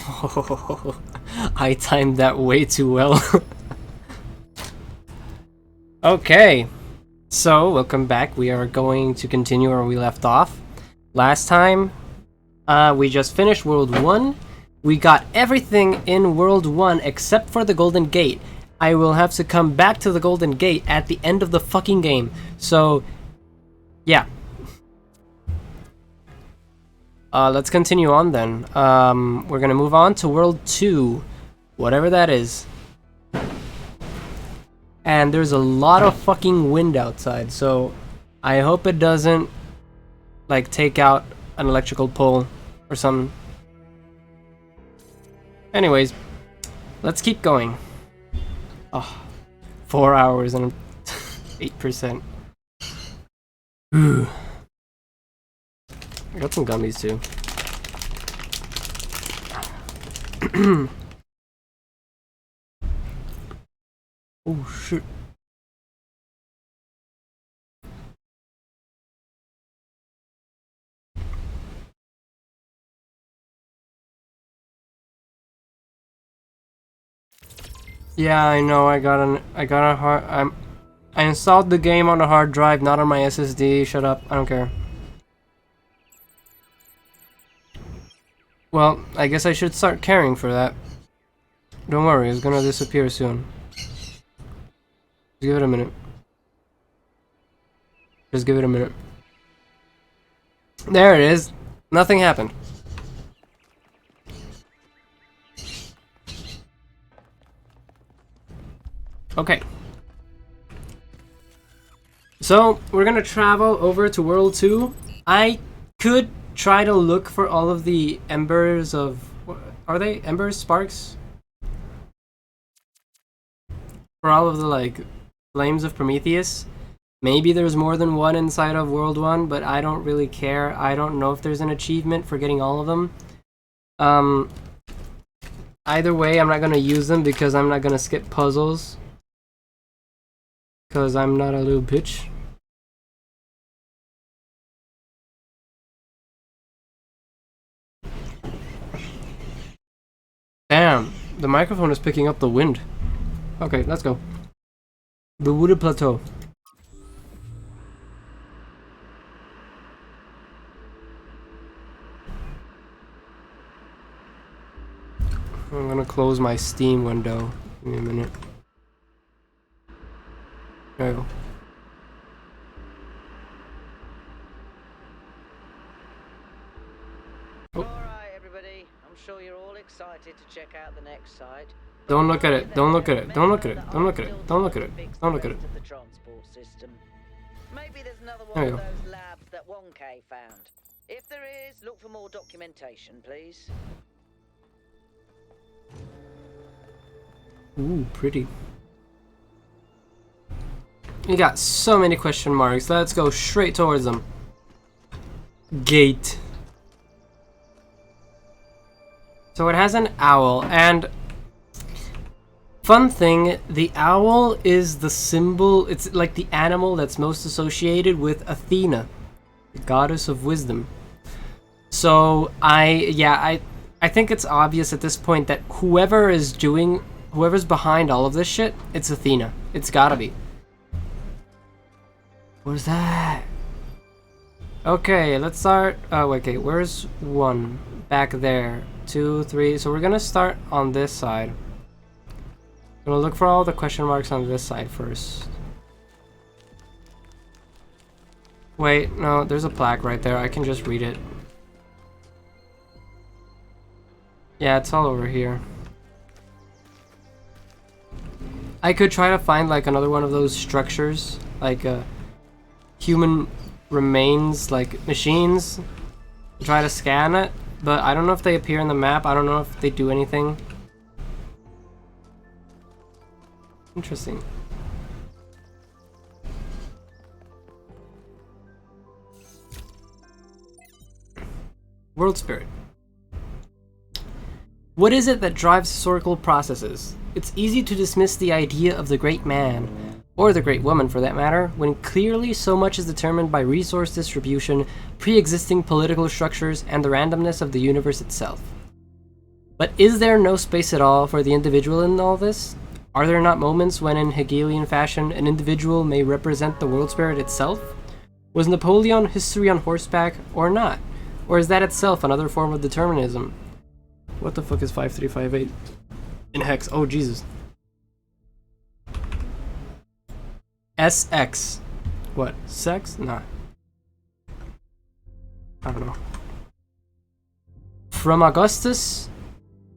Oh, I timed that way too well. Okay, so welcome back. We are going to continue where we left off. Last time, we just finished World 1. We got everything in World 1 except for the Golden Gate. I will have to come back to the Golden Gate at the end of the fucking game. So, yeah. Let's continue on then. We're gonna move on to World 2. Whatever that is. And there's a lot of fucking wind outside, so I hope it doesn't, like, take out an electrical pole or something. Anyways, let's keep going. Oh, 4 hours and 8%. Ooh. I got some gummies too. Oh shit. Yeah, I know. I got a hard. I installed the game on a hard drive, not on my SSD. Shut up. I don't care. Well, I guess I should start caring for that. Don't worry, it's gonna disappear soon. Just give it a minute. Just give it a minute. There it is. Nothing happened. Okay. So, we're gonna travel over to World 2. I could try to look for all of the embers of... Are they embers? Sparks? For all of the, like, flames of Prometheus. Maybe there's more than one inside of World 1, but I don't really care. I don't know if there's an achievement for getting all of them. Either way, I'm not gonna use them because I'm not gonna skip puzzles. Because I'm not a little bitch. Damn, the microphone is picking up the wind. Okay, let's go. The wooded plateau. I'm gonna close my Steam window. Give me a minute. There we go. Oh. Alright everybody, I'm sure you're all excited to check out the next site. Don't look at it, don't look at it, don't look at it, don't look at it, don't look at it, don't look at it. The transport system. Maybe there's another one of those labs that 1K found. If there is, look for more documentation, please. Ooh, pretty. You got so many question marks. Let's go straight towards them. Gate. So it has an owl, and fun thing, the owl is the symbol, it's like the animal that's most associated with Athena, the goddess of wisdom. So I think it's obvious at this point that whoever's behind all of this shit, it's Athena. It's gotta be. What is that? Okay, let's start. Oh, okay, where's one? Back there. 2, 3. So we're gonna start on this side. I'm gonna look for all the question marks on this side first. Wait, no, there's a plaque right there. I can just read it. Yeah, it's all over here. I could try to find like another one of those structures, like human remains, like machines, try to scan it, but I don't know if they appear in the map. I don't know if they do anything. Interesting. World Spirit. What is it that drives historical processes? It's easy to dismiss the idea of the great man, or the great woman for that matter, when clearly so much is determined by resource distribution, pre-existing political structures, and the randomness of the universe itself. But is there no space at all for the individual in all this? Are there not moments when, in Hegelian fashion, an individual may represent the world spirit itself? Was Napoleon history on horseback, or not? Or is that itself another form of determinism? What the fuck is 5358 in hex? Oh, Jesus. SX. What? Sex? Nah. I don't know. From Augustus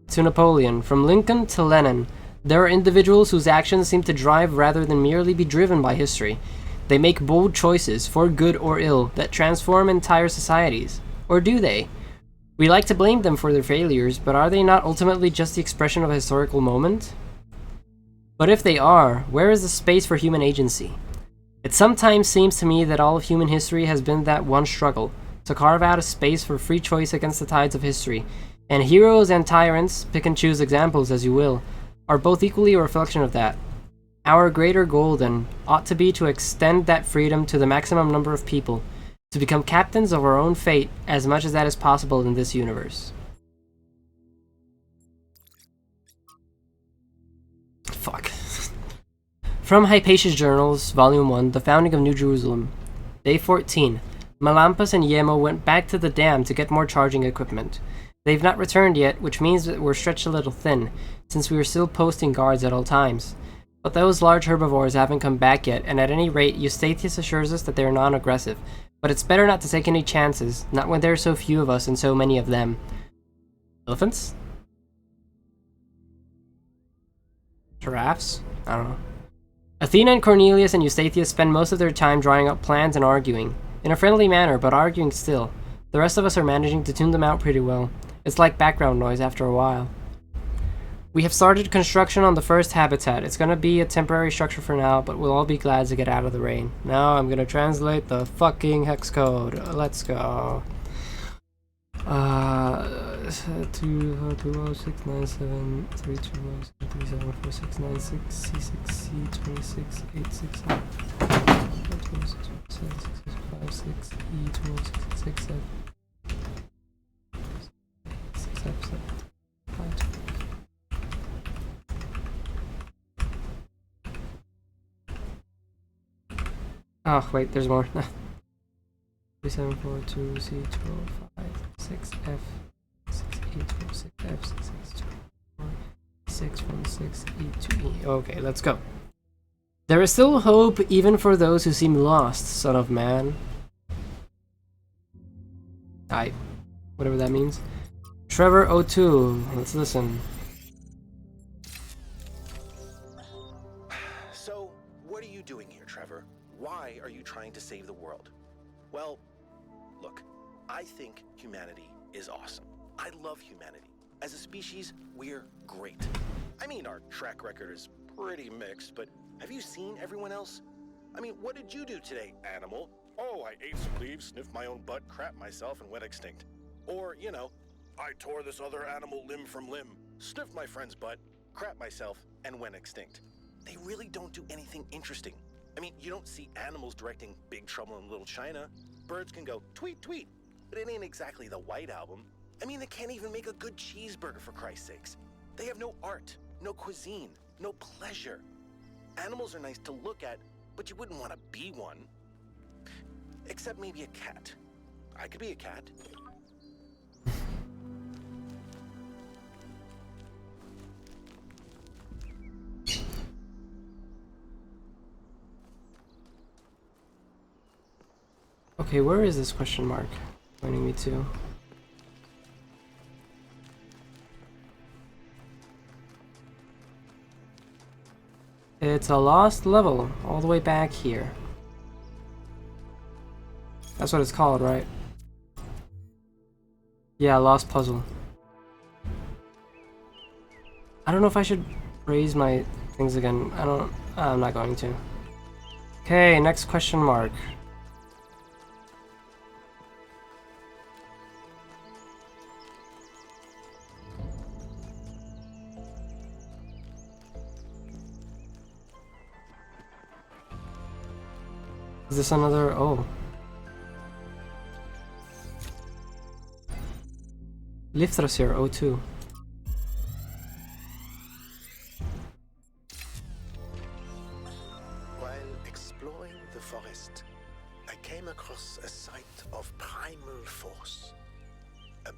to Napoleon, from Lincoln to Lenin, there are individuals whose actions seem to drive rather than merely be driven by history. They make bold choices, for good or ill, that transform entire societies. Or do they? We like to blame them for their failures, but are they not ultimately just the expression of a historical moment? But if they are, where is the space for human agency? It sometimes seems to me that all of human history has been that one struggle, to carve out a space for free choice against the tides of history, and heroes and tyrants, pick and choose examples as you will, are both equally a reflection of that. Our greater goal, then, ought to be to extend that freedom to the maximum number of people, to become captains of our own fate as much as that is possible in this universe. Fuck. From Hypatia's Journals, Volume 1, The Founding of New Jerusalem. Day 14. Melampas and Yemo went back to the dam to get more charging equipment. They've not returned yet, which means that we're stretched a little thin, since we are still posting guards at all times. But those large herbivores haven't come back yet, and at any rate, Eustathius assures us that they are non-aggressive. But it's better not to take any chances, not when there are so few of us and so many of them. Elephants? Giraffes? I don't know. Athena and Cornelius and Eustathius spend most of their time drawing up plans and arguing. In a friendly manner, but arguing still. The rest of us are managing to tune them out pretty well. It's like background noise after a while. We have started construction on the first habitat. It's gonna be a temporary structure for now, but we'll all be glad to get out of the rain. Now I'm gonna translate the fucking hex code. Let's go. 2069732374696 C6 C26 86 E2666 Oh, wait, there's more. 3742 C205 6F 6846 F 616 E2E. Okay, let's go. There is still hope even for those who seem lost, son of man. Whatever that means. Trevor 02, let's listen. So, what are you doing here, Trevor? Why are you trying to save the world? Well, look, I think humanity is awesome. I love humanity. As a species, we're great. I mean, our track record is pretty mixed, but have you seen everyone else? I mean, what did you do today, animal? Oh, I ate some leaves, sniffed my own butt, crapped myself, and went extinct. Or, you know, I tore this other animal limb from limb, sniffed my friend's butt, crapped myself, and went extinct. They really don't do anything interesting. I mean, you don't see animals directing Big Trouble in Little China. Birds can go tweet, tweet, but it ain't exactly the White Album. I mean, they can't even make a good cheeseburger, for Christ's sakes. They have no art, no cuisine, no pleasure. Animals are nice to look at, but you wouldn't want to be one. Except maybe a cat. I could be a cat. Okay, where is this question mark pointing me to? It's a lost level all the way back here. That's what it's called, right? Yeah, lost puzzle. I don't know if I should raise my things again. I'm not going to. Okay, next question mark. Is this another? Oh. Liftras here, 02.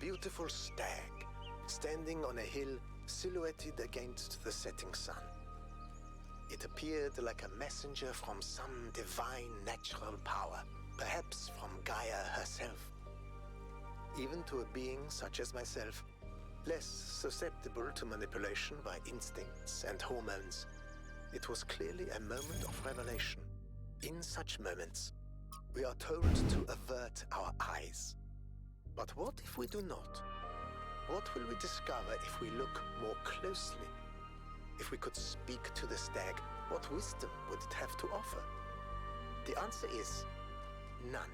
beautiful stag, standing on a hill silhouetted against the setting sun. It appeared like a messenger from some divine natural power, perhaps from Gaia herself. Even to a being such as myself, less susceptible to manipulation by instincts and hormones, it was clearly a moment of revelation. In such moments, we are told to avert our eyes. But what if we do not? What will we discover if we look more closely? If we could speak to the stag, what wisdom would it have to offer? The answer is none.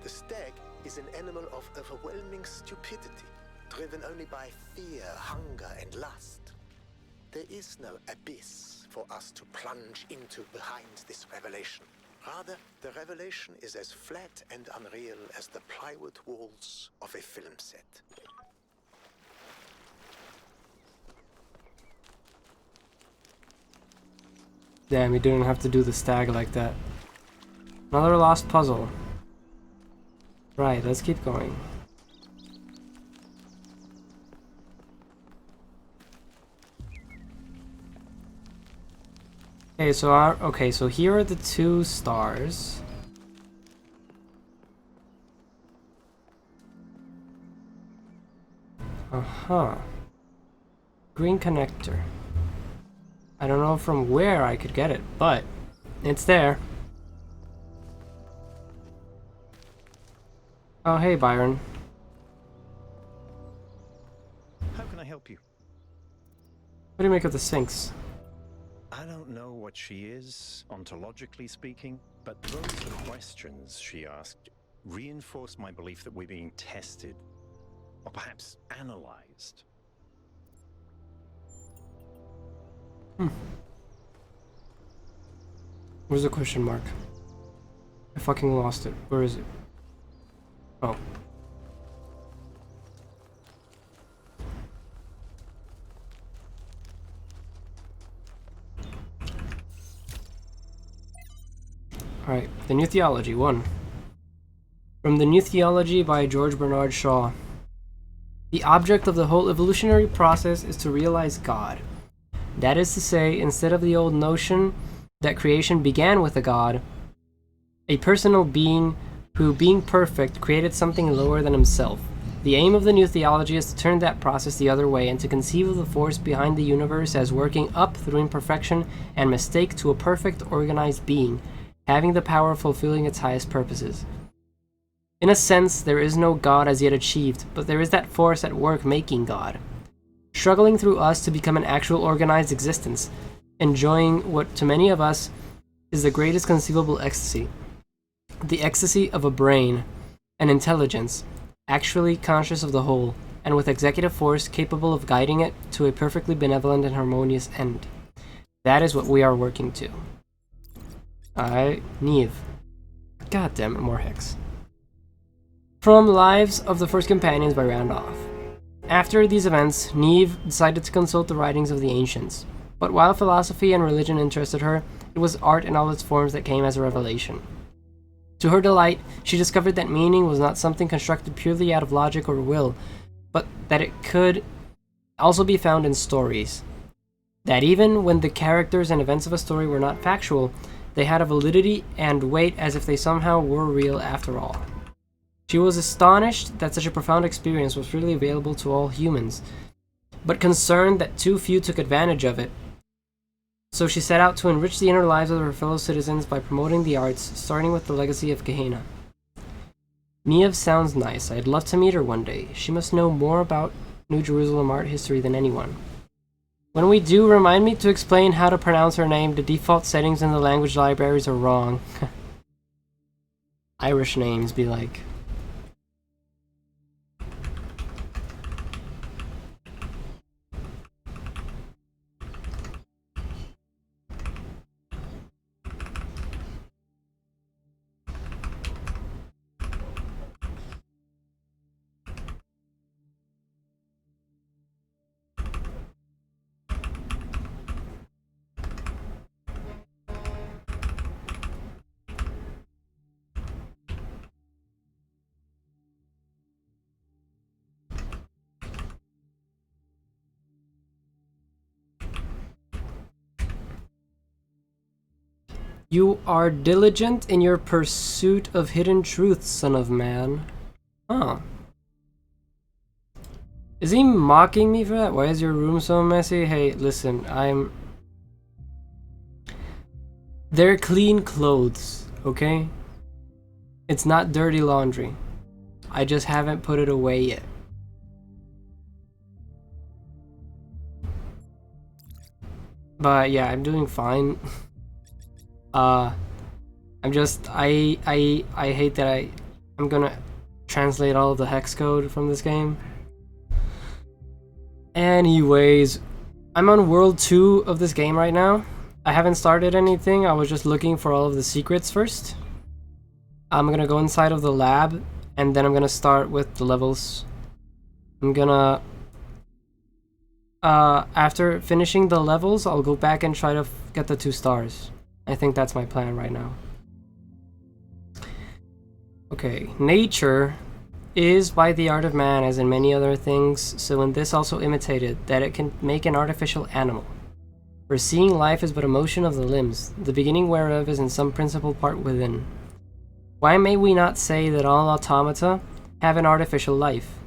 The stag is an animal of overwhelming stupidity, driven only by fear, hunger, and lust. There is no abyss for us to plunge into behind this revelation. Rather, the revelation is as flat and unreal as the plywood walls of a film set. Damn, you didn't have to do the stag like that. Another lost puzzle. Right, let's keep going. Okay, so here are the two stars. Uh-huh. Green connector. I don't know from where I could get it, but it's there. Oh, hey, Byron. How can I help you? What do you make of the Sphinx? I don't know what she is, ontologically speaking, but those questions she asked reinforce my belief that we're being tested, or perhaps analyzed. Where's the question mark? I fucking lost it. Where is it? Oh. Alright, the New Theology 1. From the New Theology by George Bernard Shaw. The object of the whole evolutionary process is to realize God. That is to say, instead of the old notion that creation began with a God, a personal being who, being perfect, created something lower than himself. The aim of the New Theology is to turn that process the other way and to conceive of the force behind the universe as working up through imperfection and mistake to a perfect, organized being, having the power of fulfilling its highest purposes. In a sense, there is no God as yet achieved, but there is that force at work making God, struggling through us to become an actual organized existence, enjoying what to many of us is the greatest conceivable ecstasy. The ecstasy of a brain, an intelligence, actually conscious of the whole, and with executive force capable of guiding it to a perfectly benevolent and harmonious end. That is what we are working to. Neve. God damn it, more Hex. From Lives of the First Companions by Randolph. After these events, Neve decided to consult the writings of the ancients. But while philosophy and religion interested her, it was art in all its forms that came as a revelation. To her delight, she discovered that meaning was not something constructed purely out of logic or will, but that it could also be found in stories. That even when the characters and events of a story were not factual, they had a validity and weight as if they somehow were real after all. She was astonished that such a profound experience was freely available to all humans, but concerned that too few took advantage of it. So she set out to enrich the inner lives of her fellow citizens by promoting the arts, starting with the legacy of Gehenna. Neve sounds nice. I'd love to meet her one day. She must know more about New Jerusalem art history than anyone. When we do, remind me to explain how to pronounce her name. The default settings in the language libraries are wrong. Irish names be like... You are diligent in your pursuit of hidden truths, son of man. Huh. Is he mocking me for that? Why is your room so messy? Hey, listen, They're clean clothes, okay? It's not dirty laundry. I just haven't put it away yet. But yeah, I'm doing fine. I'm just I hate that I'm gonna translate all of the hex code from this game. Anyways, I'm on world 2 of this game right now. I haven't started anything. I was just looking for all of the secrets first. I'm gonna go inside of the lab and then I'm gonna start with the levels. I'm gonna after finishing the levels, I'll go back and try to get the 2 stars. I think that's my plan right now. Okay, nature is by the art of man as in many other things, so in this also imitated, that it can make an artificial animal. For seeing life is but a motion of the limbs, the beginning whereof is in some principal part within. Why may we not say that all automata have an artificial life?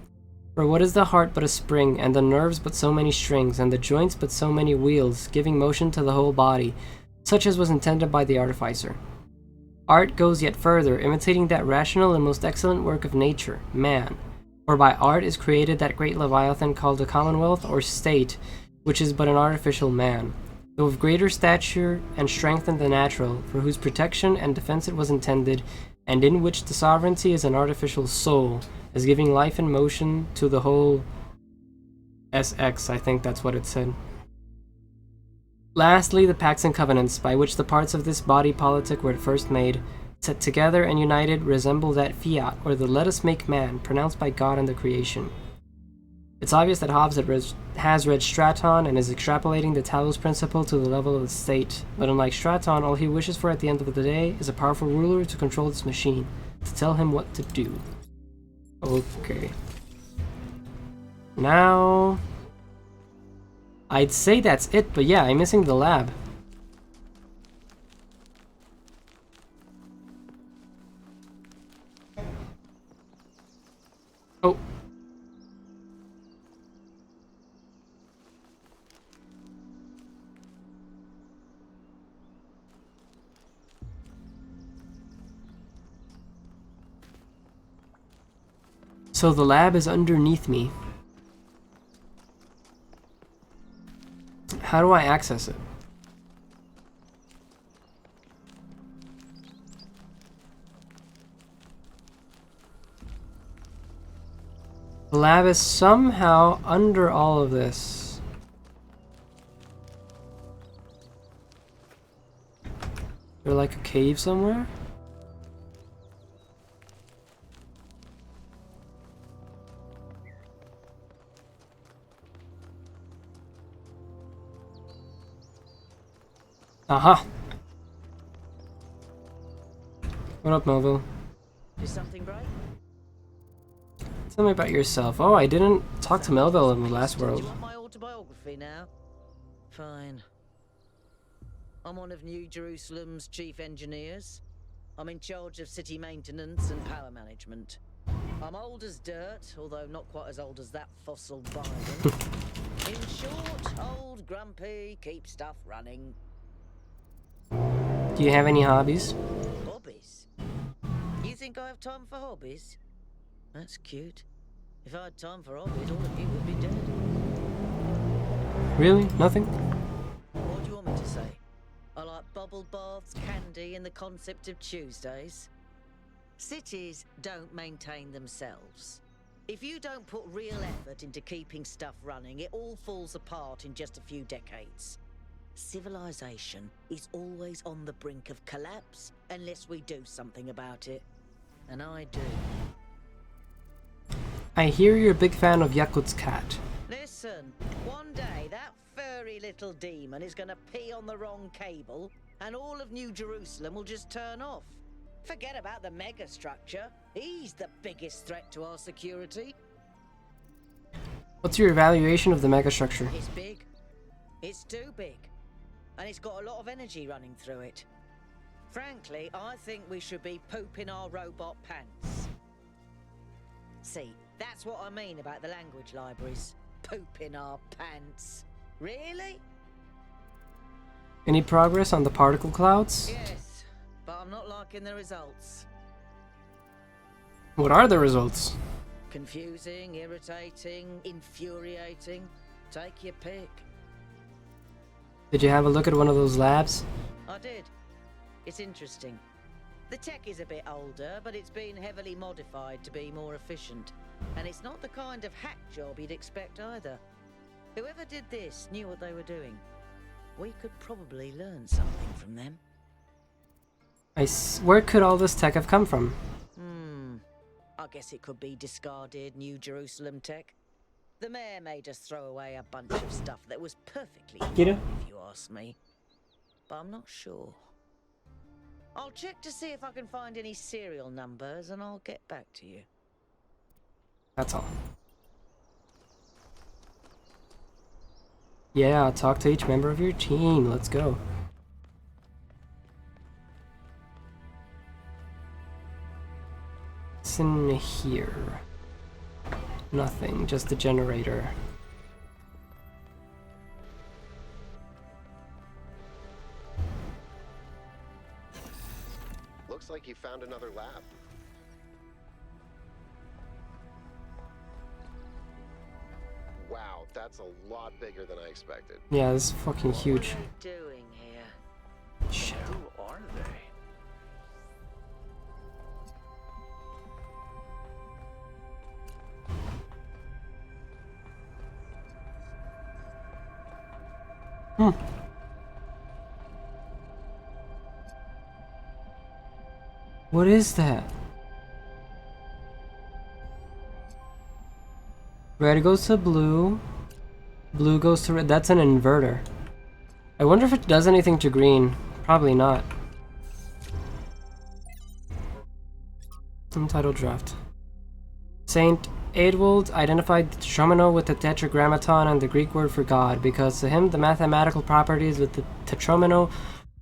For what is the heart but a spring, and the nerves but so many strings, and the joints but so many wheels, giving motion to the whole body, such as was intended by the artificer? Art goes yet further, imitating that rational and most excellent work of nature, man. For by art is created that great leviathan called a commonwealth or state, which is but an artificial man, though of greater stature and strength than the natural, for whose protection and defense it was intended, and in which the sovereignty is an artificial soul, as giving life and motion to the whole SX, I think that's what it said. Lastly, the pacts and covenants, by which the parts of this body politic were at first made, set together and united, resemble that fiat, or the let us make man, pronounced by God in the creation. It's obvious that Hobbes has read Straton and is extrapolating the Talos Principle to the level of the state, but unlike Straton, all he wishes for at the end of the day is a powerful ruler to control this machine, to tell him what to do. Okay. Now, I'd say that's it, but yeah, I'm missing the lab. Oh. So the lab is underneath me. How do I access it? The lab is somehow under all of this. There's like a cave somewhere? Aha! What up, Melville? Is something right? Tell me about yourself. Oh, I didn't talk to Melville in the last Do world. you want my autobiography now? Fine. I'm one of New Jerusalem's chief engineers. I'm in charge of city maintenance and power management. I'm old as dirt, although not quite as old as that fossil Biden. In short, old, grumpy, keep stuff running. Do you have any hobbies? Hobbies? You think I have time for hobbies? That's cute. If I had time for hobbies, all of you would be dead. Really? Nothing? What do you want me to say? I like bubble baths, candy, and the concept of Tuesdays. Cities don't maintain themselves. If you don't put real effort into keeping stuff running, it all falls apart in just a few decades. Civilization is always on the brink of collapse unless we do something about it. And I do. I hear you're a big fan of Yakut's cat. Listen, one day that furry little demon is gonna pee on the wrong cable and all of New Jerusalem will just turn off. Forget about the megastructure. He's the biggest threat to our security. What's your evaluation of the megastructure? It's big. It's too big. And it's got a lot of energy running through it. Frankly, I think we should be pooping our robot pants. See, that's what I mean about the language libraries. Pooping our pants. Really? Any progress on the particle clouds? Yes, but I'm not liking the results. What are the results? Confusing, irritating, infuriating. Take your pick. Did you have a look at one of those labs? I did. It's interesting. The tech is a bit older, but it's been heavily modified to be more efficient. And it's not the kind of hack job you'd expect either. Whoever did this knew what they were doing. We could probably learn something from them. Where could all this tech have come from? I guess it could be discarded New Jerusalem tech. The mayor made us throw away a bunch of stuff that was perfectly fine, if you ask me. But I'm not sure. I'll check to see if I can find any serial numbers and I'll get back to you. That's all. Yeah, talk to each member of your team. Let's go. What's in here? Nothing, just the generator. Looks like you found another lab. Wow, that's a lot bigger than I expected. Yeah, this is fucking huge. What are they doing here? Shit. Who are they? What is that? Red goes to blue. Blue goes to red. That's an inverter. I wonder if it does anything to green. Probably not. Untitled draft. Saint Eadwald identified the tetromino with the tetragrammaton and the Greek word for God, because to him the mathematical properties of the tetromino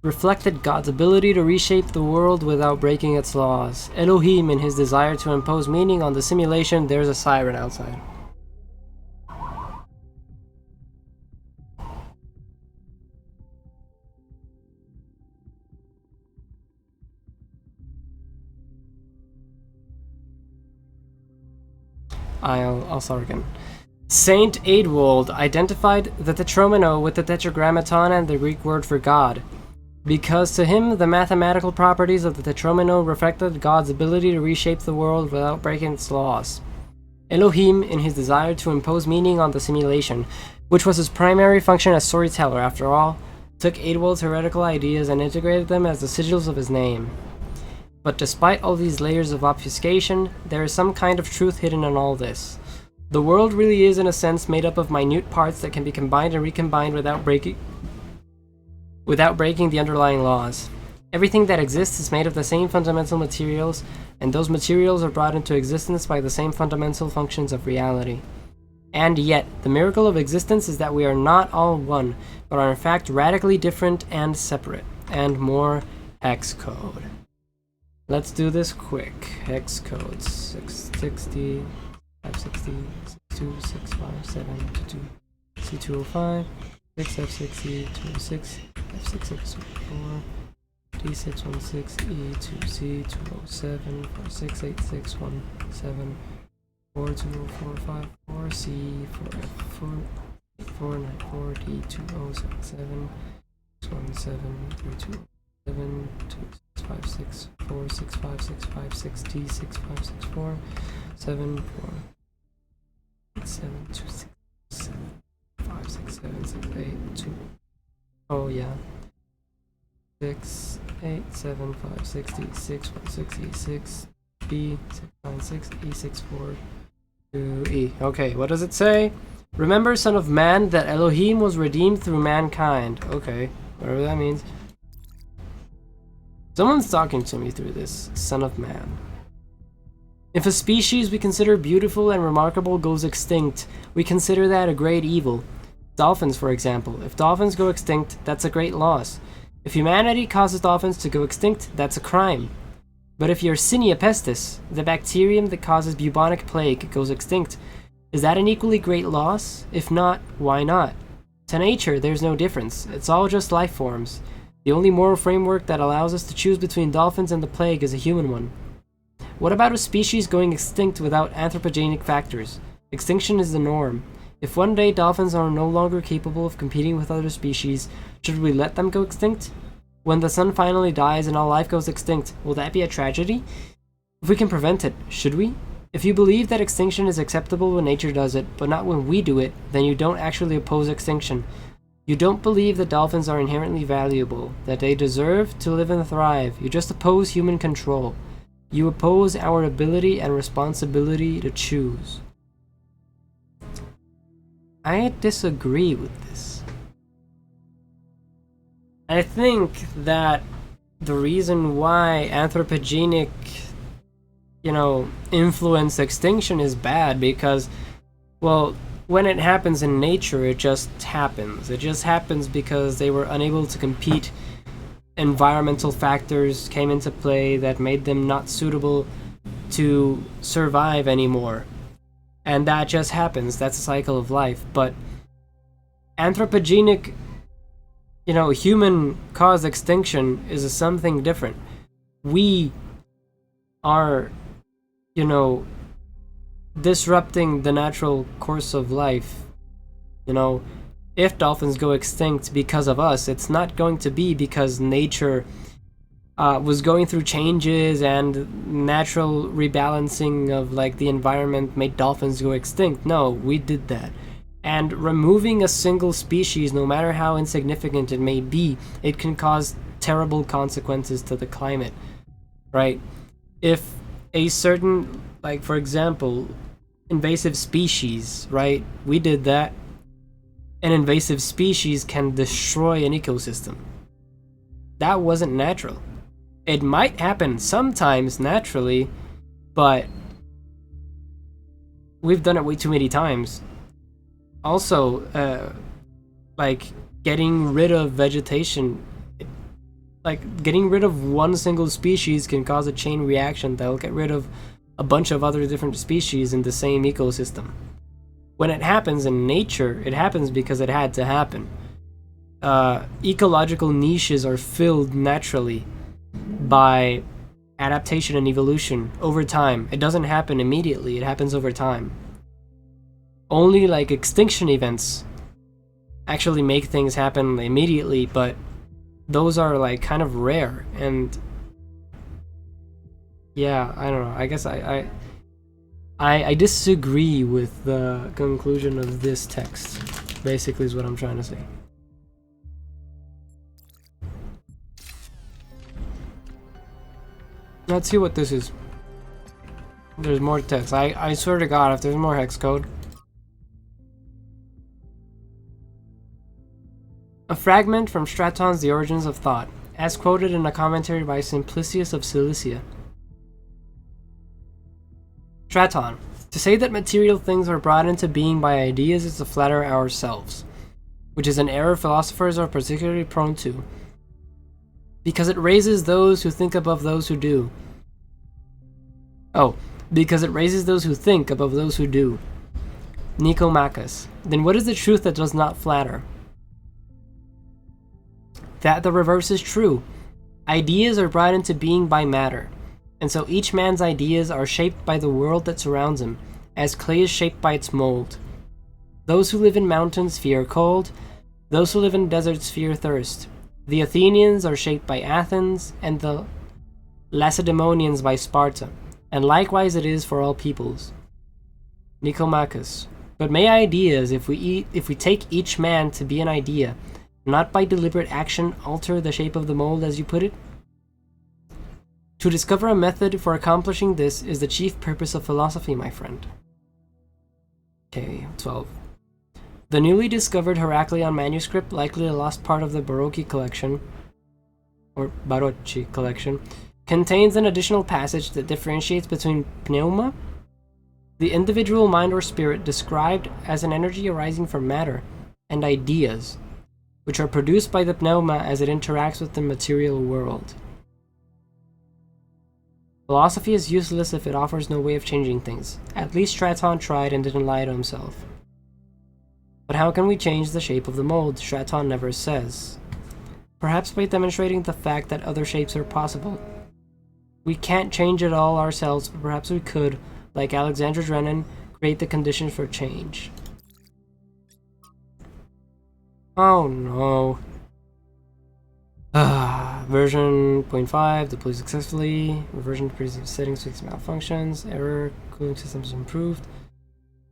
reflected God's ability to reshape the world without breaking its laws. Elohim, in his desire to impose meaning on the simulation. There's a siren outside. I'll start again. Saint Eadwald identified the tetromino with the tetragrammaton and the Greek word for God, because to him the mathematical properties of the tetromino reflected God's ability to reshape the world without breaking its laws. Elohim, in his desire to impose meaning on the simulation, which was his primary function as storyteller after all, took Eadwald's heretical ideas and integrated them as the sigils of his name. But despite all these layers of obfuscation, there is some kind of truth hidden in all this. The world really is, in a sense, made up of minute parts that can be combined and recombined without breaking the underlying laws. Everything that exists is made of the same fundamental materials, and those materials are brought into existence by the same fundamental functions of reality. And yet, the miracle of existence is that we are not all one, but are in fact radically different and separate. And more hex code. Let's do this quick. Hex code 660, 560, 62, 657, 22, C205, 6F60, 206, F6624, D616, E2C, 207, 468617, 42045, 4C, 4F4, 8494, D2077, 617, 3207, 2656, 46565, 6D, 6564, 74, 87, 267, 567, 68, 2. Oh, yeah. 6, 8, 7, 5, 60, 6, 1, 6, E, 6, B, 6, 9, 6, E, 6, 4, 2, E. Okay, what does it say? Remember, son of man, that Elohim was redeemed through mankind. Okay, whatever that means. Someone's talking to me through this, son of man. If a species we consider beautiful and remarkable goes extinct, we consider that a great evil. Dolphins, for example. If dolphins go extinct, that's a great loss. If humanity causes dolphins to go extinct, that's a crime. But if Yersinia pestis, the bacterium that causes bubonic plague, goes extinct, is that an equally great loss? If not, why not? To nature, there's no difference. It's all just life forms. The only moral framework that allows us to choose between dolphins and the plague is a human one. What about a species going extinct without anthropogenic factors? Extinction is the norm. If one day dolphins are no longer capable of competing with other species, should we let them go extinct? When the sun finally dies and all life goes extinct, will that be a tragedy? If we can prevent it, should we? If you believe that extinction is acceptable when nature does it, but not when we do it, then you don't actually oppose extinction. You don't believe that dolphins are inherently valuable, that they deserve to live and thrive. You just oppose human control. You oppose our ability and responsibility to choose. I disagree with this. I think that the reason why anthropogenic, influence extinction is bad because, well, when it happens in nature, it just happens. It just happens because they were unable to compete. Environmental factors came into play that made them not suitable to survive anymore. And that just happens. That's a cycle of life. But anthropogenic, human-caused extinction is something different. We are, disrupting the natural course of life. If dolphins go extinct because of us, it's not going to be because nature was going through changes and natural rebalancing of the environment made dolphins go extinct. No, we did that. And removing a single species, no matter how insignificant it may be, it can cause terrible consequences to the climate, right? If a certain, for example, invasive species, right? We did that. An invasive species can destroy an ecosystem. That wasn't natural. It might happen sometimes naturally, but we've done it way too many times. Also, getting rid of vegetation, getting rid of one single species can cause a chain reaction that'll get rid of a bunch of other different species in the same ecosystem. When it happens in nature, it happens because it had to happen. Ecological niches are filled naturally by adaptation and evolution over time. It doesn't happen immediately, it happens over time. Only extinction events actually make things happen immediately, but those are kind of rare. And yeah, I don't know. I guess I disagree with the conclusion of this text, basically, is what I'm trying to say. Let's see what this is. There's more text. I swear to God, if there's more hex code. A fragment from Straton's The Origins of Thought, as quoted in a commentary by Simplicius of Cilicia. Straton. To say that material things are brought into being by ideas is to flatter ourselves, which is an error philosophers are particularly prone to, because it raises those who think above those who do. Because it raises those who think above those who do. Nicomachus. Then what is the truth that does not flatter? That the reverse is true. Ideas are brought into being by matter, and so each man's ideas are shaped by the world that surrounds him, as clay is shaped by its mold. Those who live in mountains fear cold, those who live in deserts fear thirst. The Athenians are shaped by Athens, and the Lacedaemonians by Sparta, and likewise it is for all peoples. Nicomachus. But may ideas, if we take each man to be an idea, not by deliberate action alter the shape of the mold, as you put it? To discover a method for accomplishing this is the chief purpose of philosophy, my friend. Okay, 12. The newly discovered Heracleon manuscript, likely a lost part of the Barocci collection, contains an additional passage that differentiates between pneuma, the individual mind or spirit described as an energy arising from matter, and ideas, which are produced by the pneuma as it interacts with the material world. Philosophy is useless if it offers no way of changing things. At least Straton tried and didn't lie to himself. But how can we change the shape of the mold? Straton never says. Perhaps by demonstrating the fact that other shapes are possible. We can't change it all ourselves, but perhaps we could, like Alexandra Drennan, create the conditions for change. Oh no. Version 0.5 deployed successfully. Reversion to previous settings fixed malfunctions. Error. Cooling systems improved.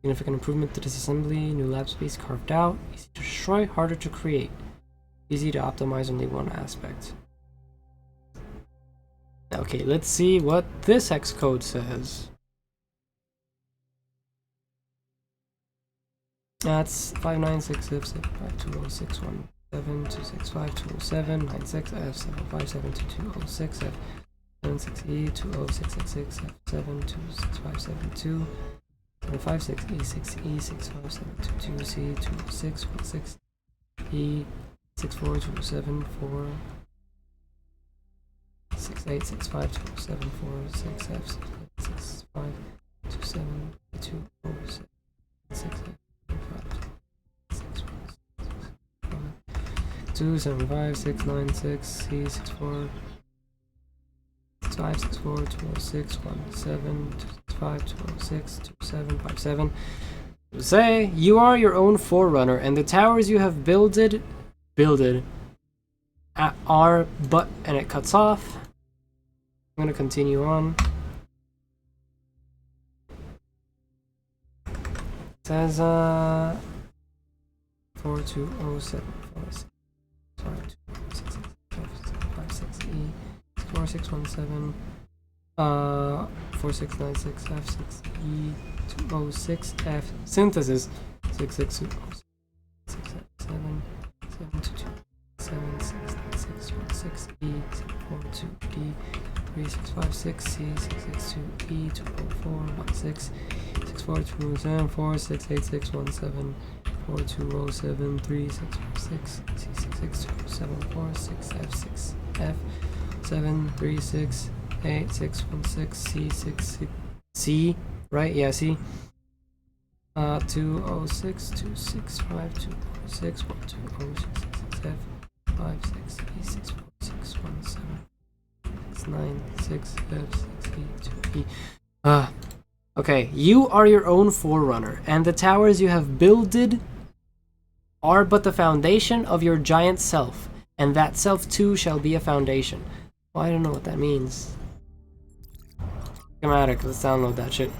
Significant improvement to disassembly. New lab space carved out. Easy to destroy, harder to create. Easy to optimize only one aspect. Okay, let's see what this hex code says. That's 596F7520617265207 9652726F7572206 F76E20666F7265722 756E65722C206E6427468686520746F6 275696264 Say, you are your own forerunner, and the towers you have builded are but, and it cuts off. I'm gonna continue on. It says 42074656E 4617 4696F6E 206F synthesis 66207 722 3656C662E 20416 64274 68617 4207 3656 C6F6F 7368616 C, right? Yeah, C. 206 265 246 120 6F 56 E64617 9 6F6E2E. Okay, you are your own forerunner, and the towers you have builded are but the foundation of your giant self, and that self too shall be a foundation. Well, I don't know what that means. Schematic, let's download that shit.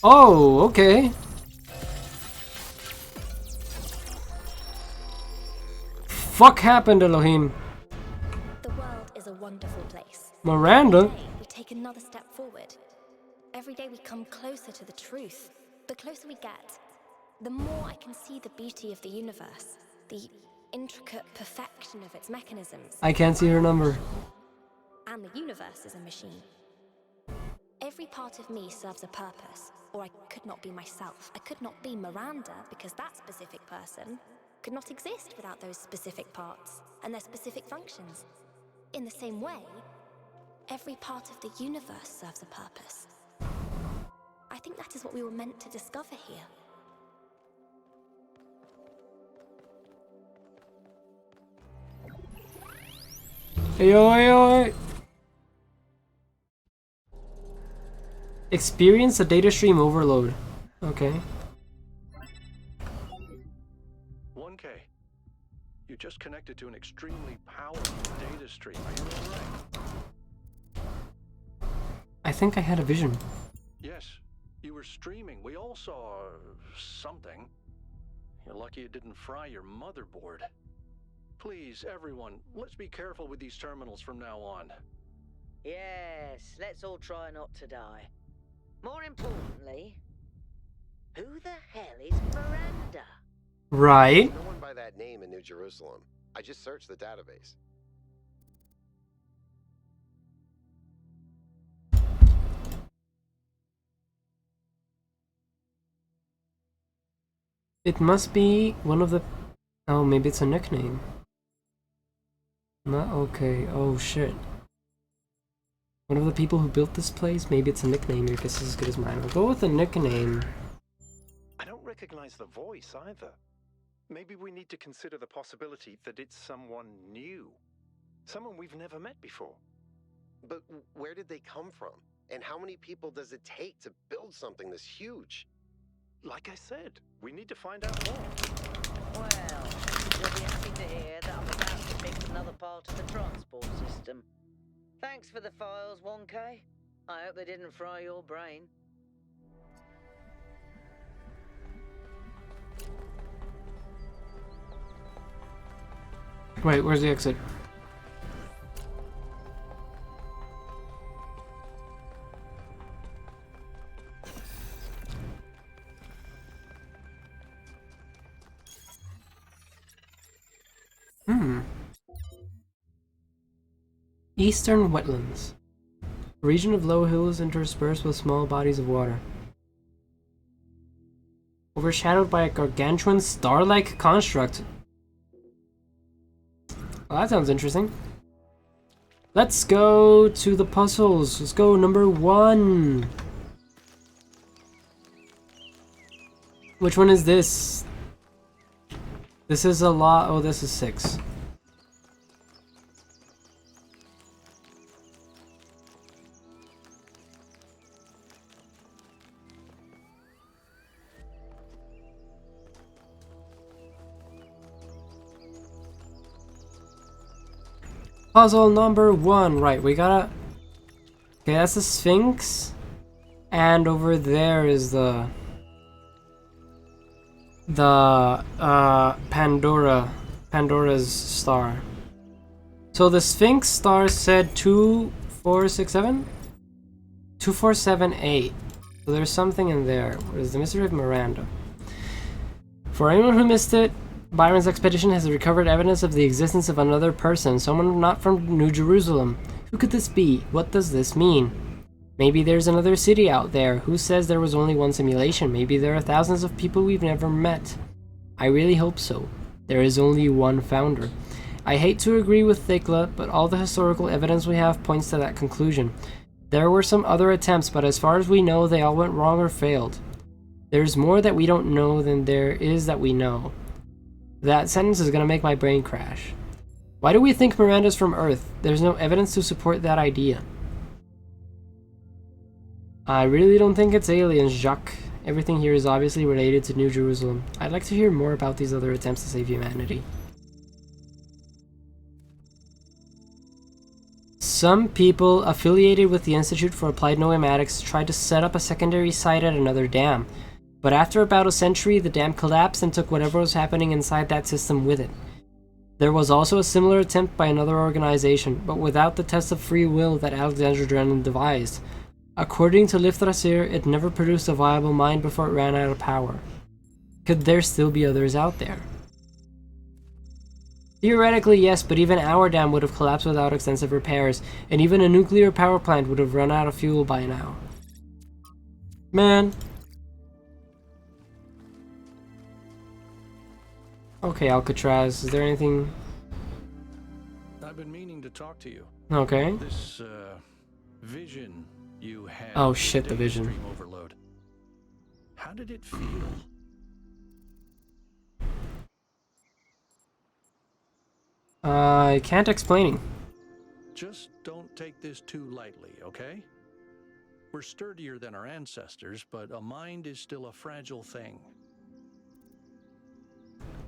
Oh, okay. Fuck happened, Elohim? The world is a wonderful place. Miranda? Every day we take another step forward. Every day we come closer to the truth. The closer we get, the more I can see the beauty of the universe, the intricate perfection of its mechanisms. I can't see her number. And the universe is a machine. Every part of me serves a purpose, or I could not be myself. I could not be Miranda because that specific person could not exist without those specific parts and their specific functions. In the same way, every part of the universe serves a purpose. I think that is what we were meant to discover here. Ayo. Experience a data stream overload. Okay. 1K. You just connected to an extremely powerful data stream. Are you alright? I think I had a vision. Yes, you were streaming. We all saw something. You're lucky it didn't fry your motherboard. Please, everyone, let's be careful with these terminals from now on. Yes, let's all try not to die. More importantly, who the hell is Miranda? Right. No one by that name in New Jerusalem. I just searched the database. It must be one of the... Oh, maybe it's a nickname. Not okay. Oh, shit. One of the people who built this place? Maybe it's a nickname. Your guess is as good as mine. I'll go with a nickname. I don't recognize the voice either. Maybe we need to consider the possibility that it's someone new. Someone we've never met before. But where did they come from? And how many people does it take to build something this huge? Like I said, we need to find out more. Well, you'll be happy to hear that I'm about to fix another part of the transport system. Thanks for the files, 1K. I hope they didn't fry your brain. Wait, where's the exit? Eastern wetlands. A region of low hills interspersed with small bodies of water. Overshadowed by a gargantuan star-like construct. Well, that sounds interesting. Let's go to the puzzles. Let's go number 1. Which one is this? This is a lot. Oh, this is 6. Puzzle number 1. Right, we gotta... Okay, that's the Sphinx. And over there is the Pandora's star. So the Sphinx star said 2467? 2478. So there's something in there. What is the mystery of Miranda? For anyone who missed it, Byron's expedition has recovered evidence of the existence of another person, someone not from New Jerusalem. Who could this be? What does this mean? Maybe there's another city out there. Who says there was only one simulation? Maybe there are thousands of people we've never met. I really hope so. There is only one founder. I hate to agree with Thekla, but all the historical evidence we have points to that conclusion. There were some other attempts, but as far as we know, they all went wrong or failed. There's more that we don't know than there is that we know. That sentence is gonna make my brain crash. Why do we think Miranda's from Earth? There's no evidence to support that idea. I really don't think it's aliens, Jacques. Everything here is obviously related to New Jerusalem. I'd like to hear more about these other attempts to save humanity. Some people affiliated with the Institute for Applied Noematics tried to set up a secondary site at another dam. But after about a century, the dam collapsed and took whatever was happening inside that system with it. There was also a similar attempt by another organization, but without the test of free will that Alexander Drennan devised. According to Liftrasir, it never produced a viable mine before it ran out of power. Could there still be others out there? Theoretically, yes, but even our dam would have collapsed without extensive repairs, and even a nuclear power plant would have run out of fuel by now. Man. Okay, Alcatraz, is there anything... I've been meaning to talk to you. Okay. This, vision you had... Oh shit, the vision. Stream overload. How did it feel? I can't explain. Just don't take this too lightly, okay? We're sturdier than our ancestors, but a mind is still a fragile thing.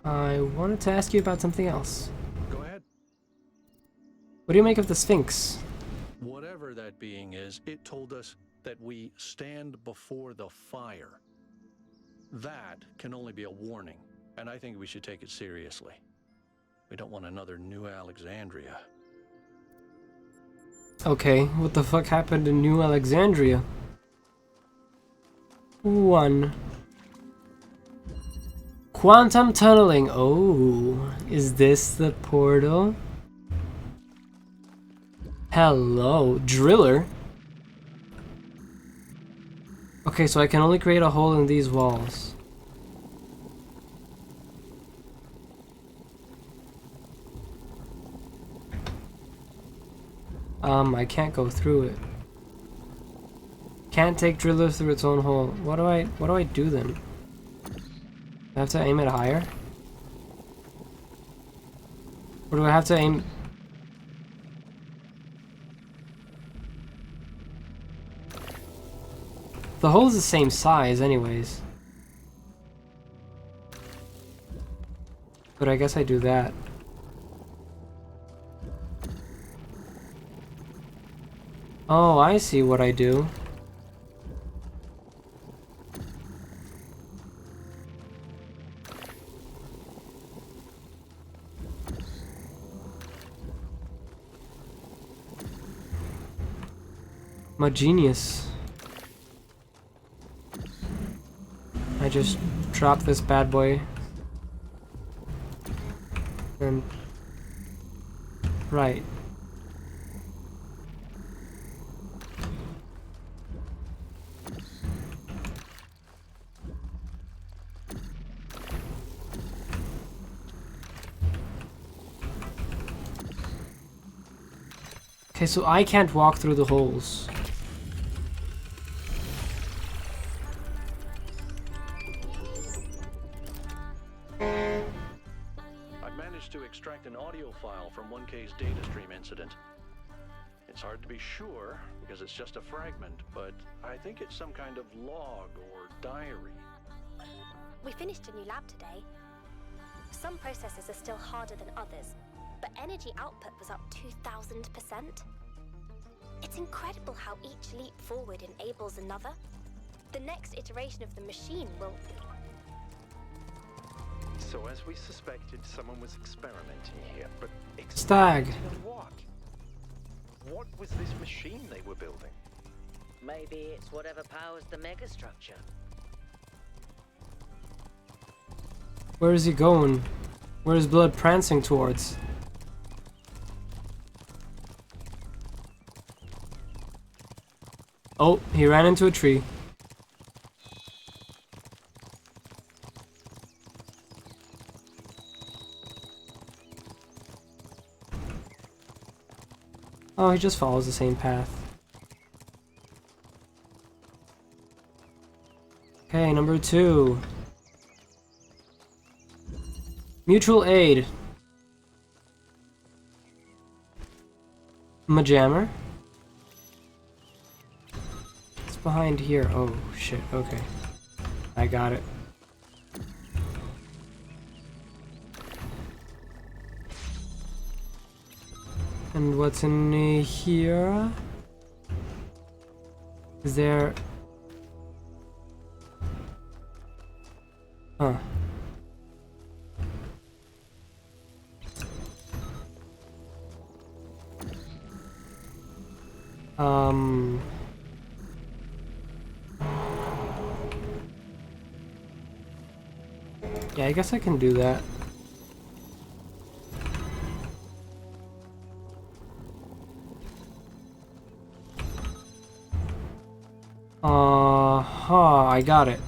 I wanted to ask you about something else. Go ahead. What do you make of the Sphinx? Whatever that being is, it told us that we stand before the fire. That can only be a warning, and I think we should take it seriously. We don't want another New Alexandria. Okay, what the fuck happened in New Alexandria? 1. Quantum tunneling. Oh, is this the portal? Hello, driller. Okay, so I can only create a hole in these walls. I can't go through it. Can't take driller through its own hole. What do I do then? I have to aim it higher? Or do I have to aim... The hole is the same size anyways. But I guess I do that. Oh, I see what I do. My genius. I just drop this bad boy. And... Right. Okay, so I can't walk through the holes. I've managed to extract an audio file from 1K's data stream incident. It's hard to be sure because it's just a fragment, but I think it's some kind of log or diary. We finished a new lab today. Some processes are still harder than others, but energy output was up 2,000%. It's incredible how each leap forward enables another. The next iteration of the machine will... So as we suspected, someone was experimenting here, but Stag. experimenting on what? What was this machine they were building? Maybe it's whatever powers the megastructure. Where is he going? Where is Blood prancing towards? Oh, he ran into a tree. Oh, he just follows the same path. Okay, number 2. Mutual aid. Majammer. It's behind here. Oh shit, okay. I got it. And what's in here? Is there... Huh. Yeah, I guess I can do that. I got it.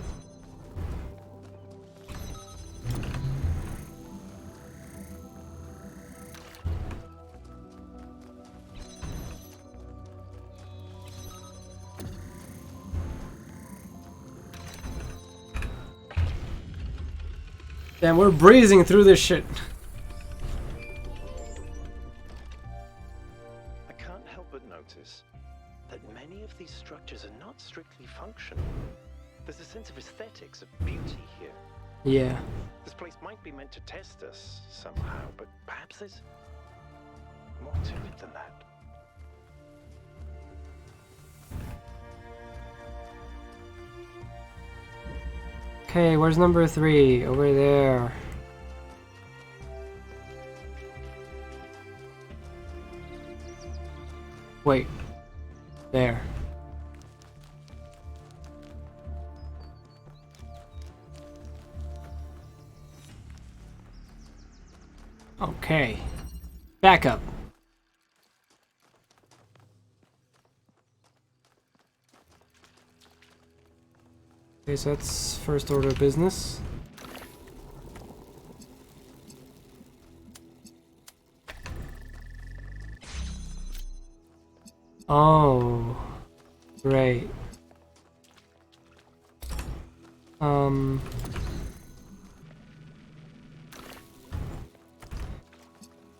Damn, we're breezing through this shit. I can't help but notice that many of these structures are not strictly functional. There's a sense of aesthetics, of beauty here. Yeah. This place might be meant to test us somehow, but perhaps there's more to it than that. Okay, where's number 3? Over there. Wait. There. Okay. Back up. Okay, so that's first order of business. Oh, great.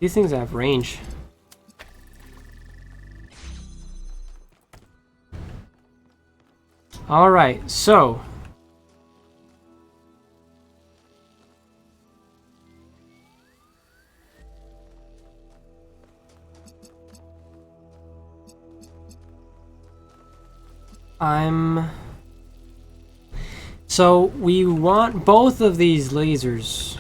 These things have range. All right, so so we want both of these lasers.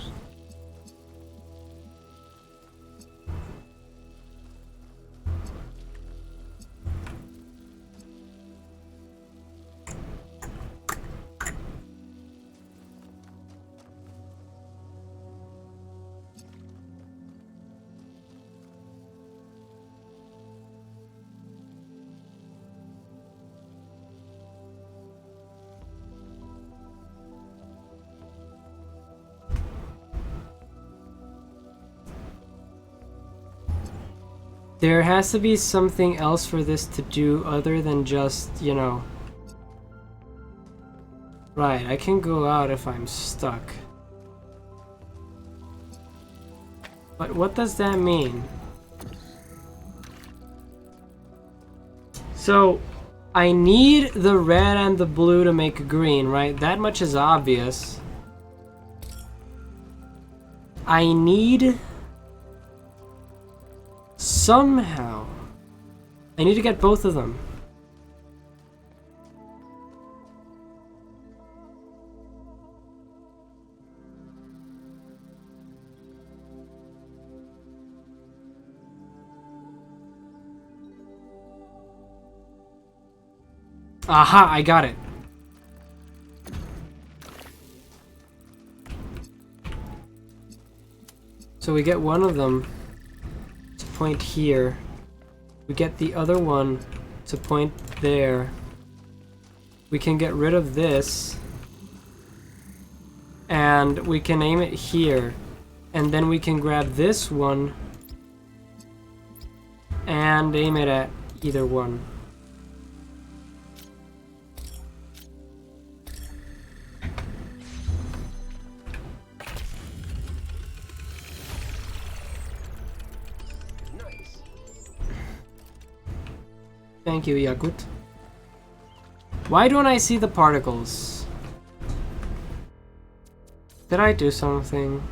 There has to be something else for this to do other than just, you know... Right, I can go out if I'm stuck. But what does that mean? So, I need the red and the blue to make green, right? That much is obvious. I need... Somehow, I need to get both of them. Aha, I got it. So we get one of them to point here. We get the other one to point there. We can get rid of this. And we can aim it here. And then we can grab this one and aim it at either one. Thank you, Yakut. Why don't I see the particles? Did I do something?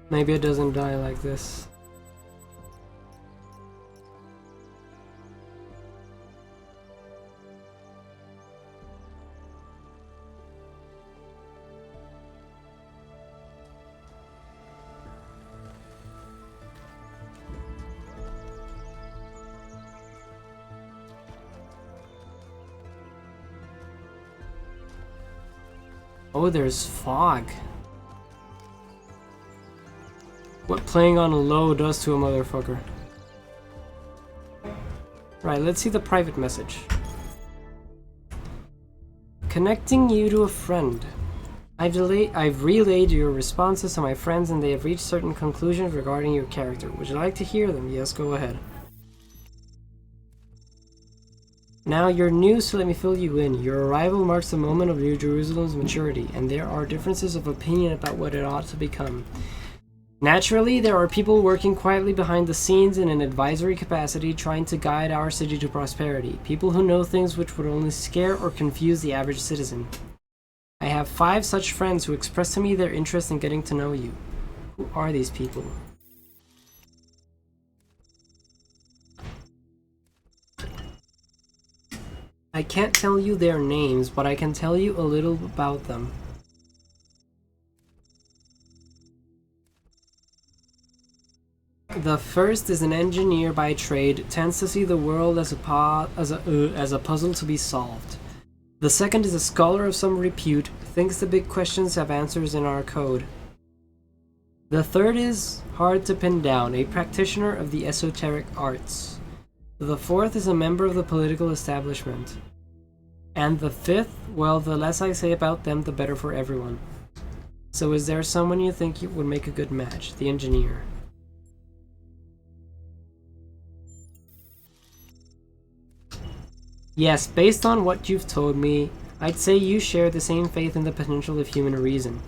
Maybe it doesn't die like this. Oh, there's fog. What playing on low does to a motherfucker. Right, let's see the private message. Connecting you to a friend. I've relayed your responses to my friends and they have reached certain conclusions regarding your character. Would you like to hear them? Yes, go ahead. Now you're new, so let me fill you in. Your arrival marks the moment of New Jerusalem's maturity, and there are differences of opinion about what it ought to become. Naturally, there are people working quietly behind the scenes in an advisory capacity trying to guide our city to prosperity. People who know things which would only scare or confuse the average citizen. I have 5 such friends who express to me their interest in getting to know you. Who are these people? I can't tell you their names, but I can tell you a little about them. The first is an engineer by trade, tends to see the world as a puzzle to be solved. The second is a scholar of some repute, thinks the big questions have answers in our code. The third is hard to pin down, a practitioner of the esoteric arts. The fourth is a member of the political establishment. And the fifth, well, the less I say about them, the better for everyone. So is there someone you think would make a good match? The engineer. Yes, based on what you've told me, I'd say you share the same faith in the potential of human reason.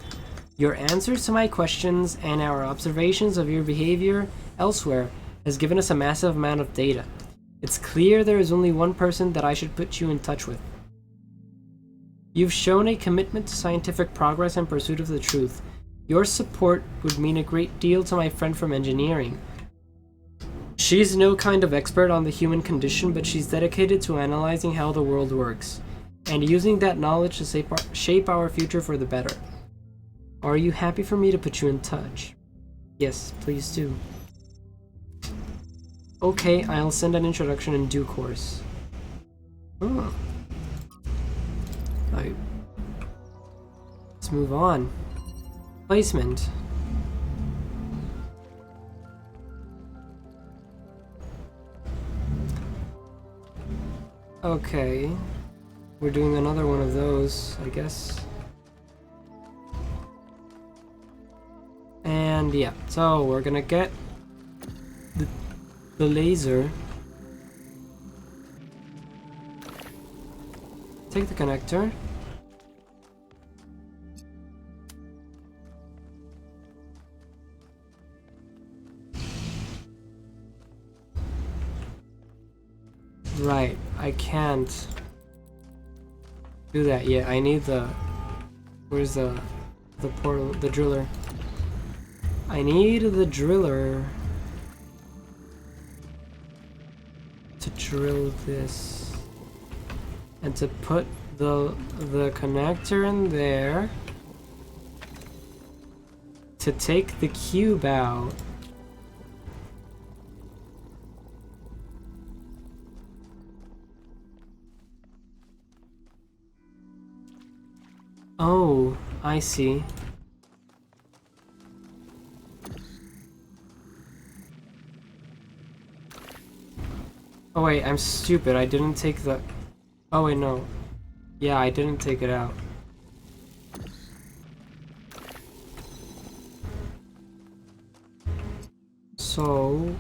Your answers to my questions and our observations of your behavior elsewhere has given us a massive amount of data. It's clear there is only one person that I should put you in touch with. You've shown a commitment to scientific progress and pursuit of the truth. Your support would mean a great deal to my friend from engineering. She's no kind of expert on the human condition, but she's dedicated to analyzing how the world works, and using that knowledge to shape our future for the better. Are you happy for me to put you in touch? Yes, please do. Okay, I'll send an introduction in due course. Oh. Let's move on. Placement. Okay. We're doing another one of those, I guess. And yeah, so we're gonna get the laser. Take the connector. Right, I can't do that yet. I need the... Where's the portal, the driller? I need the driller to drill this and to put the connector in there to take the cube out. Oh, I see. Oh wait, I'm stupid. I didn't take the... Oh wait, no. Yeah, I didn't take it out. So...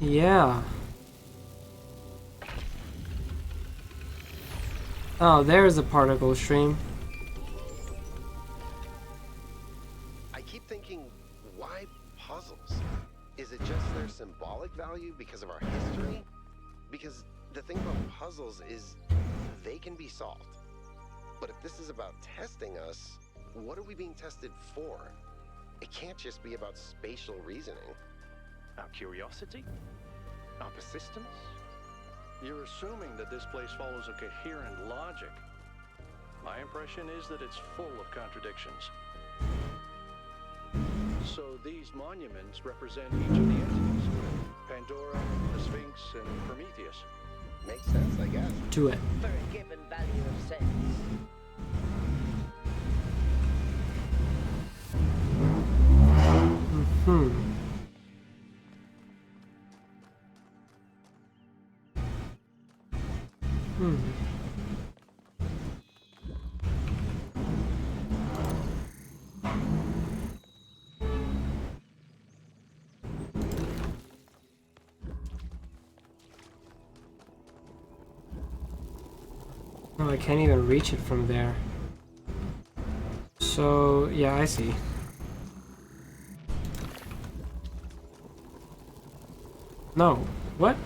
Yeah. Oh, there's a particle stream. I keep thinking, why puzzles? Is it just their symbolic value because of our history? Because the thing about puzzles is they can be solved. But if this is about testing us, what are we being tested for? It can't just be about spatial reasoning. Our curiosity? Our persistence? You're assuming that this place follows a coherent logic. My impression is that it's full of contradictions. So these monuments represent each of the entities. Pandora, the Sphinx, and Prometheus. Makes sense, I guess. Do it. For a given value of sense. Hmm. No, I can't even reach it from there. So, yeah, I see. No. What?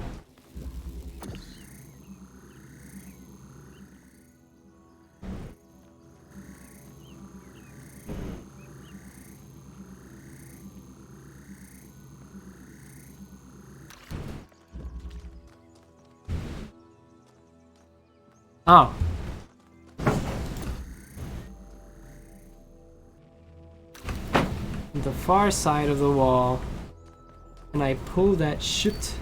Oh. The far side of the wall. And I pull that shit.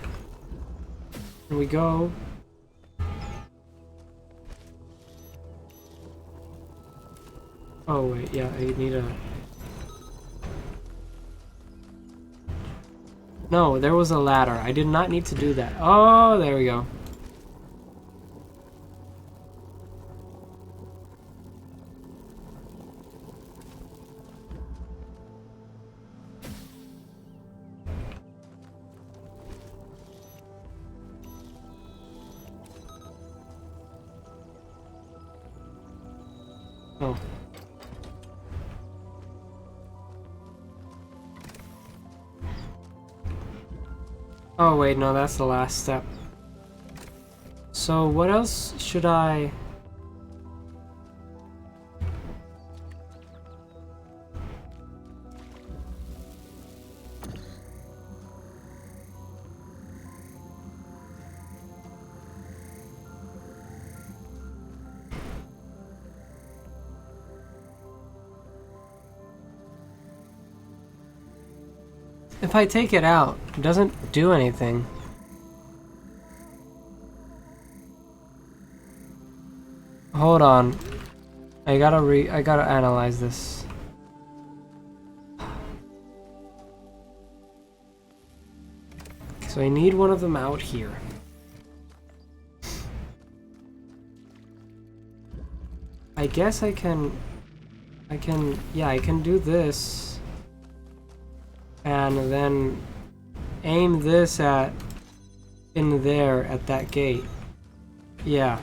Here we go. Oh wait, yeah, I need a... No, there was a ladder. I did not need to do that. Oh, there we go. Oh. Oh wait, no, that's the last step. So what else should I... If I take it out, it doesn't do anything. Hold on. I gotta analyze this. So I need one of them out here. I guess I can, yeah, I can do this. And then aim this in there at that gate. Yeah.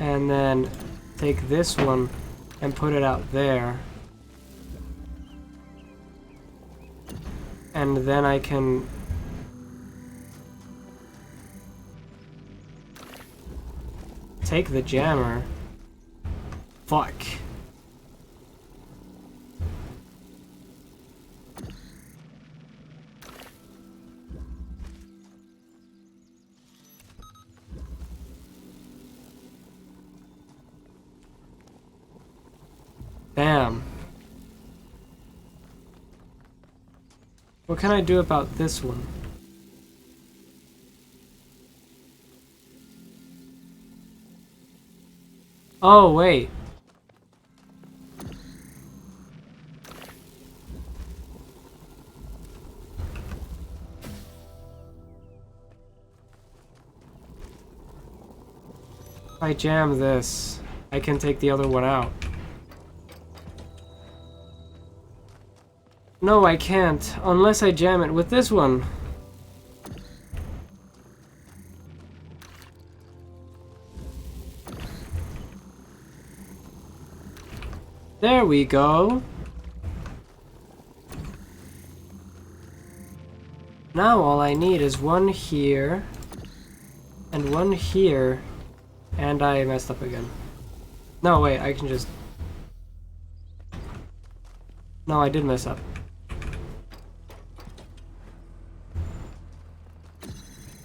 And then take this one and put it out there. And then I can take the jammer. Fuck. Damn. What can I do about this one? Oh, wait. If I jam this, I can take the other one out. No, I can't, unless I jam it with this one. There we go. Now all I need is one here, and one here, and I messed up again. No, wait, I can just... No, I did mess up.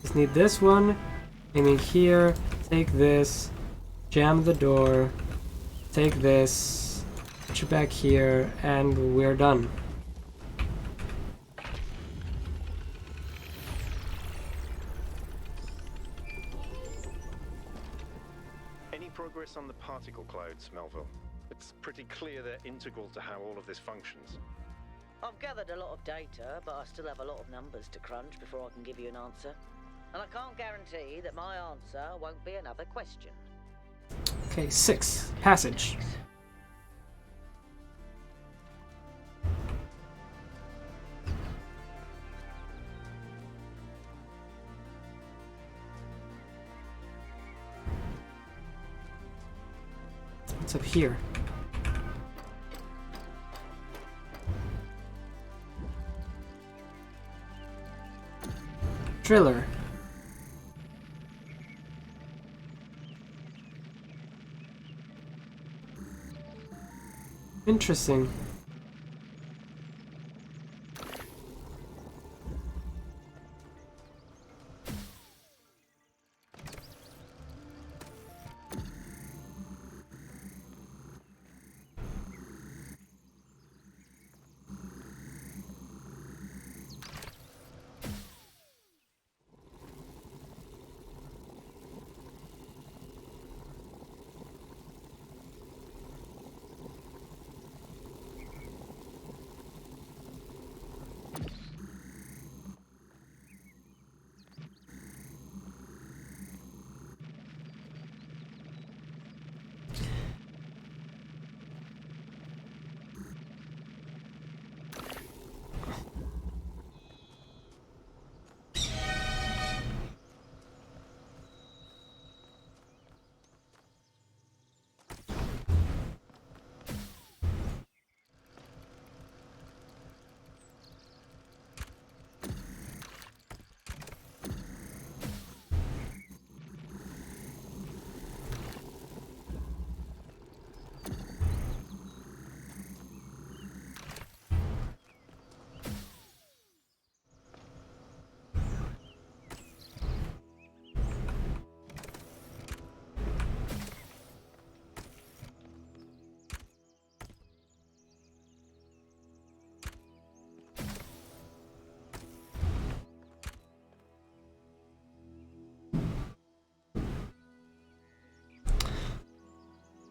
Just need this one, aiming here, take this, jam the door, take this, put it back here, and we're done. Any progress on the particle clouds, Melville? It's pretty clear they're integral to how all of this functions. I've gathered a lot of data, but I still have a lot of numbers to crunch before I can give you an answer. And I can't guarantee that my answer won't be another question. Okay, 6. Passage. What's up here? Driller. Interesting.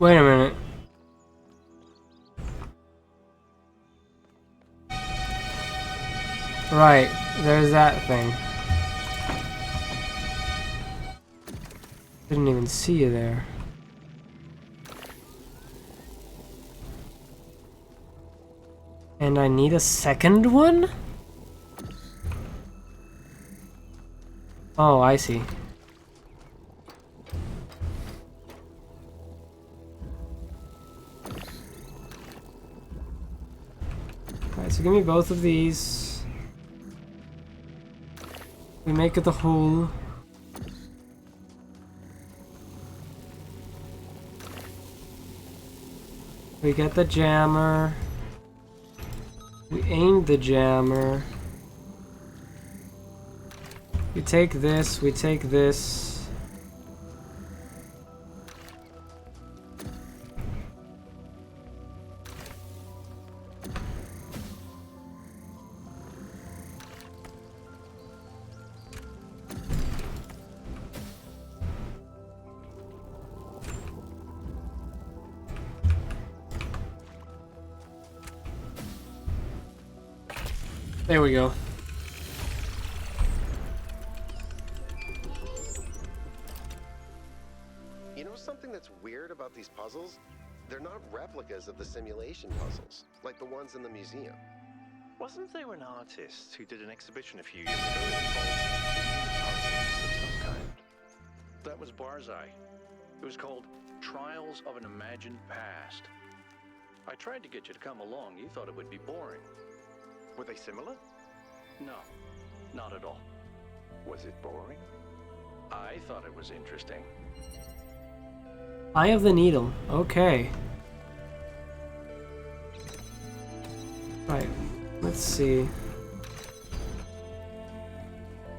Wait a minute. Right, there's that thing. Didn't even see you there. And I need a second one? Oh, I see. Alright, so give me both of these. We make it the whole. We get the jammer. We aim the jammer. We take this, we take this. There we go. You know something that's weird about these puzzles? They're not replicas of the simulation puzzles, like the ones in the museum. Wasn't there an artist who did an exhibition a few years ago that involved puzzles of some kind? That was Barzai. It was called Trials of an Imagined Past. I tried to get you to come along. You thought it would be boring. Were they similar? No, not at all. Was it boring? I thought it was interesting. Eye of the Needle. Okay. Right. Let's see.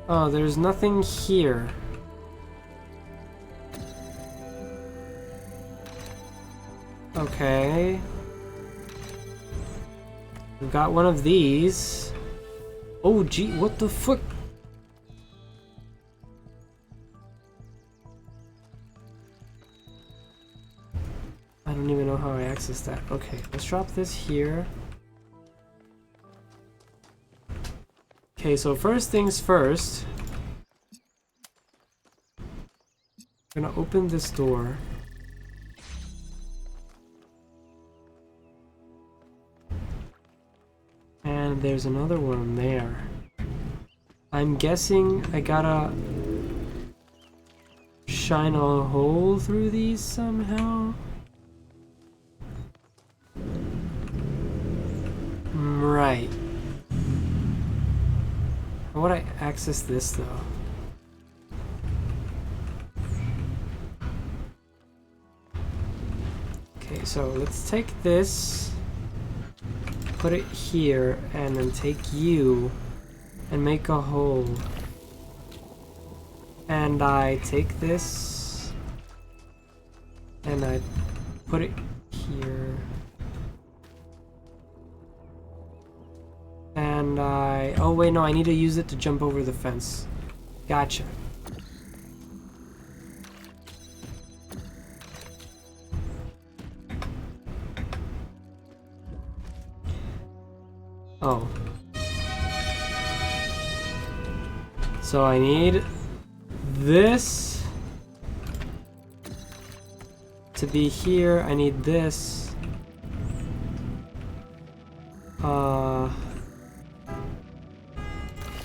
Oh, there's nothing here. Okay. We've got one of these. Oh, gee, what the fuck? I don't even know how I access that. Okay, let's drop this here. Okay, so first things first. I'm gonna open this door. And there's another one there. I'm guessing I gotta shine a hole through these somehow. Right. How would I access this though? Okay, so let's take this, put it here, and then take you and make a hole. And I take this and I put it here. And oh wait, no, I need to use it to jump over the fence. Gotcha. Oh. So I need this to be here. I need this.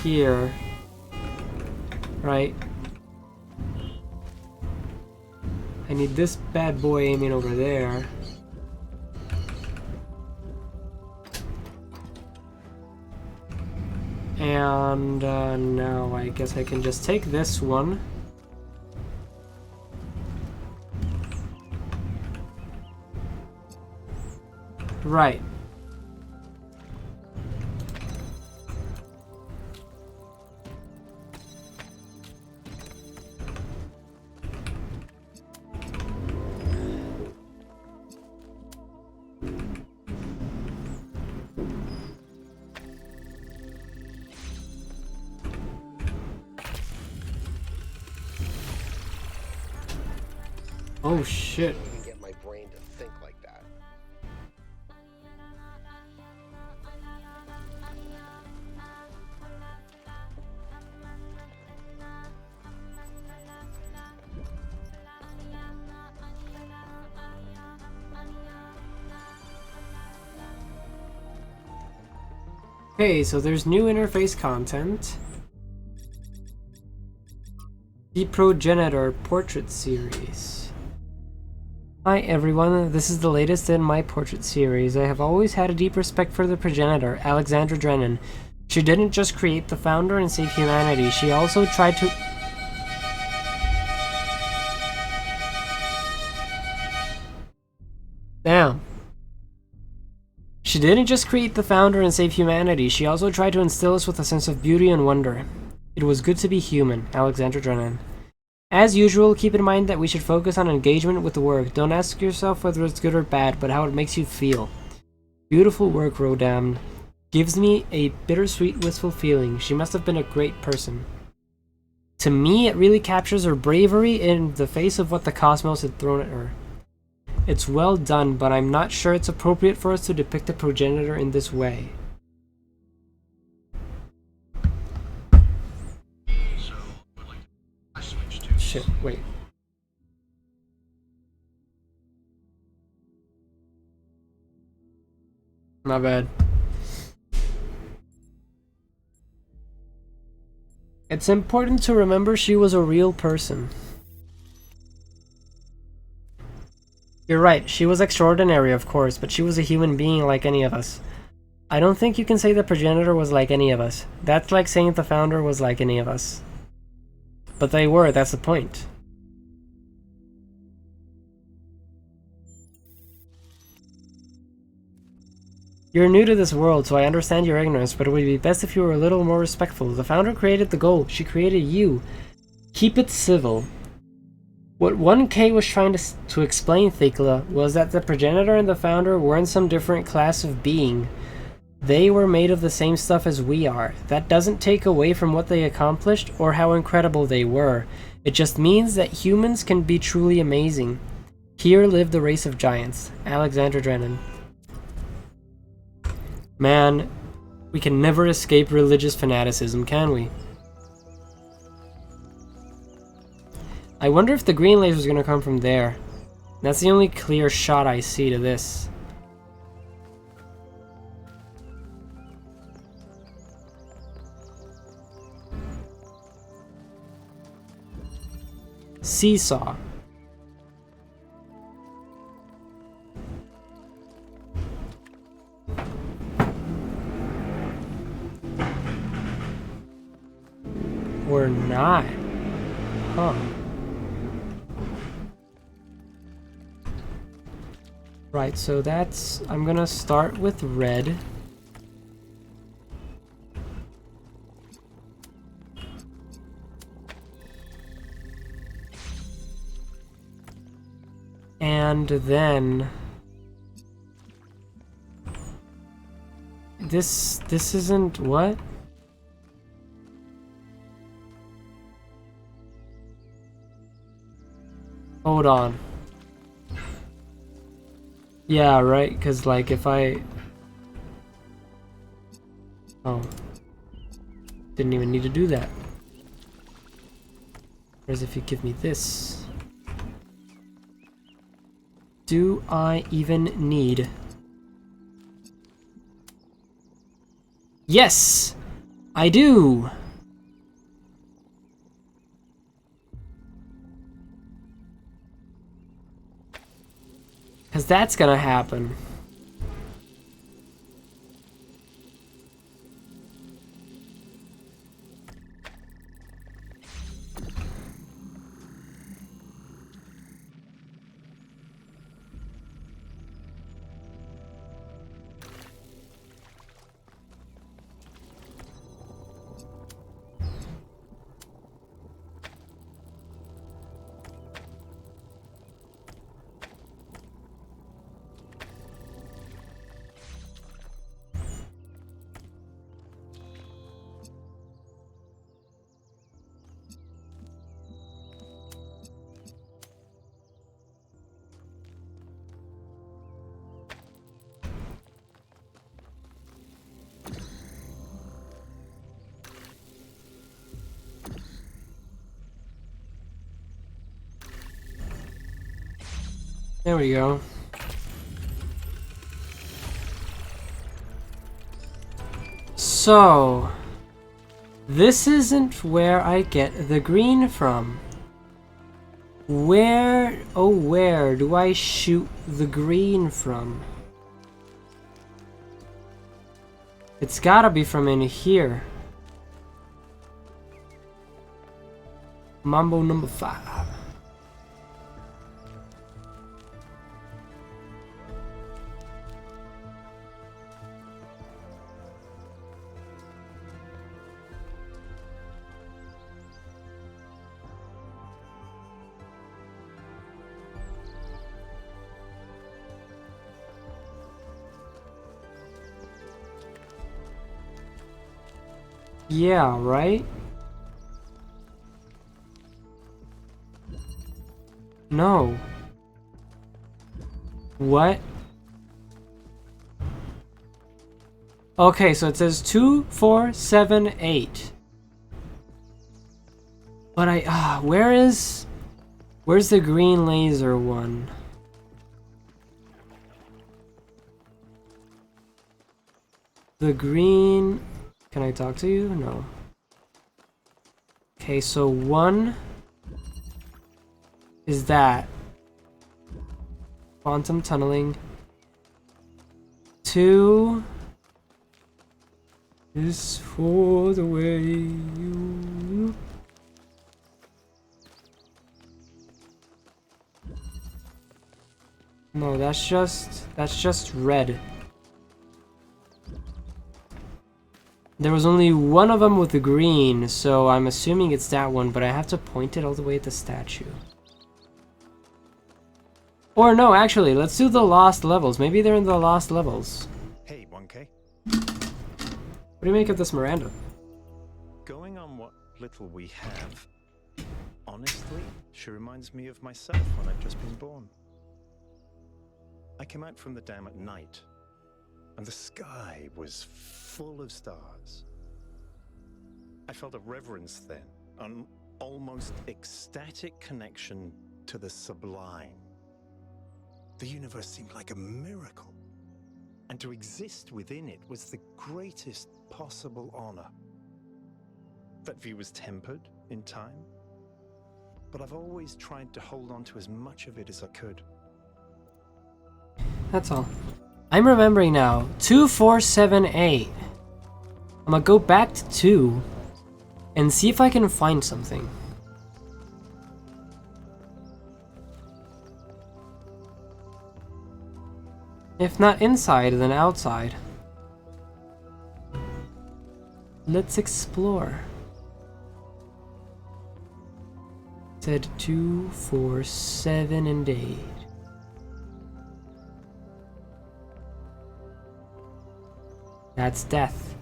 Here. Right. I need this bad boy aiming over there. And now I guess I can just take this one. Right. I Oh shit. can't even get my brain think like that. Okay, so there's new interface content. The Progenitor Portrait Series. Hi everyone, this is the latest in my portrait series. I have always had a deep respect for the progenitor, Alexandra Drennan. She didn't just create the founder and save humanity, she also tried to... Damn. She didn't just create the founder and save humanity, she also tried to instill us with a sense of beauty and wonder. It was good to be human, Alexandra Drennan. As usual, keep in mind that we should focus on engagement with the work. Don't ask yourself whether it's good or bad, but how it makes you feel. Beautiful work, Rodam. Gives me a bittersweet, wistful feeling. She must have been a great person. To me, it really captures her bravery in the face of what the cosmos had thrown at her. It's well done, but I'm not sure it's appropriate for us to depict a progenitor in this way. Shit, wait. My bad. It's important to remember she was a real person. You're right, she was extraordinary, of course, but she was a human being like any of us. I don't think you can say the progenitor was like any of us. That's like saying the founder was like any of us. But they were, that's the point. You're new to this world, so I understand your ignorance, but it would be best if you were a little more respectful. The founder created the goal. She created you. Keep it civil. What 1K was trying to explain, Thekla, was that the progenitor and the founder weren't some different class of being. They were made of the same stuff as we are. That doesn't take away from what they accomplished or how incredible they were. It just means that humans can be truly amazing. Here lived the race of giants. Alexandra Drennan. Man, we can never escape religious fanaticism, can we? I wonder if the green laser is going to come from there. That's the only clear shot I see to this. Seesaw. Or not. Huh. Right, so that's... I'm gonna start with red. And then... This isn't... what? Hold on. Yeah, right, because like if I... Oh. Didn't even need to do that. Whereas if you give me this... Do I even need... Yes! I do! Because that's gonna happen. There we go. So, this isn't where I get the green from. Where, oh where do I shoot the green from? It's gotta be from in here. Mambo number 5. Yeah, right? No. What? Okay, so it says 2, 4, 7, 8. But where's the green laser one? The green... Can I talk to you? No. Okay, so 1 is that. Quantum tunneling. 2 is for the way you... No, that's just red. There was only one of them with the green, so I'm assuming it's that one, but I have to point it all the way at the statue. Or no, actually, let's do the lost levels. Maybe they're in the lost levels. Hey, 1K. What do you make of this Miranda? Going on what little we have, honestly, she reminds me of myself when I've just been born. I came out from the dam at night, and the sky was full of stars. I felt a reverence then, an almost ecstatic connection to the sublime. The universe seemed like a miracle, and to exist within it was the greatest possible honor. That view was tempered in time, but I've always tried to hold on to as much of it as I could. That's all. I'm remembering now. 2, 4, 7, 8. I'm gonna go back to 2 and see if I can find something. If not inside, then outside. Let's explore. Said 2, 4, 7, and 8. That's death.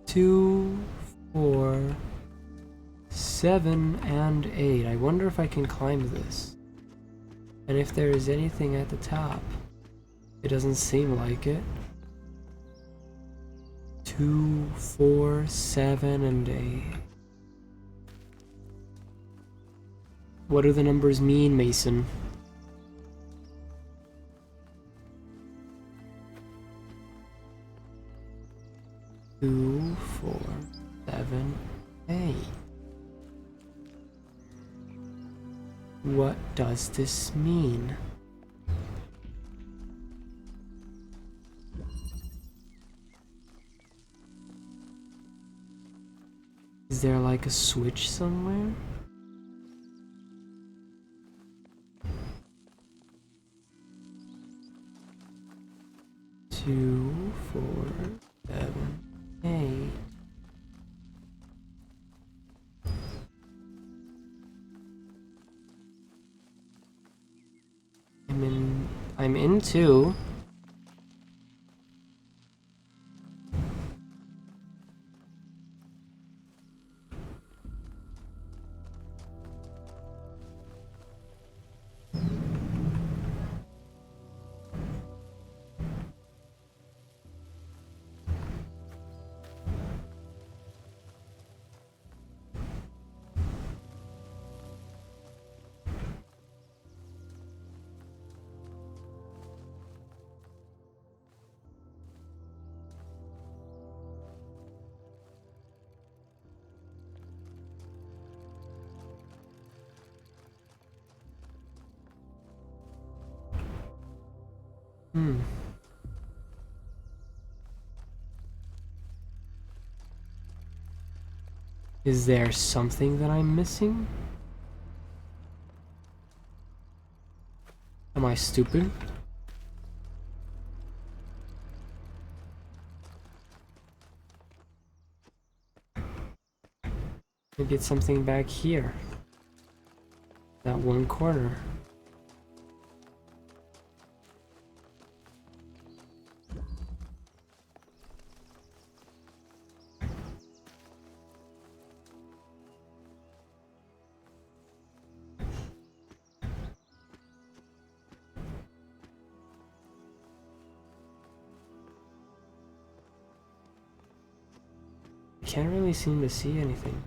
Two, 4, 7, and 8. I wonder if I can climb this. And if there is anything at the top. It doesn't seem like it. 2, 4, 7, and 8. What do the numbers mean, Mason? Two, 4, 7, 8. What does this mean? Is there like a switch somewhere? Two, 4, 7, 8. I'm in 2. Is there something that I'm missing? Am I stupid? Maybe it's something back here. That one corner. Can't really seem to see anything.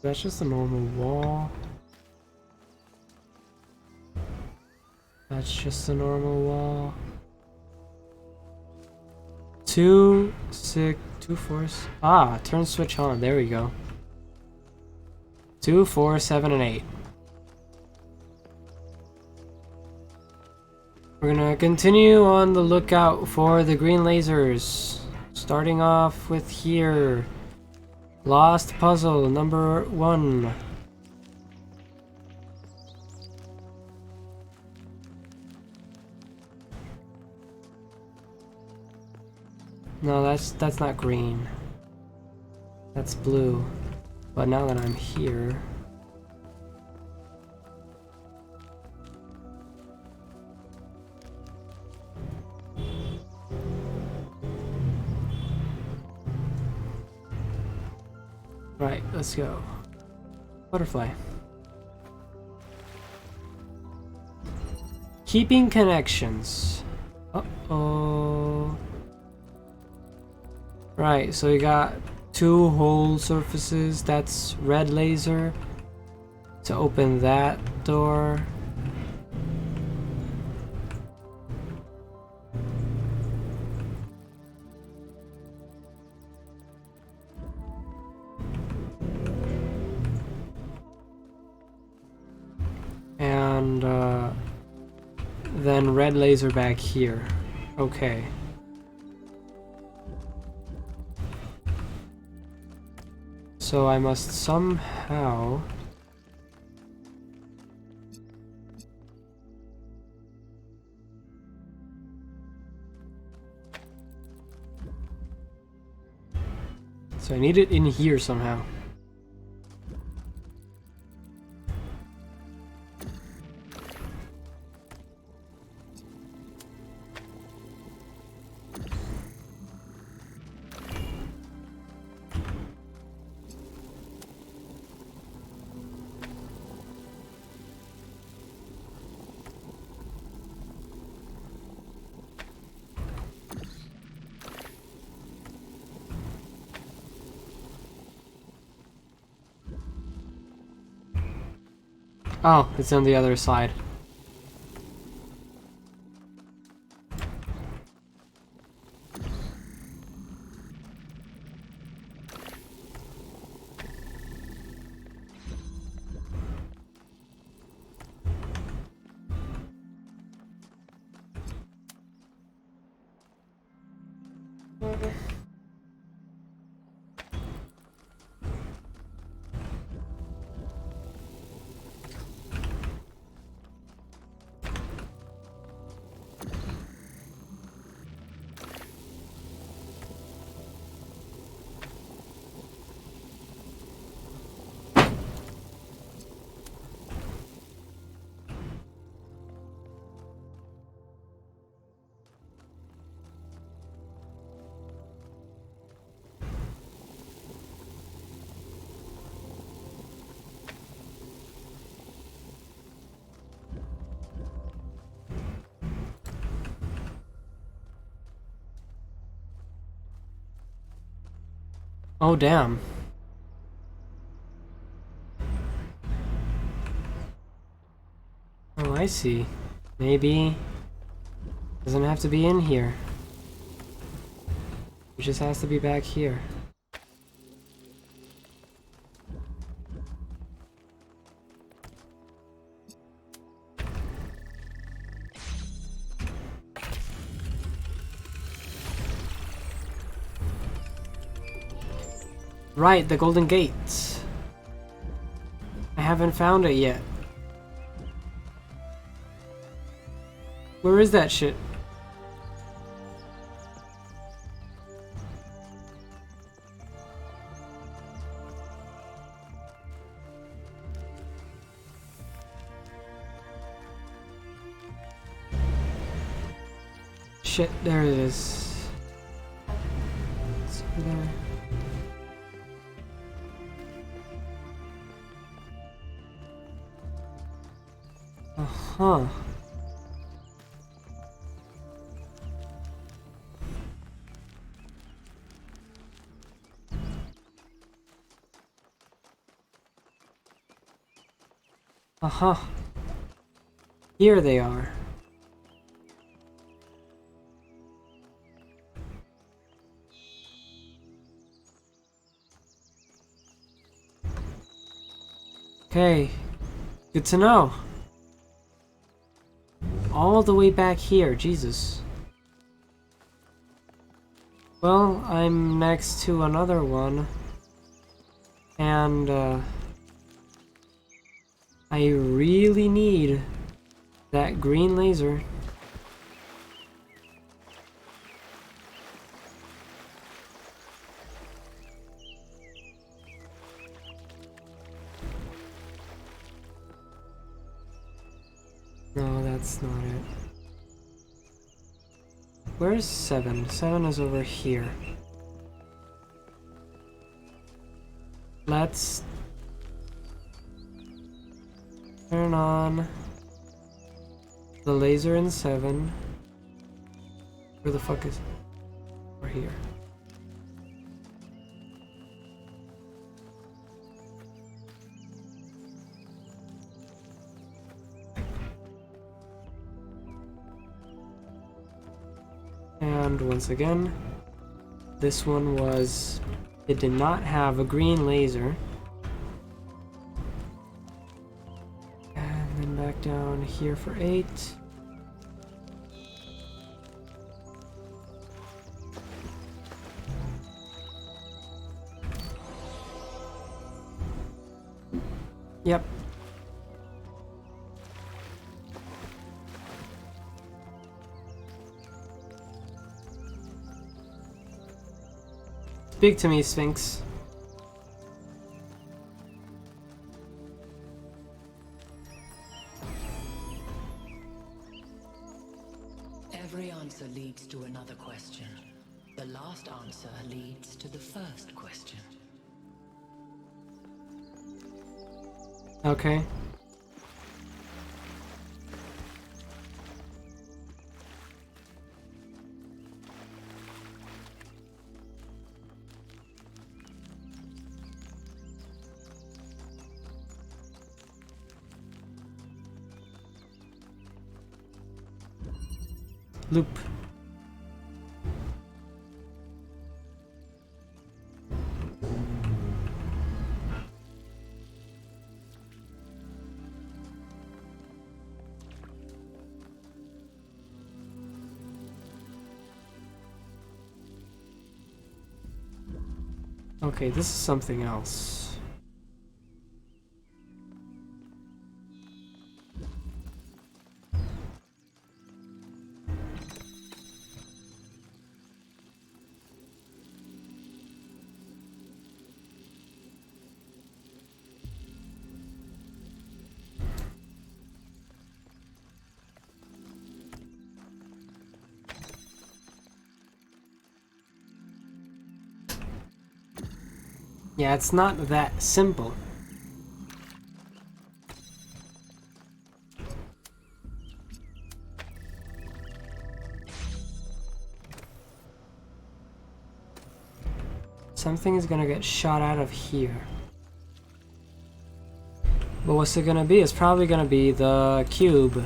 That's just a normal wall. That's just a normal wall. 2, 6, 2, 4. Ah, turn switch on. There we go. 2, 4, 7, and 8. We're gonna continue on the lookout for the green lasers. Starting off with here. Lost puzzle number 1. No, that's not green. That's blue. But now that I'm here, right, let's go. Butterfly. Keeping connections. Uh-oh. Right, so we got 2 hole surfaces. That's red laser to open that door. And then red laser back here. Okay. So I must somehow so I need it in here somehow. Oh, it's on the other side. Oh, damn. Oh, I see. Maybe doesn't have to be in here. It just has to be back here. Right, the Golden Gate. I haven't found it yet. Where is that shit? Shit, there it is. It's over there. Uh-huh. Uh-huh. Here they are. Okay. Good to know. All the way back here, Jesus. Well, I'm next to another one. And, I really need that green laser. No, that's not it. Where's 7? 7 is over here. Let's turn on the laser in 7. Where the fuck is it? We're here. And once again, this one was, it did not have a green laser. And then back down here for 8. Yep. Speak to me, Sphinx. Every answer leads to another question. The last answer leads to the first question. Okay. Loop. Okay, this is something else. Yeah, it's not that simple. Something is gonna get shot out of here. But what's it gonna be? It's probably gonna be the cube.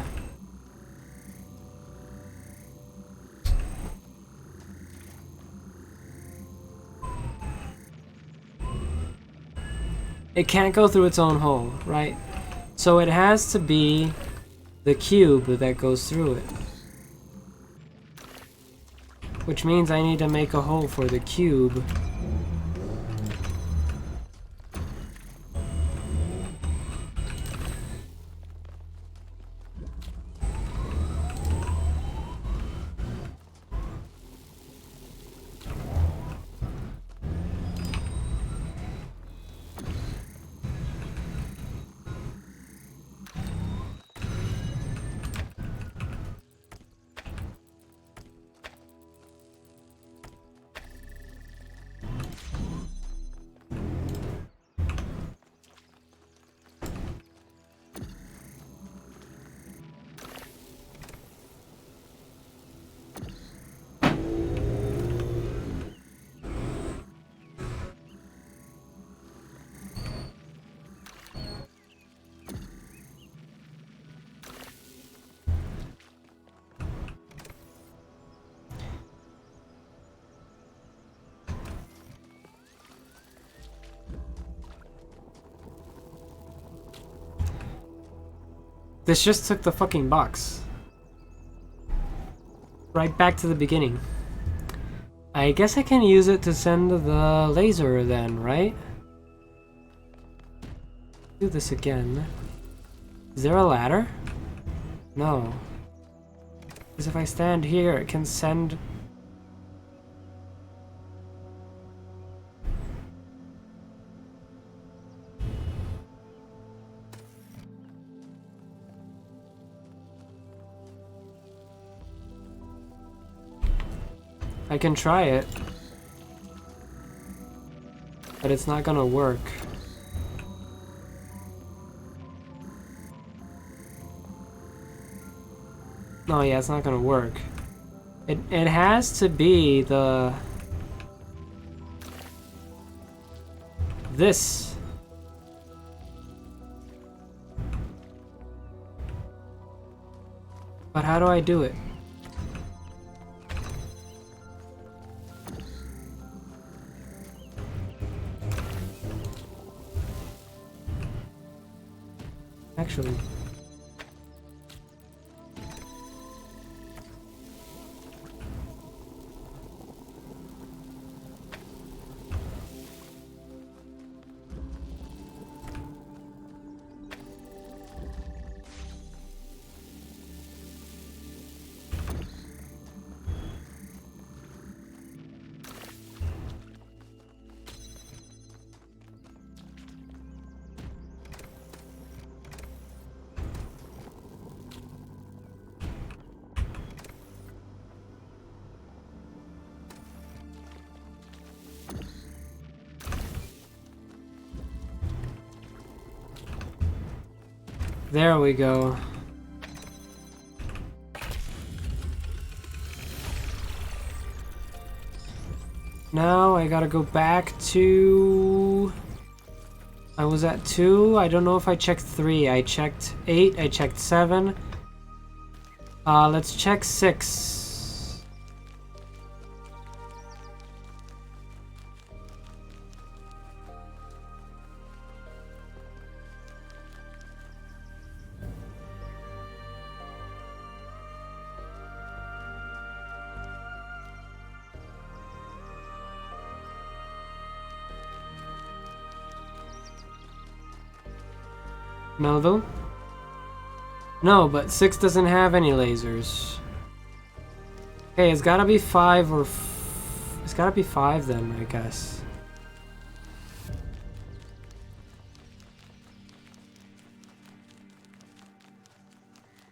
It can't go through its own hole, right? So it has to be the cube that goes through it. Which means I need to make a hole for the cube. This just took the fucking box. Right back to the beginning. I guess I can use it to send the laser then, right? Do this again. Is there a ladder? No. Because if I stand here, it can send... I can try it. But it's not gonna work. No, yeah, it's not gonna work. It has to be the... This. But how do I do it? Actually... There we go. Now I gotta go back to... I was at 2. I don't know if I checked 3. I checked 8. I checked 7. Let's check 6. Melville? No, but 6 doesn't have any lasers. Okay, it's gotta be 5 or... It's gotta be 5 then, I guess.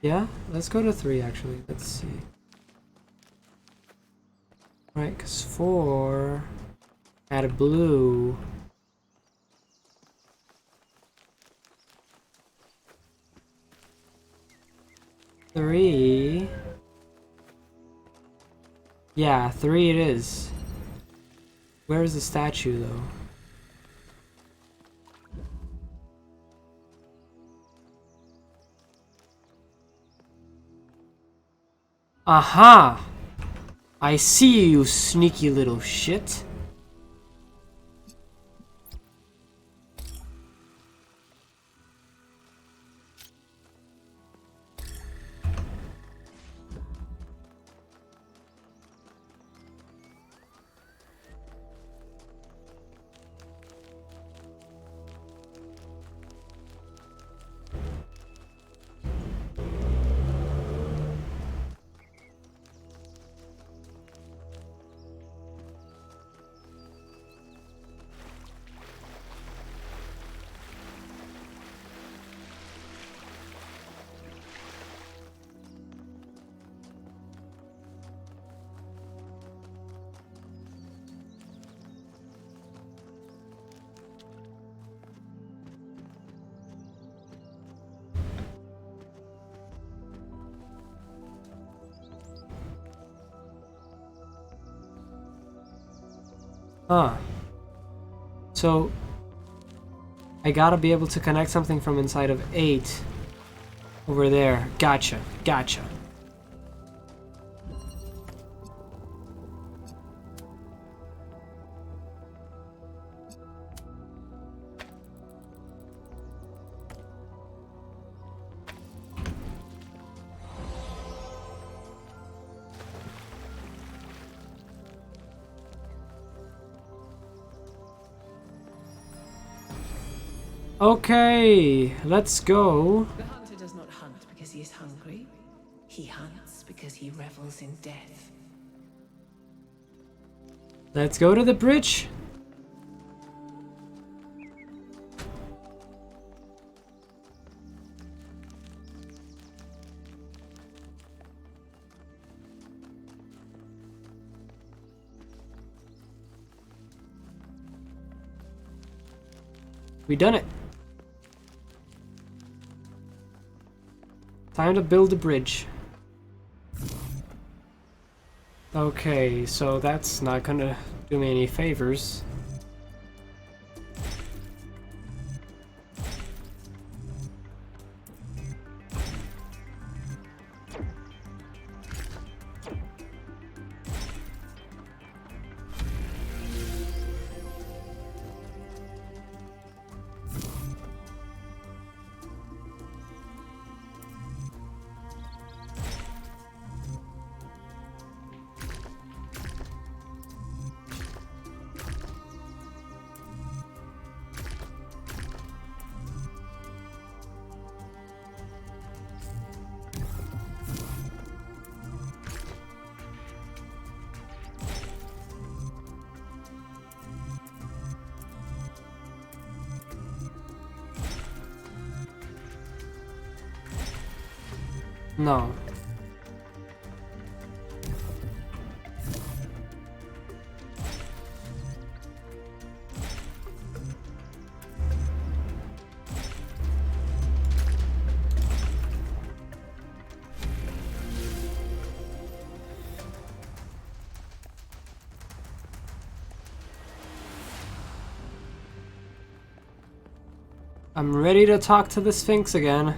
Yeah, let's go to 3 actually. Let's see. Right, because 4 had a blue. Three. Yeah, 3 it is. Where is the statue though? Aha! I see you, sneaky little shit. Huh. So, I gotta be able to connect something from inside of 8 over there. Gotcha, gotcha. Okay, let's go. The hunter does not hunt because he is hungry. He hunts because he revels in death. Let's go to the bridge. We done it. Time to build a bridge. Okay, so that's not gonna do me any favors. No. I'm ready to talk to the Sphinx again.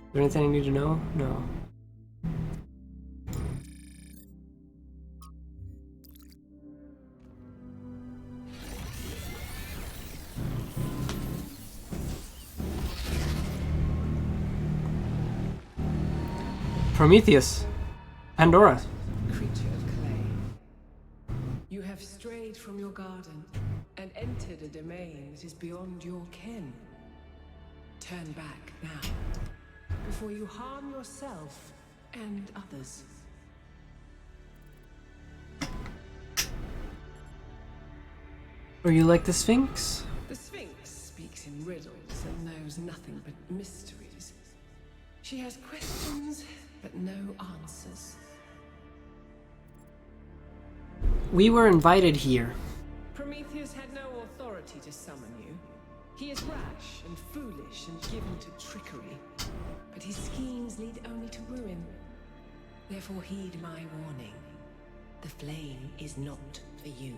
Is there anything I need to know? No. Prometheus. Pandora. Creature of clay. You have strayed from your garden and entered a domain that is beyond your ken. Turn back now, before you harm yourself and others. Are you like the Sphinx? The Sphinx speaks in riddles and knows nothing but mysteries. She has questions, but no answers. We were invited here. Prometheus had no authority to summon you. He is rash and foolish and given to trickery, but his schemes lead only to ruin. Therefore heed my warning. The flame is not for you.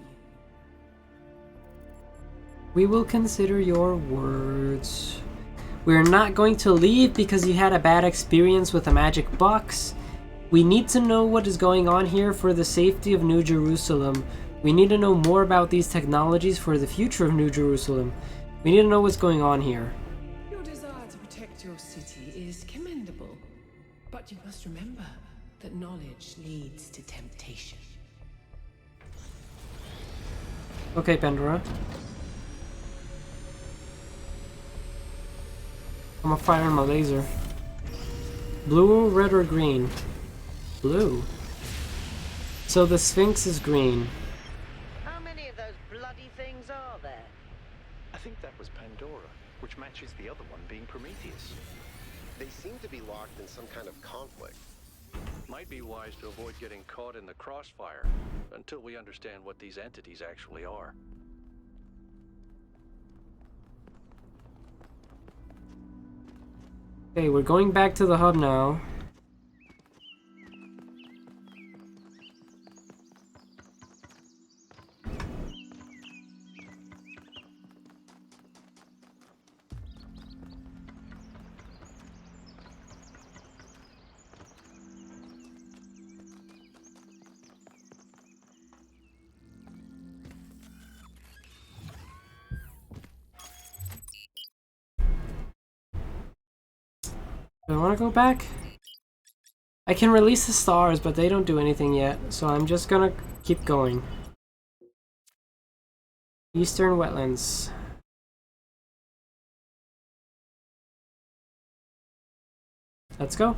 We will consider your words. We're not going to leave because you had a bad experience with a magic box. We need to know what is going on here for the safety of New Jerusalem. We need to know more about these technologies for the future of New Jerusalem. We need to know what's going on here. Your desire to protect your city is commendable, but you must remember that knowledge leads to temptation. Okay, Pandora. I'm gonna fire my laser. Blue, red, or green? Blue. So the Sphinx is green. How many of those bloody things are there? I think that was Pandora, which matches the other one being Prometheus. They seem to be locked in some kind of conflict. Might be wise to avoid getting caught in the crossfire until we understand what these entities actually are. Okay, we're going back to the hub now. Do I want to go back? I can release the stars, but they don't do anything yet, so I'm just gonna keep going. Eastern Wetlands. Let's go.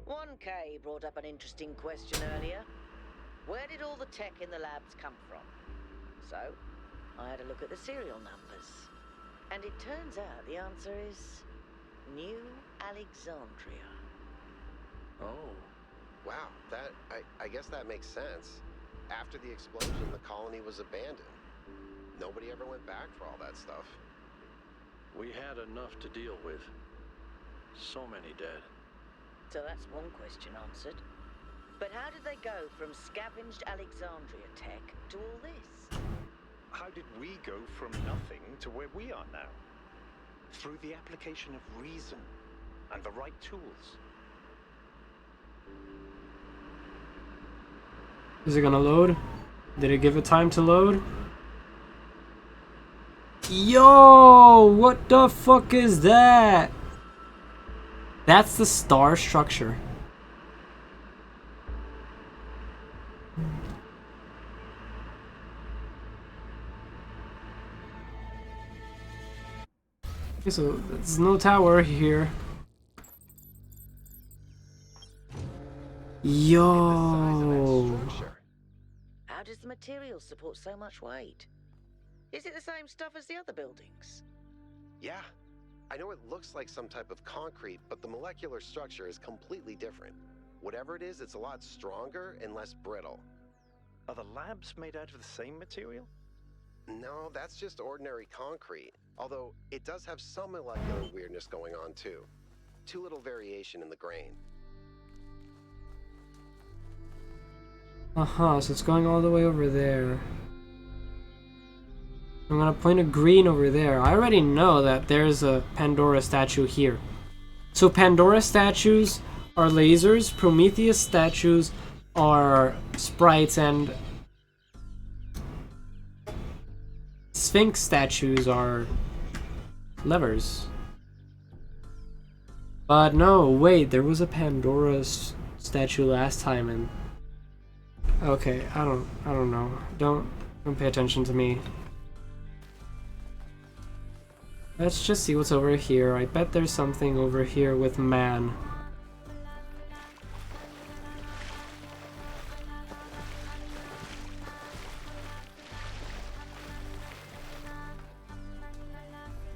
One K brought up an interesting question earlier. Where did all the tech in the labs come from? So, I had a look at the serial numbers. And it turns out the answer is New Alexandria. Oh, wow. I guess that makes sense. After the explosion, the colony was abandoned. Nobody ever went back for all that stuff. We had enough to deal with. So many dead. So that's one question answered. But how did they go from scavenged Alexandria tech to all this? How did we go from nothing to where we are now? Through the application of reason and the right tools. Is it gonna load? Did it give it time to load? Yo! What the fuck is that? That's the star structure. Okay, so there's no tower here. Yo! How does the material support so much weight? Is it the same stuff as the other buildings? Yeah. I know it looks like some type of concrete, but the molecular structure is completely different. Whatever it is, it's a lot stronger and less brittle. Are the labs made out of the same material? No, that's just ordinary concrete. Although, it does have some molecular weirdness going on too. Too little variation in the grain. So it's going all the way over there. I'm gonna point a green over there. I already know that there's a Pandora statue here. So Pandora statues are lasers, Prometheus statues are sprites, and Sphinx statues are levers. But no, wait, there was a Pandora statue last time, and okay, I don't know. Don't pay attention to me. Let's just see what's over here. I bet there's something over here with man.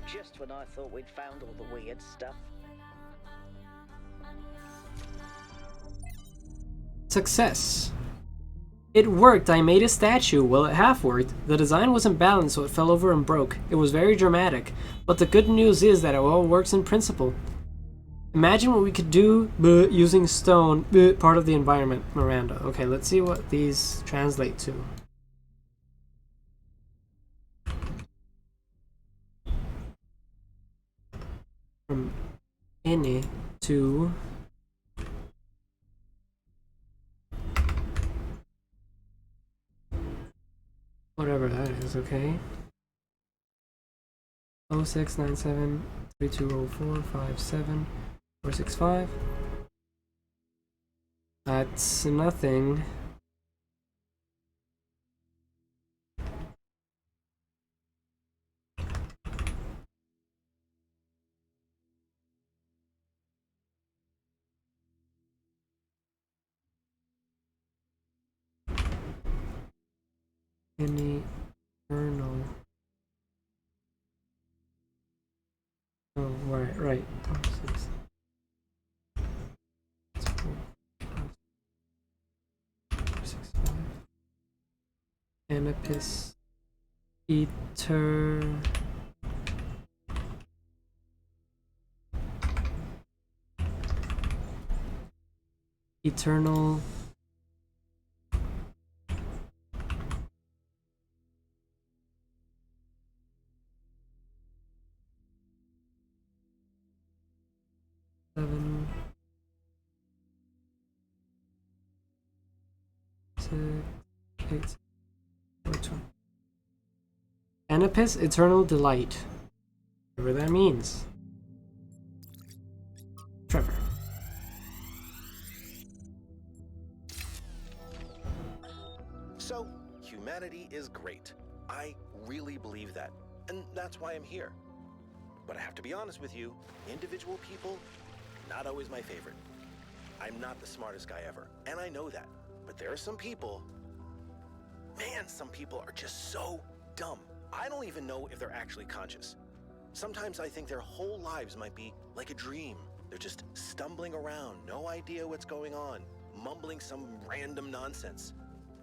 Just when I thought we'd found all the weird stuff. Success. It worked. I made a statue. Well, it half worked. The design wasn't balanced, so it fell over and broke. It was very dramatic. But the good news is that it all works in principle. Imagine what we could do using stone, part of the environment, Miranda. Okay, let's see what these translate to. From any to whatever that is, okay? 0697 3204 57 465. That's nothing. Any journal. Oh, right. 6. That's 4, 6, 5. Anapis. Eternal. Seven, 6, 8, 4, 2. Anapis, eternal delight. Whatever that means. Trevor. So, humanity is great. I really believe that. And that's why I'm here. But I have to be honest with you, individual people, not always my favorite. I'm not the smartest guy ever, and I know that. But there are some people, man, some people are just so dumb. I don't even know if they're actually conscious. Sometimes I think their whole lives might be like a dream. They're just stumbling around, no idea what's going on, mumbling some random nonsense.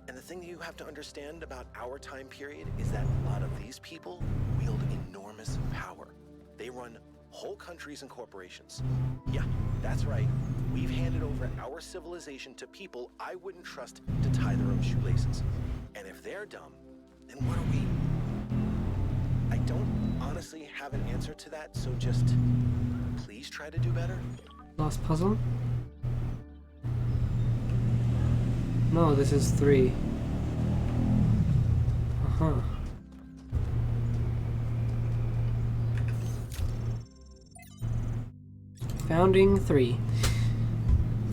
And the thing that you have to understand about our time period is that a lot of these people wield enormous power. They run whole countries and corporations. Yeah, that's right. We've handed over our civilization to people I wouldn't trust to tie their own shoelaces. And if they're dumb, then what are we? I don't honestly have an answer to that, so just please try to do better. Last puzzle? No, this is 3. Uh-huh. Founding 3.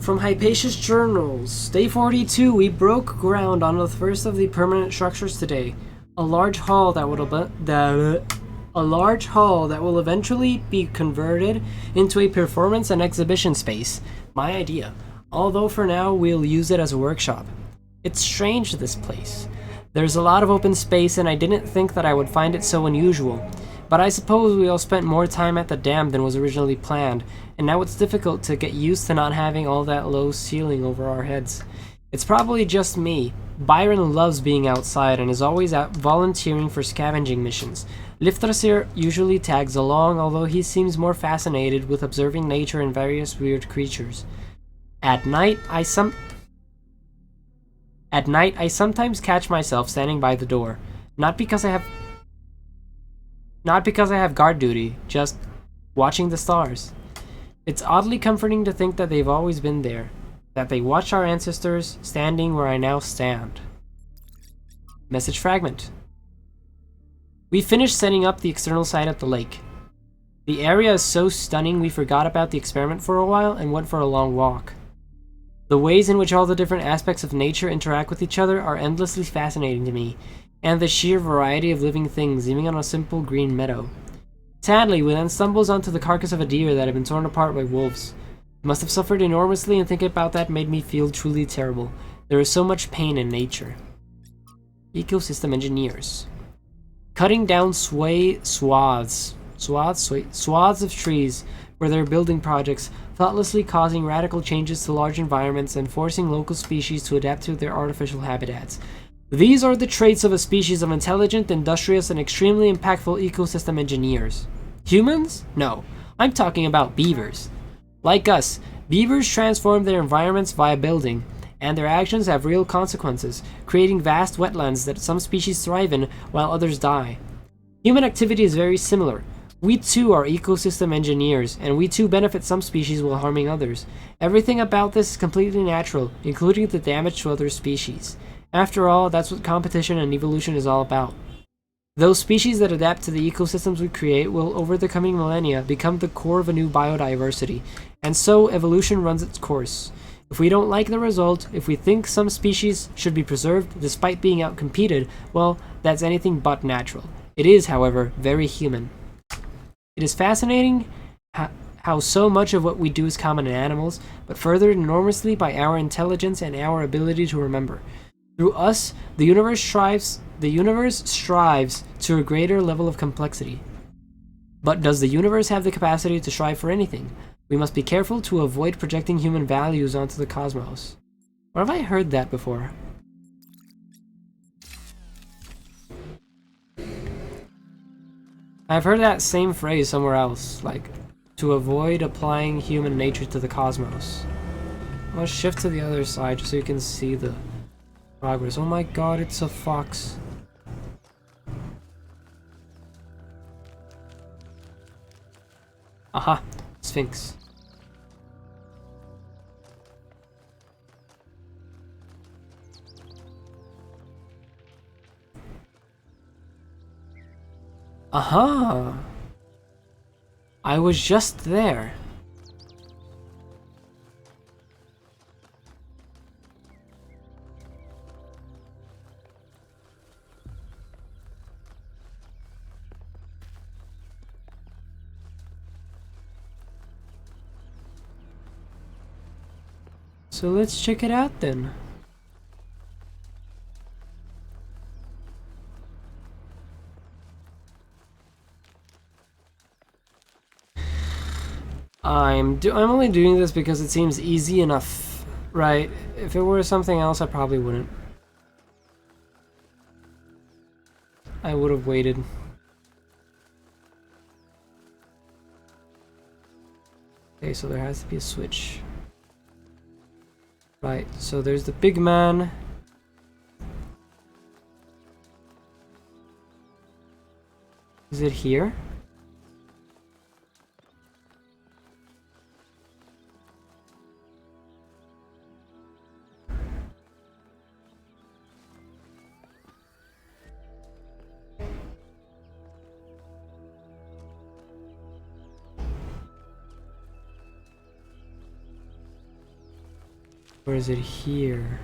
From Hypatia's Journals. Day 42, we broke ground on the first of the permanent structures today. A large hall that will eventually be converted into a performance and exhibition space. My idea. Although for now we'll use it as a workshop. It's strange, this place. There's a lot of open space and I didn't think that I would find it so unusual. But I suppose we all spent more time at the dam than was originally planned, and now it's difficult to get used to not having all that low ceiling over our heads. It's probably just me. Byron loves being outside and is always out volunteering for scavenging missions. Liftrasir usually tags along, although he seems more fascinated with observing nature and various weird creatures. At night, I sometimes catch myself standing by the door. Not because I have guard duty, just watching the stars. It's oddly comforting to think that they've always been there, that they watched our ancestors standing where I now stand. Message fragment. We finished setting up the external site at the lake. The area is so stunning we forgot about the experiment for a while and went for a long walk. The ways in which all the different aspects of nature interact with each other are endlessly fascinating to me, and the sheer variety of living things, even on a simple green meadow. Sadly, we then stumbles onto the carcass of a deer that had been torn apart by wolves. It must have suffered enormously, and thinking about that made me feel truly terrible. There is so much pain in nature. Ecosystem engineers. Cutting down swaths of trees for their building projects, thoughtlessly causing radical changes to large environments and forcing local species to adapt to their artificial habitats. These are the traits of a species of intelligent, industrious, and extremely impactful ecosystem engineers. Humans? No. I'm talking about beavers. Like us, beavers transform their environments via building, and their actions have real consequences, creating vast wetlands that some species thrive in while others die. Human activity is very similar. We too are ecosystem engineers, and we too benefit some species while harming others. Everything about this is completely natural, including the damage to other species. After all, that's what competition and evolution is all about. Those species that adapt to the ecosystems we create will, over the coming millennia, become the core of a new biodiversity, and so evolution runs its course. If we don't like the result, if we think some species should be preserved despite being outcompeted, well, that's anything but natural. It is, however, very human. It is fascinating how so much of what we do is common in animals, but furthered enormously by our intelligence and our ability to remember. Through us, the universe strives to a greater level of complexity. But does the universe have the capacity to strive for anything? We must be careful to avoid projecting human values onto the cosmos. Or have I heard that before? I've heard that same phrase somewhere else, like, to avoid applying human nature to the cosmos. I'll shift to the other side just so you can see the progress. Oh my god, it's a fox. Aha, Sphinx. Aha! I was just there. So let's check it out then. I'm only doing this because it seems easy enough, right? If it were something else, I probably wouldn't. I would have waited. Okay, so there has to be a switch. Right, so there's the big man. Is it here? Or is it here?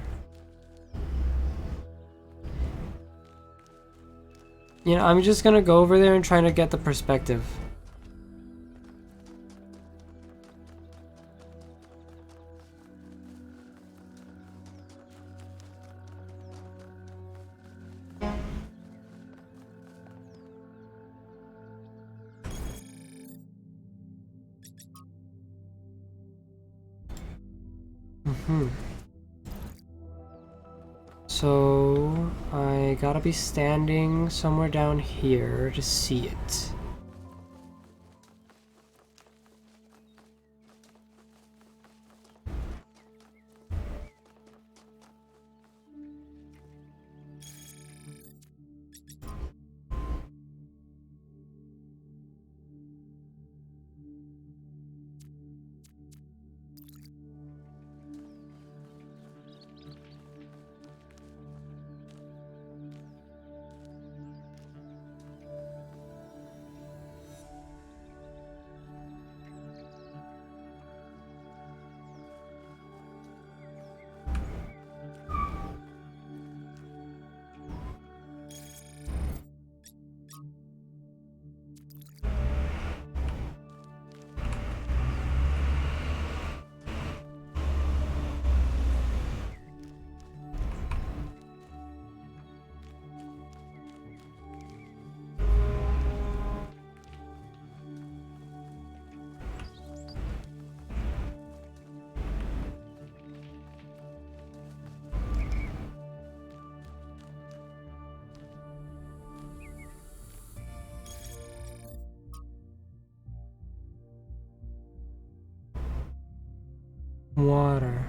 You know, I'm just gonna go over there and try to get the perspective. So I gotta be standing somewhere down here to see it. Water.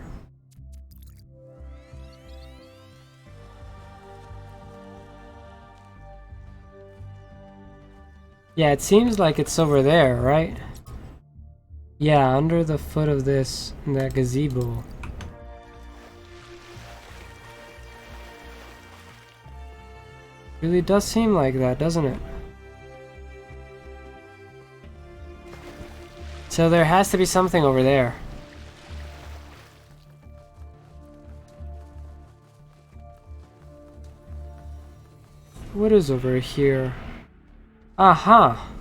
Yeah, it seems like it's over there, right? Yeah, under the foot of this, that gazebo. Really does seem like that, doesn't it? So there has to be something over there. What is over here? Aha!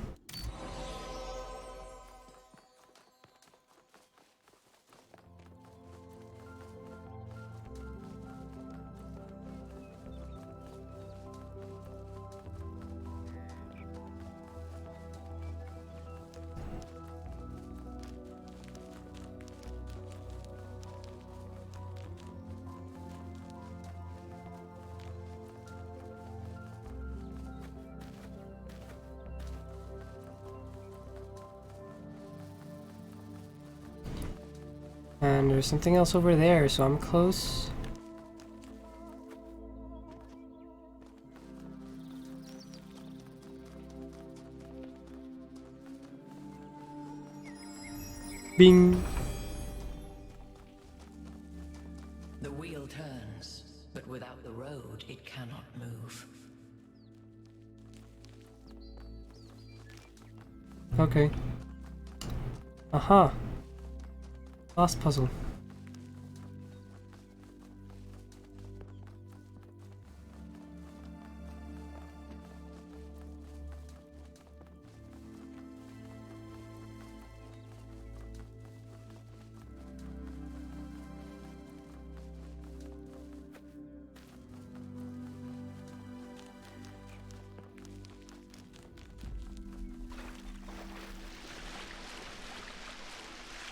And there's something else over there, so I'm close. Bing! The wheel turns, but without the road, it cannot move. Okay. Aha! Last puzzle.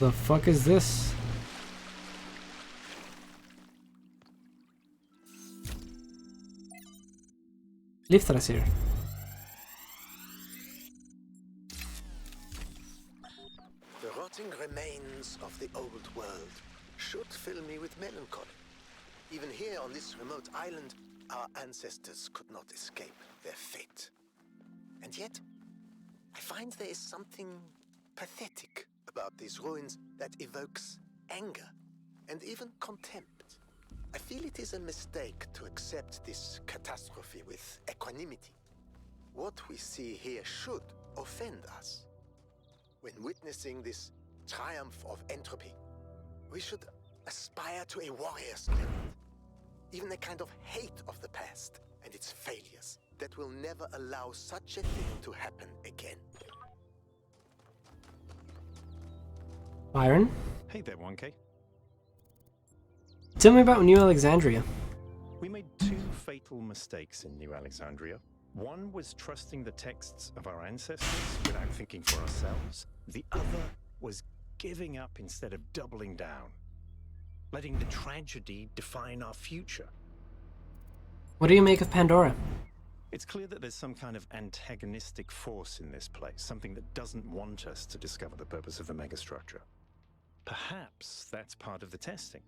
The fuck is this? Livsrasir. The rotting remains of the old world should fill me with melancholy. Even here on this remote island, our ancestors could not escape their fate. And yet, I find there is something pathetic about these ruins that evokes anger and even contempt. I feel it is a mistake to accept this catastrophe with equanimity. What we see here should offend us. When witnessing this triumph of entropy, we should aspire to a warrior spirit, even a kind of hate of the past and its failures that will never allow such a thing to happen again. Byron? Hey there, 1K. Tell me about New Alexandria. We made two fatal mistakes in New Alexandria. One was trusting the texts of our ancestors without thinking for ourselves. The other was giving up instead of doubling down, letting the tragedy define our future. What do you make of Pandora? It's clear that there's some kind of antagonistic force in this place, something that doesn't want us to discover the purpose of the megastructure. Perhaps that's part of the testing.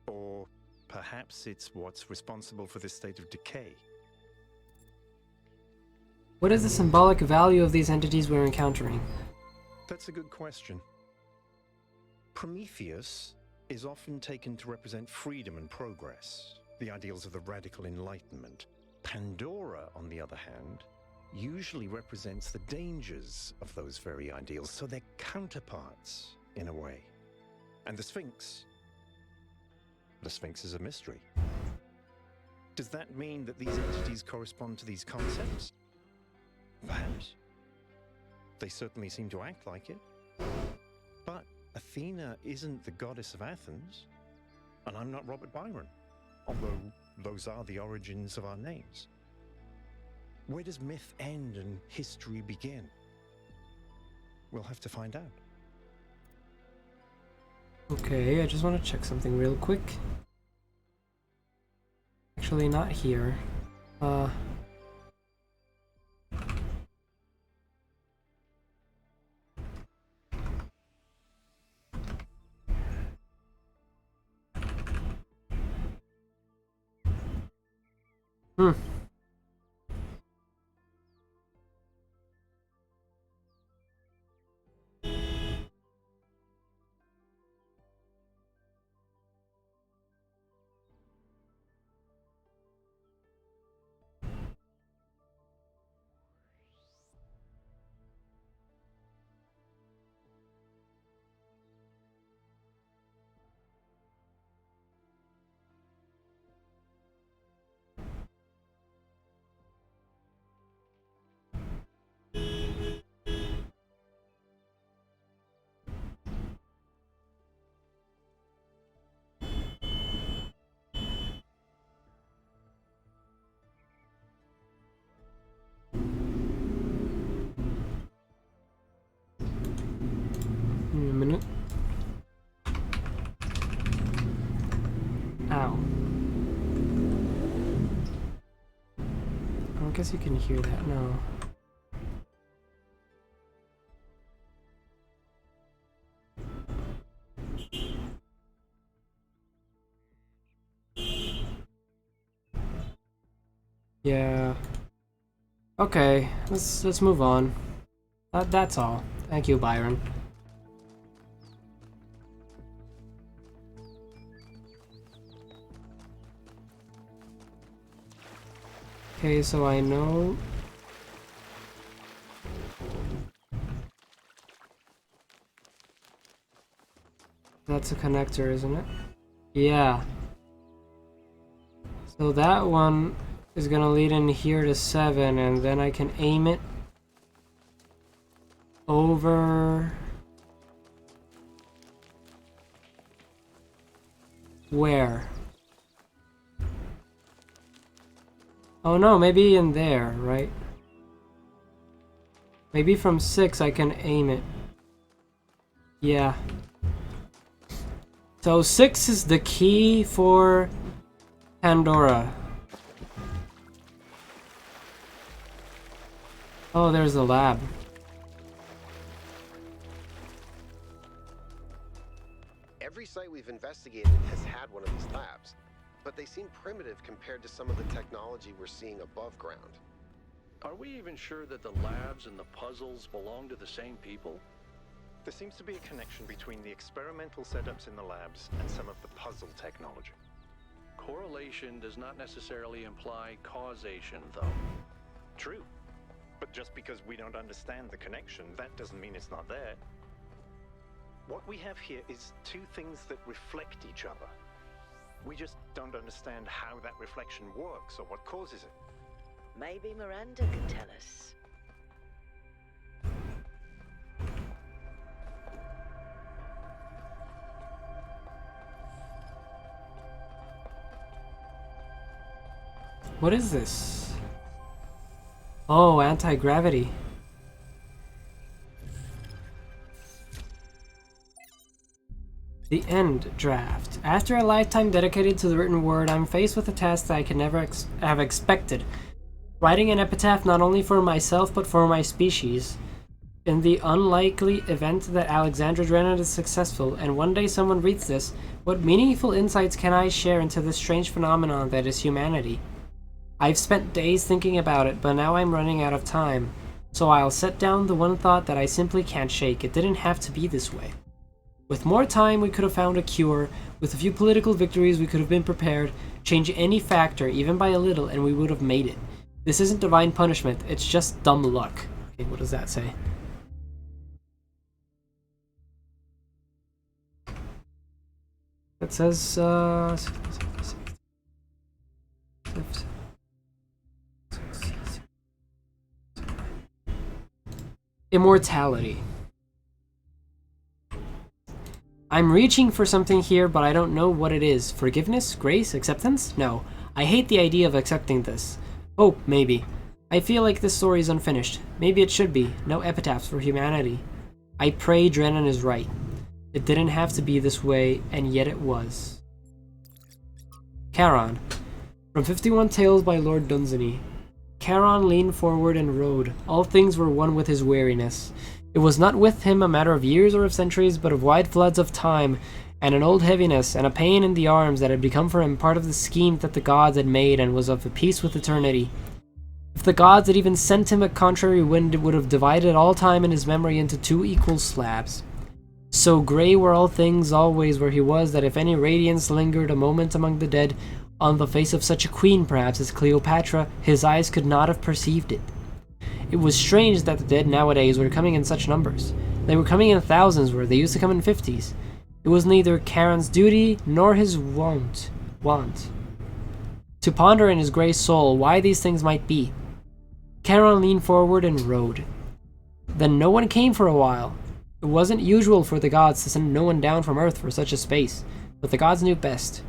Or perhaps it's what's responsible for this state of decay. What is the symbolic value of these entities we're encountering? That's a good question. Prometheus is often taken to represent freedom and progress, the ideals of the radical enlightenment. Pandora, on the other hand, usually represents the dangers of those very ideals, so they're counterparts, in a way. And the Sphinx is a mystery. Does that mean that these entities correspond to these concepts? Perhaps. They certainly seem to act like it. But Athena isn't the goddess of Athens, and I'm not Robert Byron, although those are the origins of our names. Where does myth end and history begin? We'll have to find out. Okay, I just want to check something real quick. Actually, not here. Hmm. Give me a minute. Ow. I guess you can hear that now. Yeah. Okay, let's move on. That's all. Thank you, Byron. Okay, so I know that's a connector, isn't it? Yeah. So that one is gonna lead in here to 7, and then I can aim it over where? Oh no, maybe in there, right? Maybe from 6 I can aim it. Yeah. So 6 is the key for Pandora. Oh, there's the lab. Every site we've investigated has had one of these labs, but they seem primitive compared to some of the technology we're seeing above ground. Are we even sure that the labs and the puzzles belong to the same people? There seems to be a connection between the experimental setups in the labs and some of the puzzle technology. Correlation does not necessarily imply causation, though. True. But just because we don't understand the connection, that doesn't mean it's not there. What we have here is two things that reflect each other. We just don't understand how that reflection works or what causes it. Maybe Miranda can tell us. What is this? Oh, anti-gravity. The end draft. After a lifetime dedicated to the written word, I'm faced with a task that I could never have expected. Writing an epitaph not only for myself but for my species. In the unlikely event that Alexandra Drennan is successful, and one day someone reads this, what meaningful insights can I share into this strange phenomenon that is humanity? I've spent days thinking about it, but now I'm running out of time. So I'll set down the one thought that I simply can't shake. It didn't have to be this way. With more time, we could have found a cure. With a few political victories, we could have been prepared. Change any factor, even by a little, and we would have made it. This isn't divine punishment, it's just dumb luck. Okay, what does that say? It says, immortality. I'm reaching for something here, but I don't know what it is. Forgiveness? Grace? Acceptance? No. I hate the idea of accepting this. Hope, maybe. I feel like this story is unfinished. Maybe it should be. No epitaphs for humanity. I pray Drennan is right. It didn't have to be this way, and yet it was. Charon. From 51 Tales by Lord Dunsany. Charon leaned forward and rode. All things were one with his weariness. It was not with him a matter of years or of centuries, but of wide floods of time, and an old heaviness, and a pain in the arms that had become for him part of the scheme that the gods had made and was of a piece with eternity. If the gods had even sent him a contrary wind, it would have divided all time in his memory into two equal slabs. So grey were all things always where he was, that if any radiance lingered a moment among the dead, on the face of such a queen perhaps as Cleopatra, his eyes could not have perceived it. It was strange that the dead nowadays were coming in such numbers. They were coming in thousands where they used to come in 50s. It was neither Charon's duty nor his want to ponder in his grey soul why these things might be. Charon leaned forward and rode. Then no one came for a while. It wasn't usual for the gods to send no one down from Earth for such a space, but the gods knew best.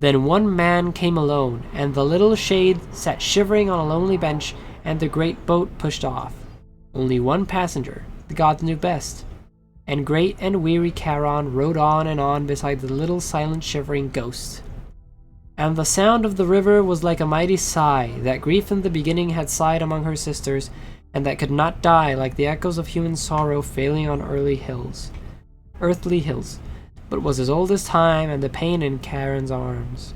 Then one man came alone, and the little shade sat shivering on a lonely bench, and the great boat pushed off. Only one passenger, the gods knew best. And great and weary Charon rode on and on beside the little silent shivering ghost. And the sound of the river was like a mighty sigh, that grief in the beginning had sighed among her sisters, and that could not die, like the echoes of human sorrow failing on earthly hills, but was as old as time and the pain in Charon's arms.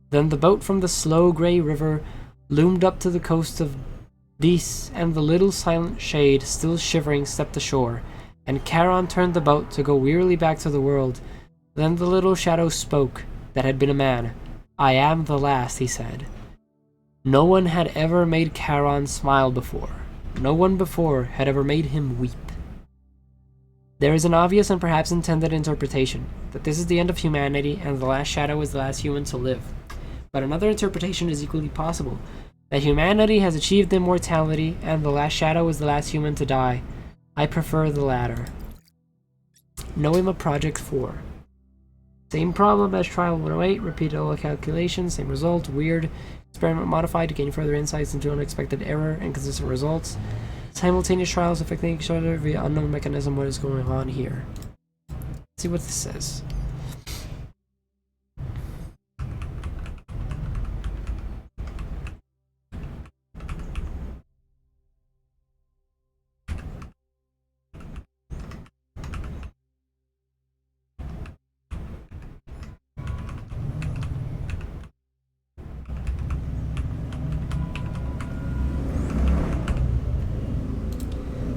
Then the boat from the slow grey river loomed up to the coast of Dis, and the little silent shade, still shivering, stepped ashore, and Charon turned the boat to go wearily back to the world. Then the little shadow spoke, that had been a man. I am the last, he said. No one had ever made Charon smile before. No one before had ever made him weep. There is an obvious and perhaps intended interpretation, that this is the end of humanity and the last shadow is the last human to live. But another interpretation is equally possible, that humanity has achieved immortality and the last shadow is the last human to die. I prefer the latter. Noema Project 4. Same problem as Trial 108, repeated all calculations, same result, weird. Experiment modified to gain further insights into unexpected error and consistent results. Simultaneous trials affecting each other via unknown mechanism. What is going on here? see what this says.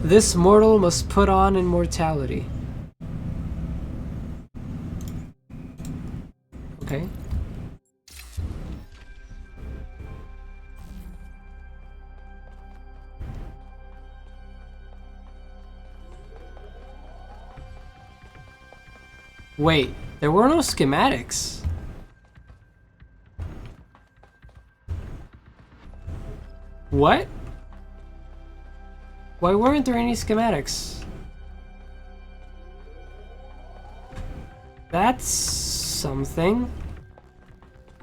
This mortal must put on immortality. Okay. Wait, there were no schematics. What? Why weren't there any schematics? That's something.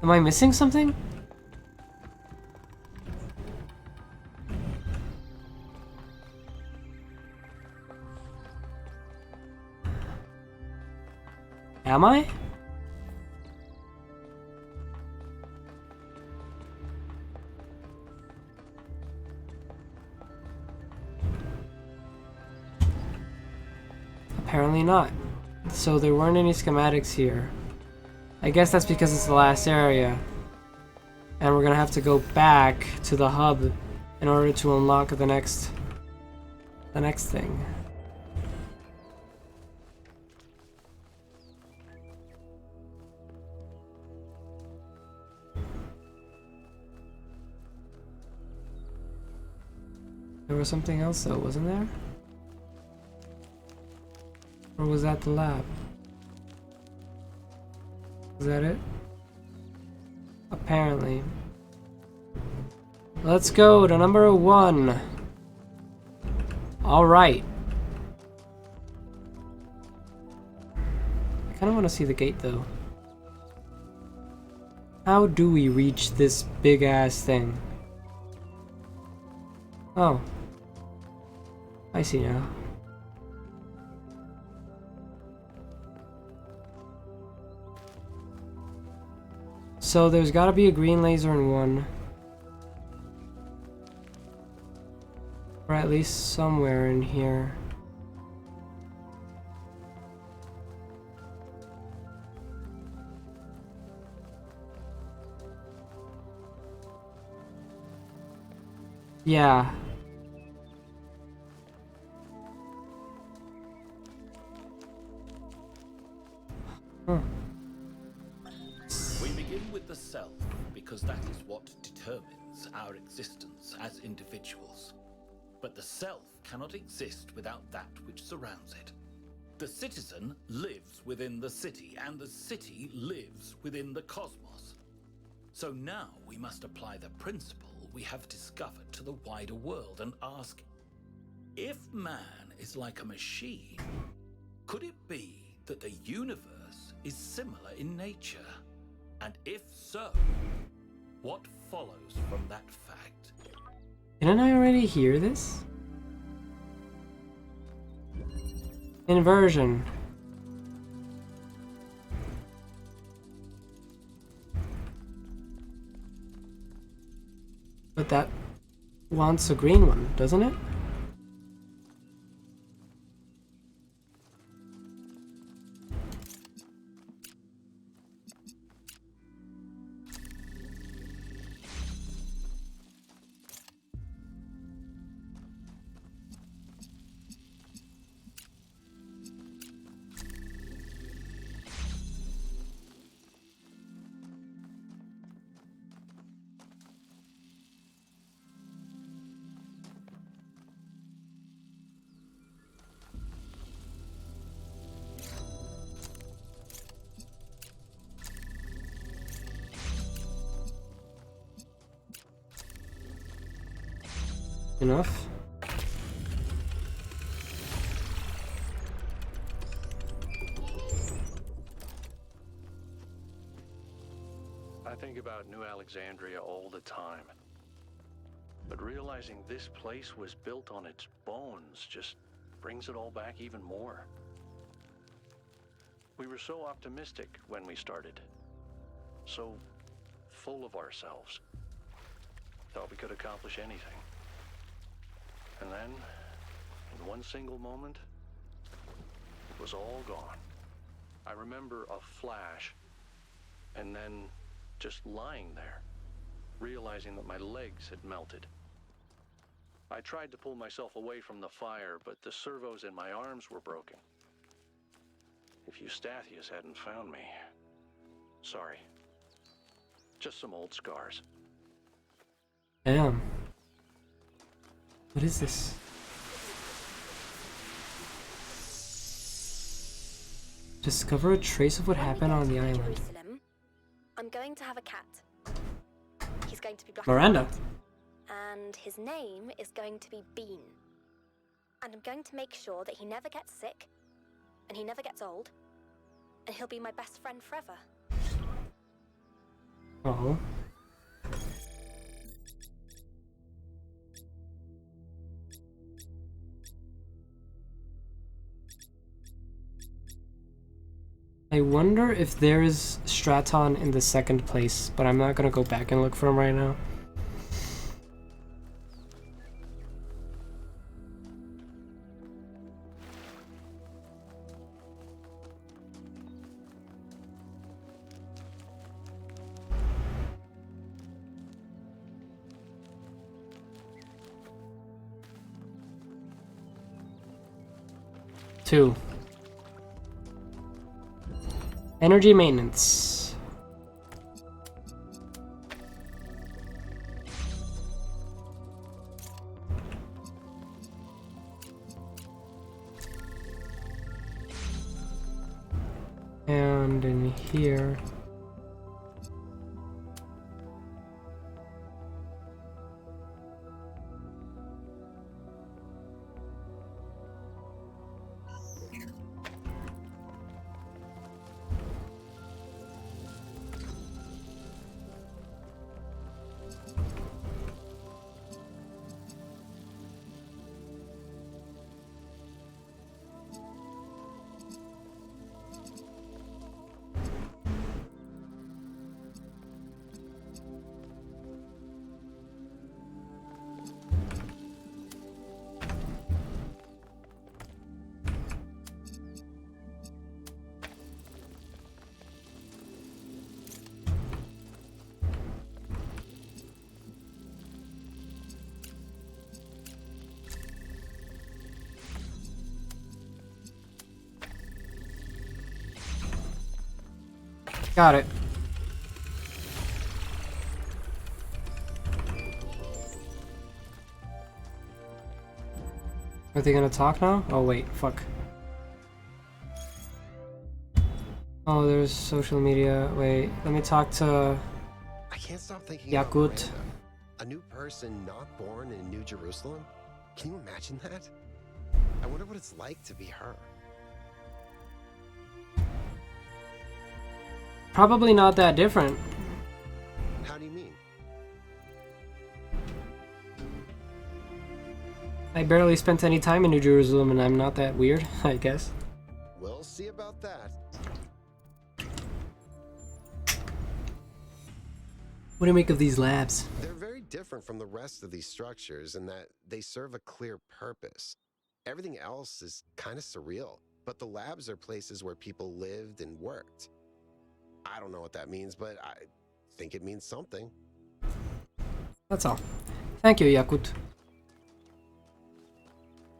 Am I missing something? Am I? Apparently not. So there weren't any schematics here. I guess that's because it's the last area. And we're gonna have to go back to the hub in order to unlock the next thing. There was something else though, wasn't there? Or was that the lab? Is that it? Apparently. Let's go to number 1. Alright. I kinda wanna see the gate though. How do we reach this big ass thing? Oh. I see now. So there's gotta be a green laser in one. Or at least somewhere in here. Yeah. Huh. We begin with the self because that is what determines our existence as individuals. But the self cannot exist without that which surrounds it. The citizen lives within the city, and the city lives within the cosmos. So now we must apply the principle we have discovered to the wider world and ask, if man is like a machine, could it be that the universe is similar in nature? And if so, what follows from that fact? Didn't I already hear this? Inversion. But that wants a green one, doesn't it? Enough. I think about New Alexandria all the time. But realizing this place was built on its bones just brings it all back even more. We were so optimistic when we started. So full of ourselves. Thought we could accomplish anything. And then, in one single moment, it was all gone. I remember a flash, and then just lying there, realizing that my legs had melted. I tried to pull myself away from the fire, but the servos in my arms were broken. If Eustathius hadn't found me... Sorry. Just some old scars. Damn. What is this? Discover a trace of what happened on the island. Jerusalem, I'm going to have a cat. He's going to be black. Miranda. And his name is going to be Bean. And I'm going to make sure that he never gets sick, and he never gets old, and he'll be my best friend forever. Oh. I wonder if there is Straton in the second place, but I'm not gonna go back and look for him right now. Two. Energy maintenance. And in here. Got it. Are they gonna talk now? Oh wait, fuck. Oh, there's social media. Wait, let me talk to I can't stop thinking Yakut. about Miranda. A new person not born in New Jerusalem? Can you imagine that? I wonder what it's like to be her. Probably not that different. How do you mean? I barely spent any time in New Jerusalem and I'm not that weird, I guess. We'll see about that. What do you make of these labs? They're very different from the rest of these structures in that they serve a clear purpose. Everything else is kind of surreal, but the labs are places where people lived and worked. I don't know what that means, but I think it means something. That's all. Thank you, Yakut.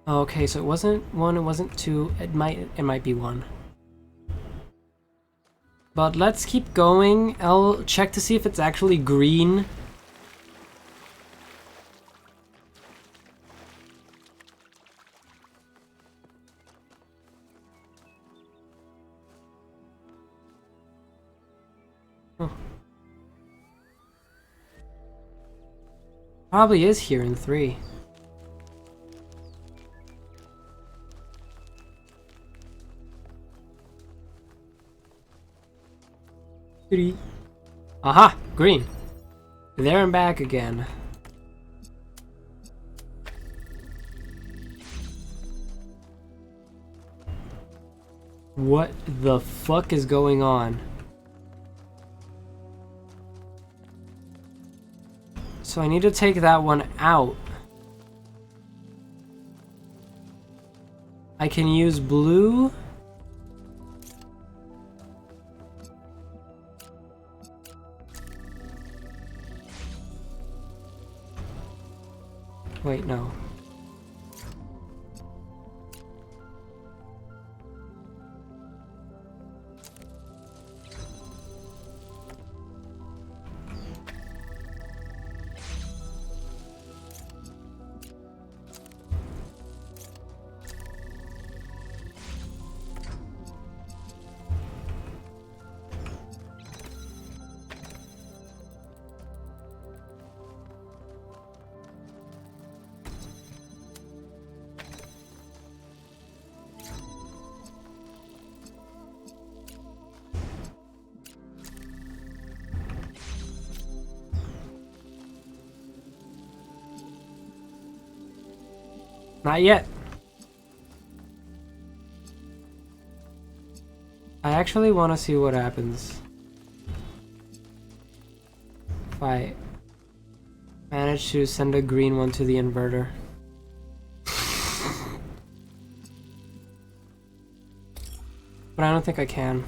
Okay, so it wasn't 1, it wasn't 2, it might be 1. But let's keep going. I'll check to see if it's actually green. Oh. Probably is here in 3. Aha! Green! There and back again. What the fuck is going on? So I need to take that one out. I can use blue. Wait, no. Not yet. I actually want to see what happens if I manage to send a green one to the inverter. But I don't think I can.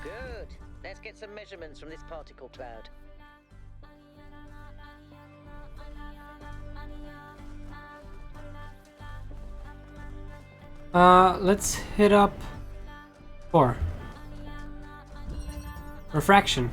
Good. Let's get some measurements from this particle cloud. Let's hit up 4. Refraction.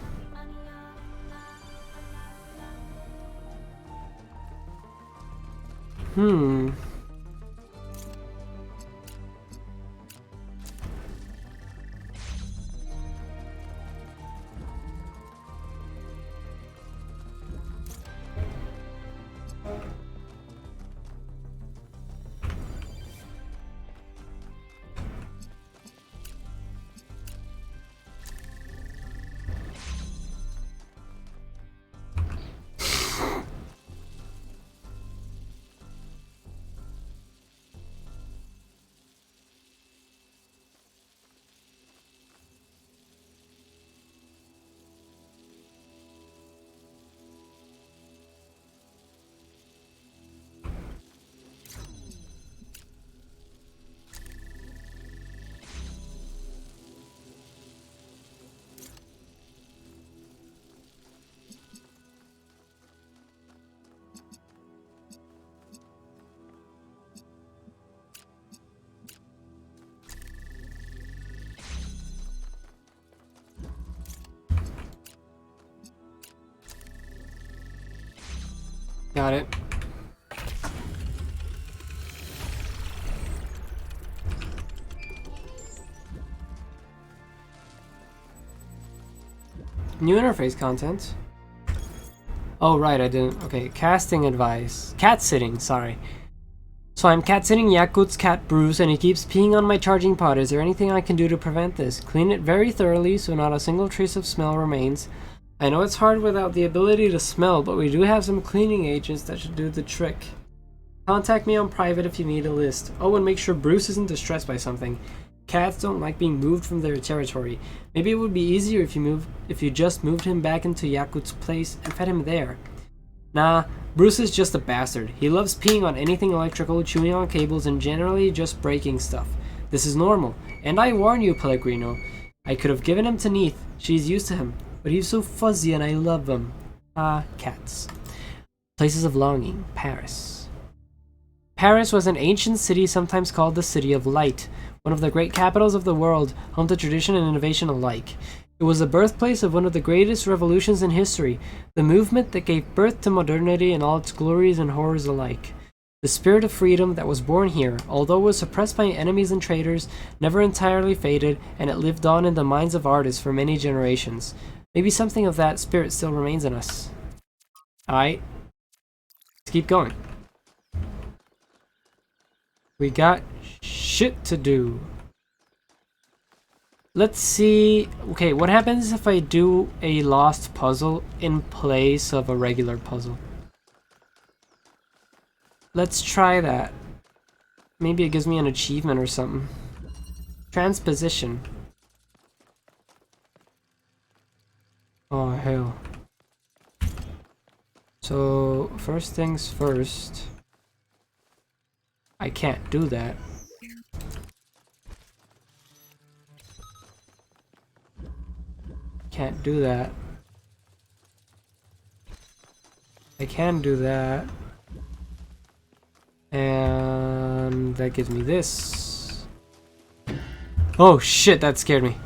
Got it. New interface content. Oh, right, I didn't. Okay, casting advice. Cat sitting, sorry. So I'm cat sitting Yakut's cat Bruce, and he keeps peeing on my charging pod. Is there anything I can do to prevent this? Clean it very thoroughly so not a single trace of smell remains. I know it's hard without the ability to smell, but we do have some cleaning agents that should do the trick. Contact me on private if you need a list. Oh, and make sure Bruce isn't distressed by something. Cats don't like being moved from their territory. Maybe it would be easier if you just moved him back into Yakut's place and fed him there. Nah, Bruce is just a bastard. He loves peeing on anything electrical, chewing on cables, and generally just breaking stuff. This is normal. And I warn you, Pellegrino. I could have given him to Neith. She's used to him. But he's so fuzzy and I love him. Ah, cats. Places of longing. Paris. Paris was an ancient city sometimes called the City of Light, one of the great capitals of the world, home to tradition and innovation alike. It was the birthplace of one of the greatest revolutions in history, the movement that gave birth to modernity in all its glories and horrors alike. The spirit of freedom that was born here, although it was suppressed by enemies and traitors, never entirely faded, and it lived on in the minds of artists for many generations. Maybe something of that spirit still remains in us. Alright. Let's keep going. We got shit to do. Let's see. Okay, what happens if I do a lost puzzle in place of a regular puzzle? Let's try that. Maybe it gives me an achievement or something. Transposition. Oh, hell. So, first things first. I can't do that. Can't do that. I can do that. And that gives me this. Oh shit, that scared me.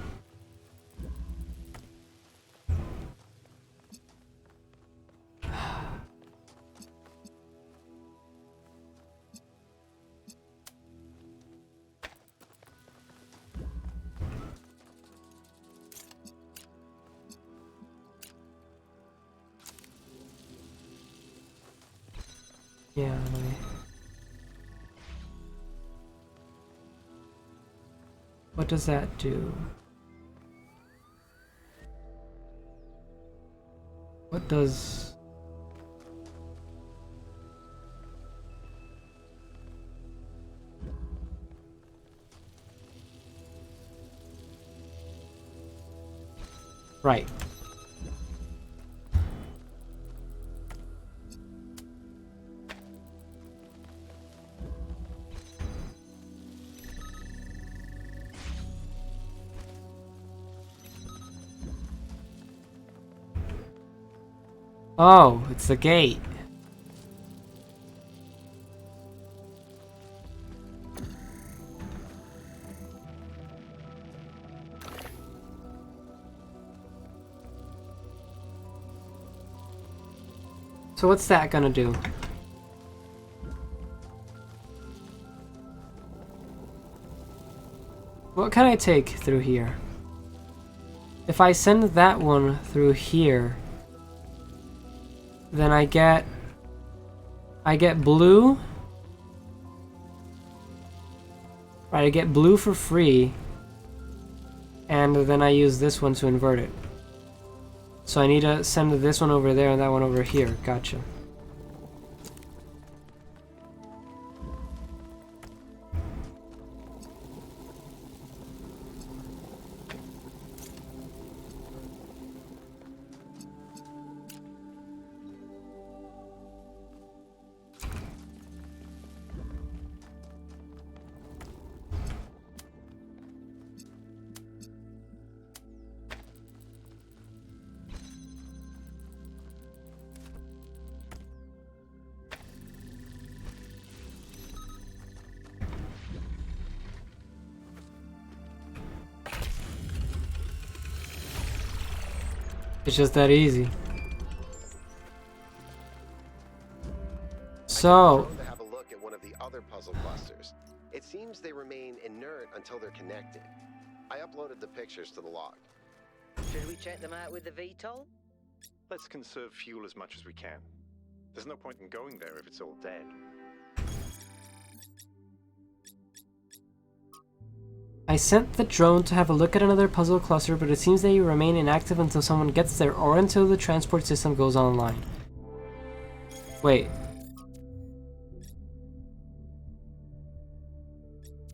Yeah, let me... What does that do? What does... Right. Oh, it's the gate. So what's that gonna do? What can I take through here? If I send that one through here, then I get blue. Right, I get blue for free. And then I use this one to invert it. So I need to send this one over there and that one over here. Gotcha. It's just that easy. So, To have a look at one of the other puzzle clusters. It seems they remain inert until they're connected. I uploaded the pictures to the log. Should we check them out with the VTOL? Let's conserve fuel as much as we can. There's no point in going there if it's all dead. I sent the drone to have a look at another puzzle cluster, but it seems they remain inactive until someone gets there or until the transport system goes online. Wait.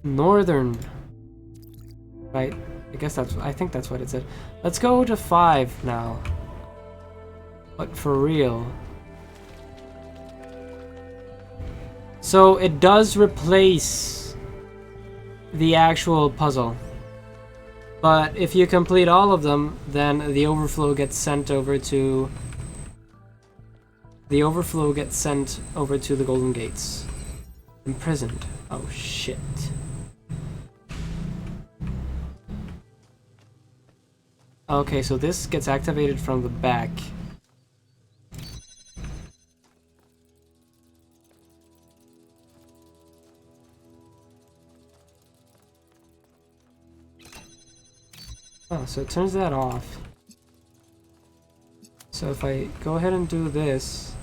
Northern. Right? I think that's what it said. Let's go to 5 now. But for real. So it does replace the actual puzzle. But if you complete all of them, then the overflow gets sent over to the Golden Gates. Imprisoned. Oh shit. Okay, so this gets activated from the back. Oh, so it turns that off. So if I go ahead and do this,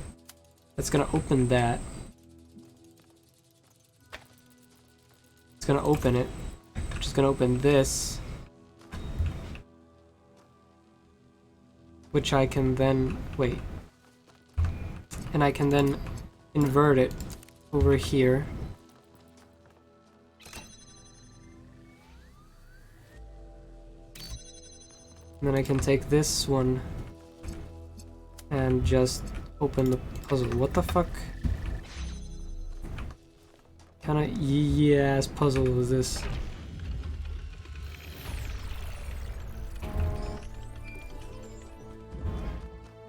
that's gonna open that. It's gonna open it, which is gonna open this. Which I can then, wait. And I can then invert it over here. And then I can take this one and just open the puzzle. What the fuck? Kind of yee-ass puzzle is this?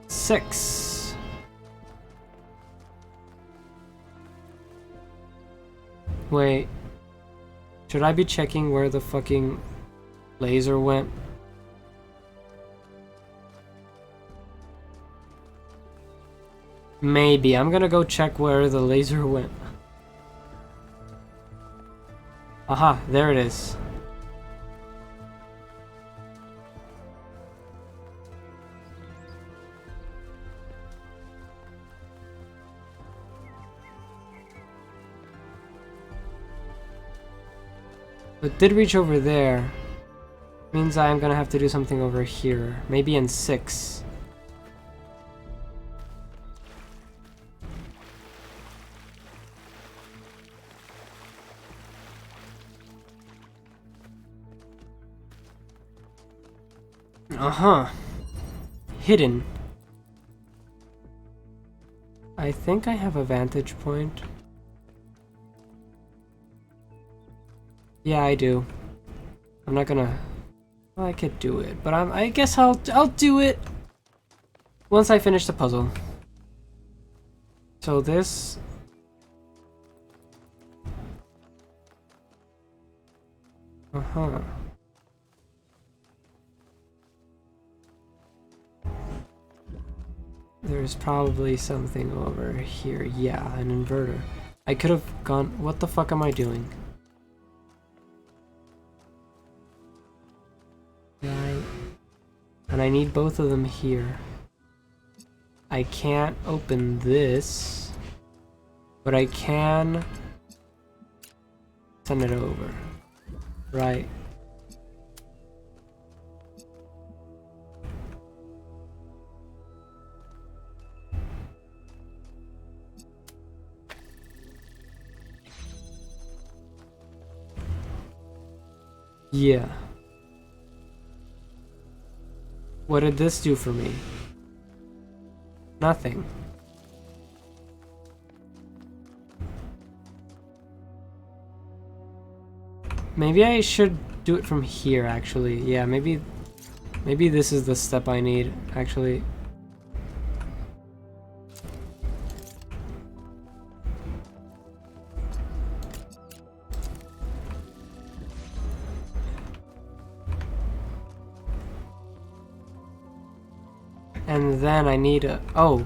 Six. Wait. Should I be checking where the fucking laser went? Maybe. I'm gonna go check where the laser went. Aha, there it is. It did reach over there. Means I'm gonna have to do something over here. Maybe in 6. Uh-huh. Hidden. I think I have a vantage point. Yeah, I do. I'm not gonna... Well, I could do it, but I guess I'll do it once I finish the puzzle. So this... Uh-huh. There's probably something over here. Yeah, an inverter. I could have gone... What the fuck am I doing? Right. And I need both of them here. I can't open this, but I can send it over. Right. Yeah. What did this do for me? Nothing. Maybe I should do it from here, actually. Yeah, maybe this is the step I need, actually. And then I need a... Oh.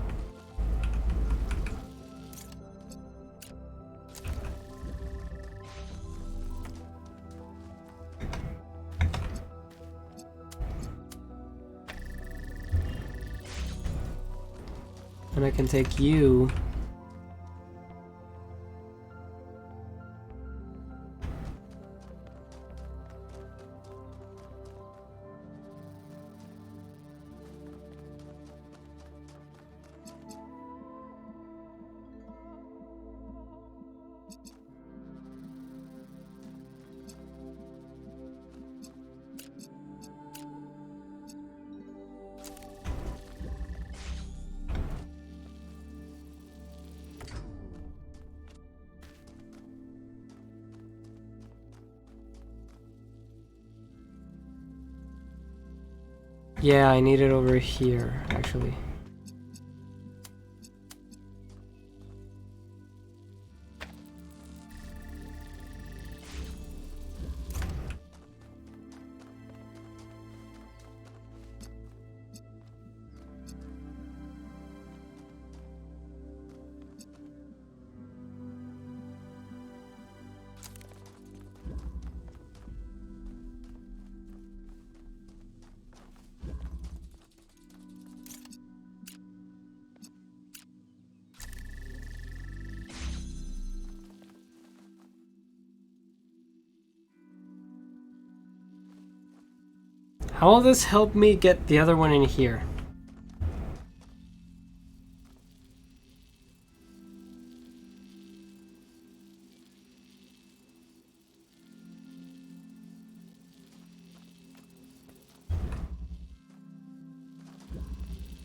And I can take you. Yeah, I need it over here, actually. How will this help me get the other one in here?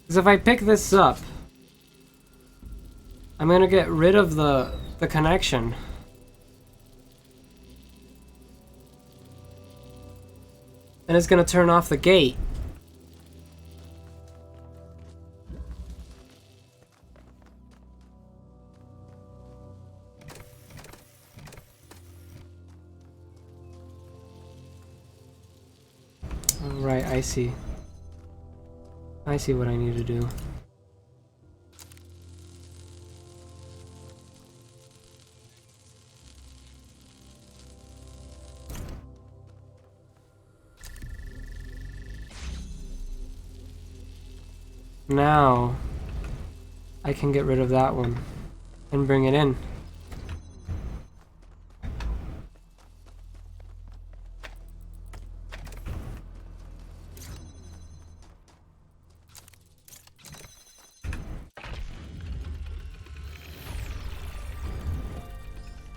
Because if I pick this up, I'm gonna get rid of the connection. And it's gonna turn off the gate. Right, I see. I see what I need to do. Now, I can get rid of that one and bring it in.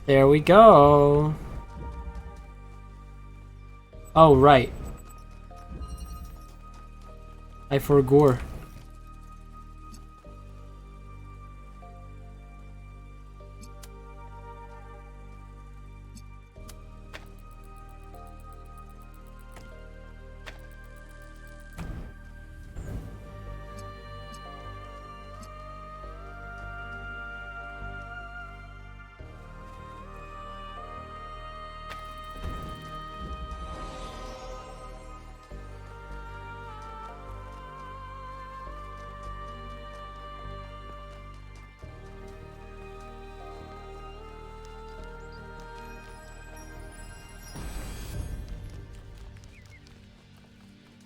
There we go. Oh, right. I forgot.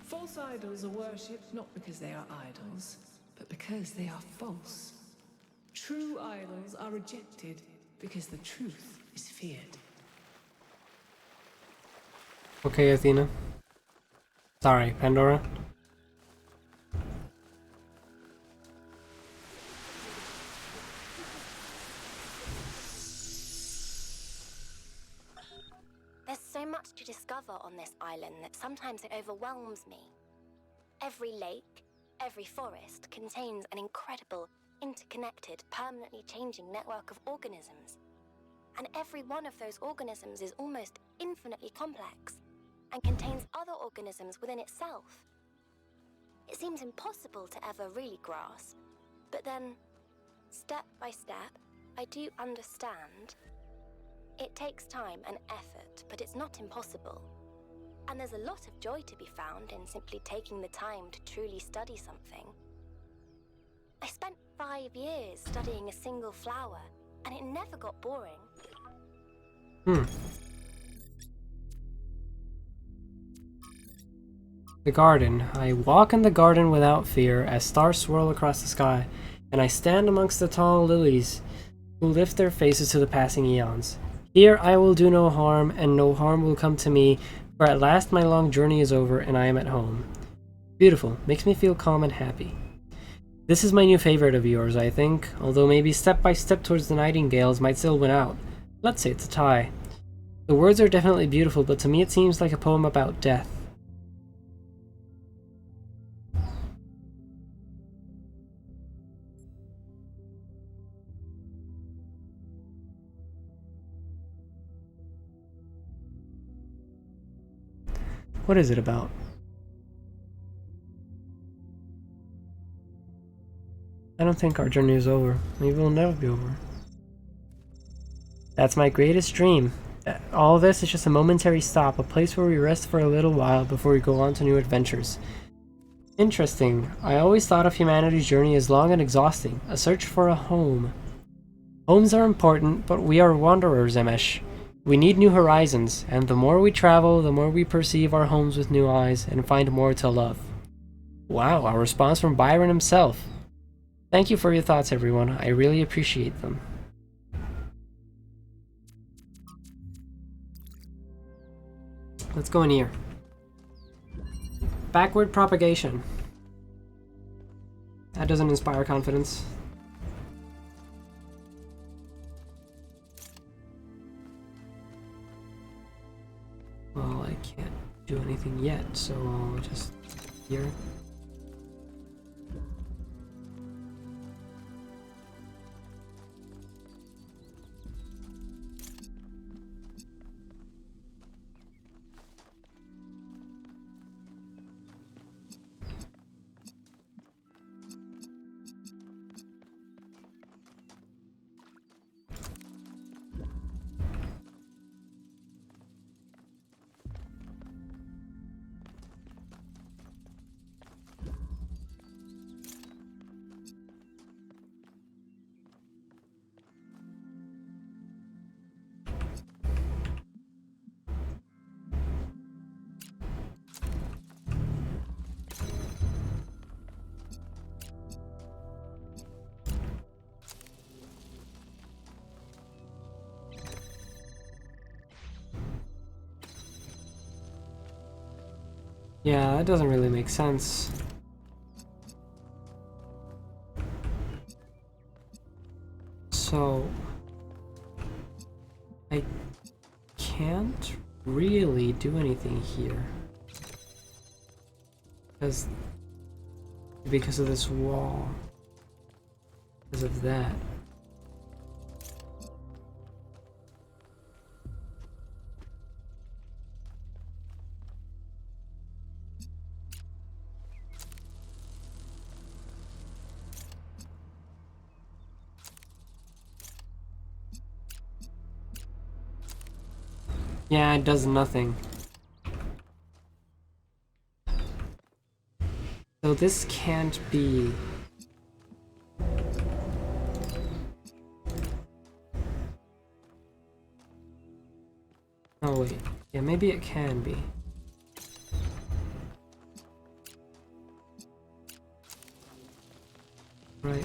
False idols are worshipped not because they are idols, but because they are false. True idols are rejected because the truth is feared. Okay, Athena. Sorry, Pandora. There's so much to discover on this island that sometimes it overwhelms me. Every lake, every forest contains an incredible, interconnected, permanently changing network of organisms. And every one of those organisms is almost infinitely complex and contains other organisms within itself. It seems impossible to ever really grasp, but then, step by step, I do understand. It takes time and effort, but it's not impossible. And there's a lot of joy to be found in simply taking the time to truly study something. I spent 5 years studying a single flower, and it never got boring. The garden. I walk in the garden without fear as stars swirl across the sky, and I stand amongst the tall lilies who lift their faces to the passing eons. Here I will do no harm, and no harm will come to me, for at last my long journey is over and I am at home. Beautiful. Makes me feel calm and happy. This is my new favorite of yours, I think, although maybe Step by Step Towards the Nightingales might still win out. Let's say it's a tie. The words are definitely beautiful, but to me it seems like a poem about death. What is it about? I don't think our journey is over. Maybe it'll never be over. That's my greatest dream. All this is just a momentary stop, a place where we rest for a little while before we go on to new adventures. Interesting. I always thought of humanity's journey as long and exhausting, a search for a home. Homes are important, but we are wanderers, Emesh. We need new horizons, and the more we travel, the more we perceive our homes with new eyes and find more to love. Wow, a response from Byron himself. Thank you for your thoughts, everyone. I really appreciate them. Let's go in here. Backward propagation. That doesn't inspire confidence. Well, I can't do anything yet, so I'll just here. Yeah, that doesn't really make sense. So I can't really do anything here because of this wall, because of that. Yeah, it does nothing. So this can't be... Oh wait, yeah, maybe it can be. Right.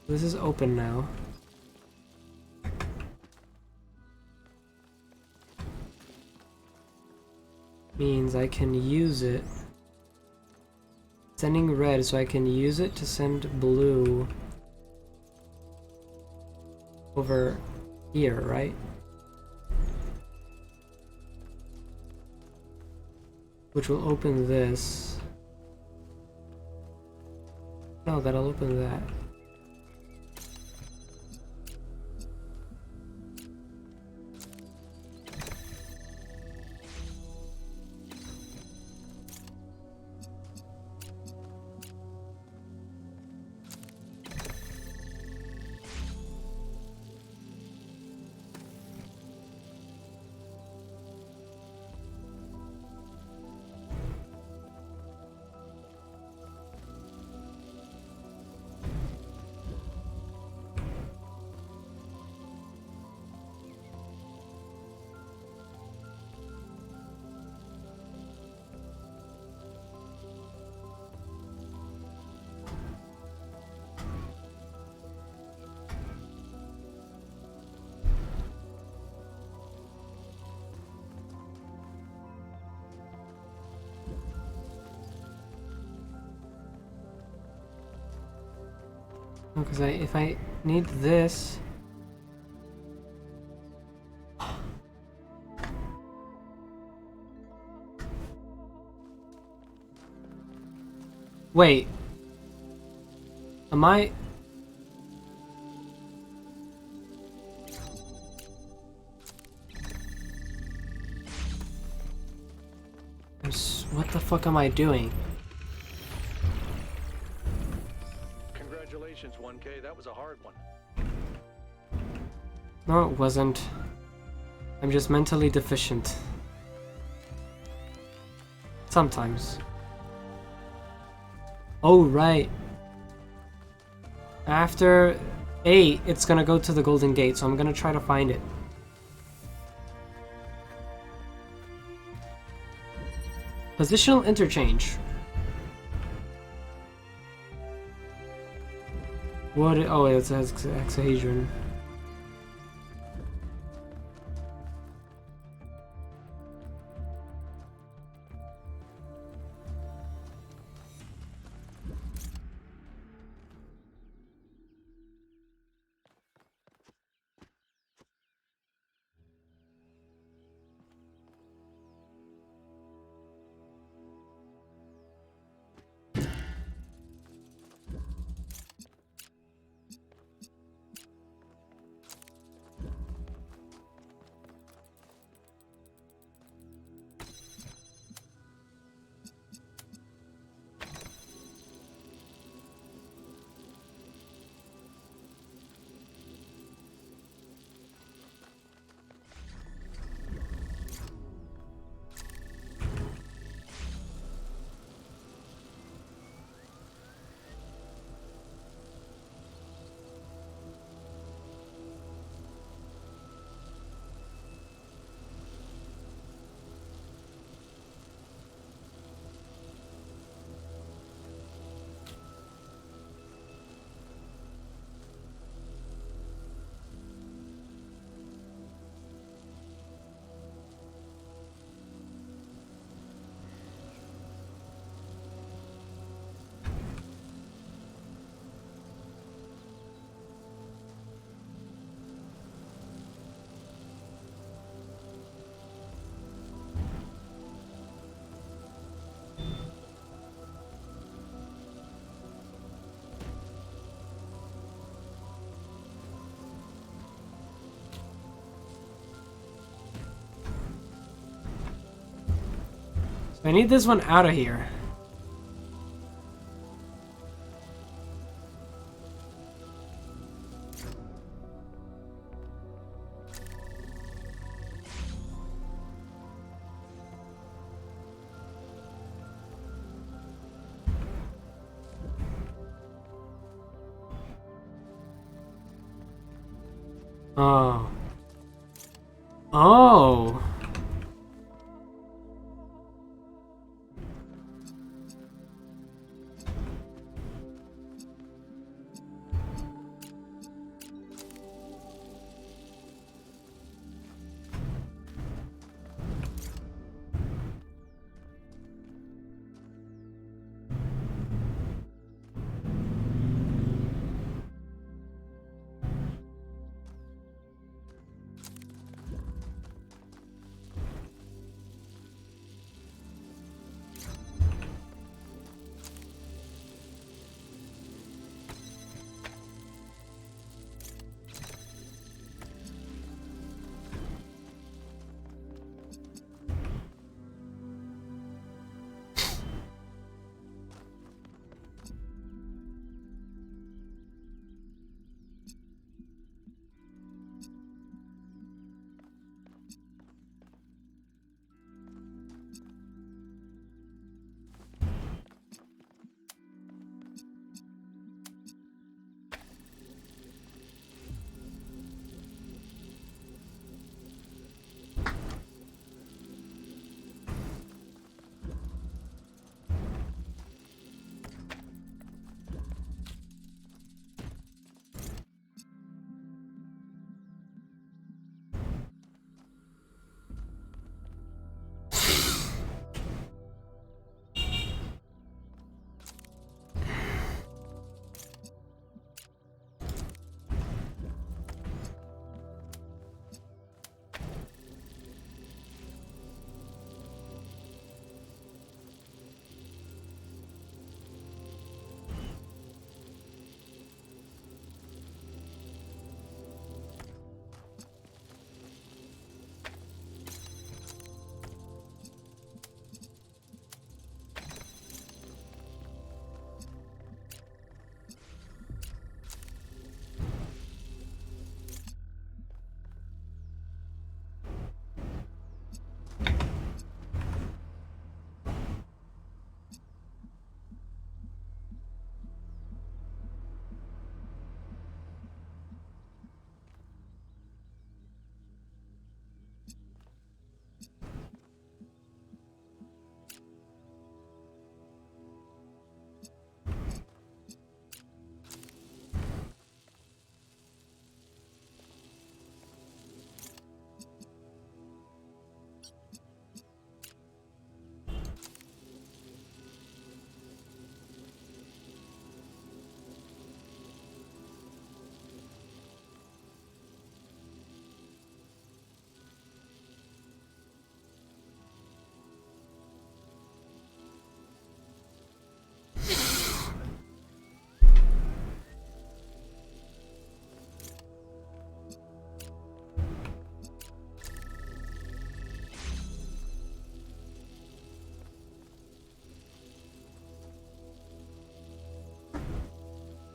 This is open now. Means I can use it. Sending red, so I can use it to send blue over here, right? Which will open this. No, that'll open that. Because if I need this... Wait. Am I... What the fuck am I doing? Congratulations, 1K. That was a hard one. No, it wasn't. I'm just mentally deficient. Sometimes. Oh, right. After 8, it's gonna go to the Golden Gate, so I'm gonna try to find it. Positional interchange. What? Oh, it's hexahedron. I need this one out of here. Oh. Oh.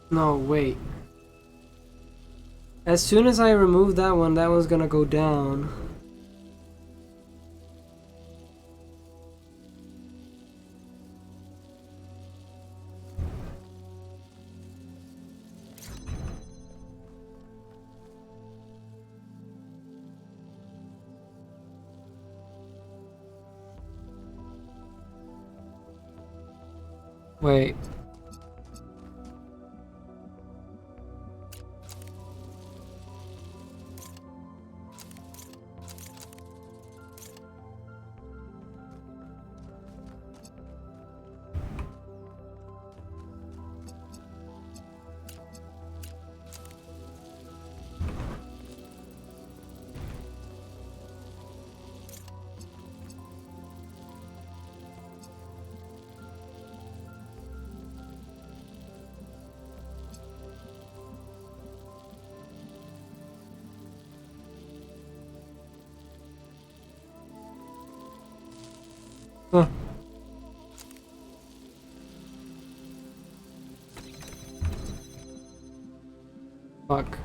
No, wait. As soon as I removed that one's gonna go down. Wait. Huh. Fuck.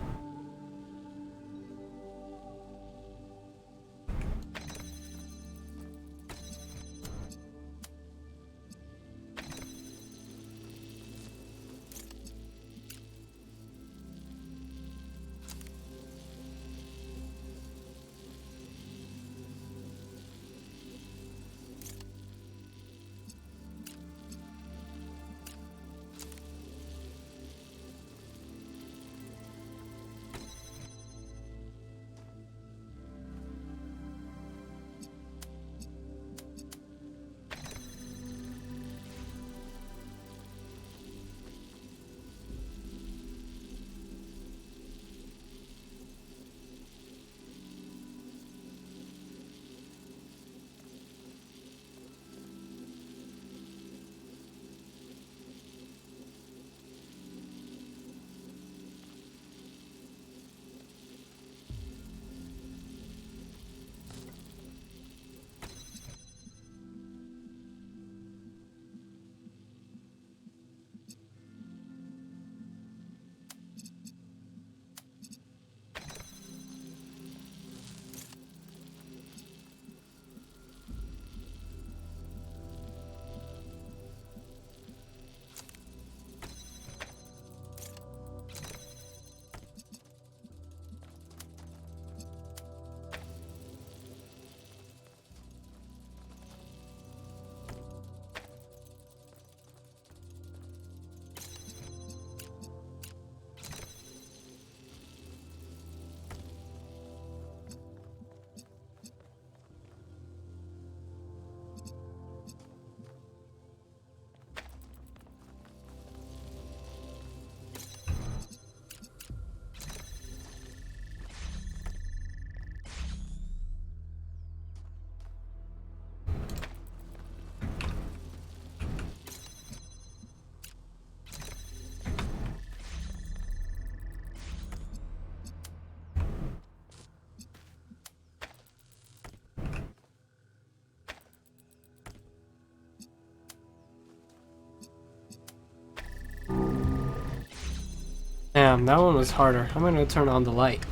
Damn, that one was harder. I'm gonna turn on the light.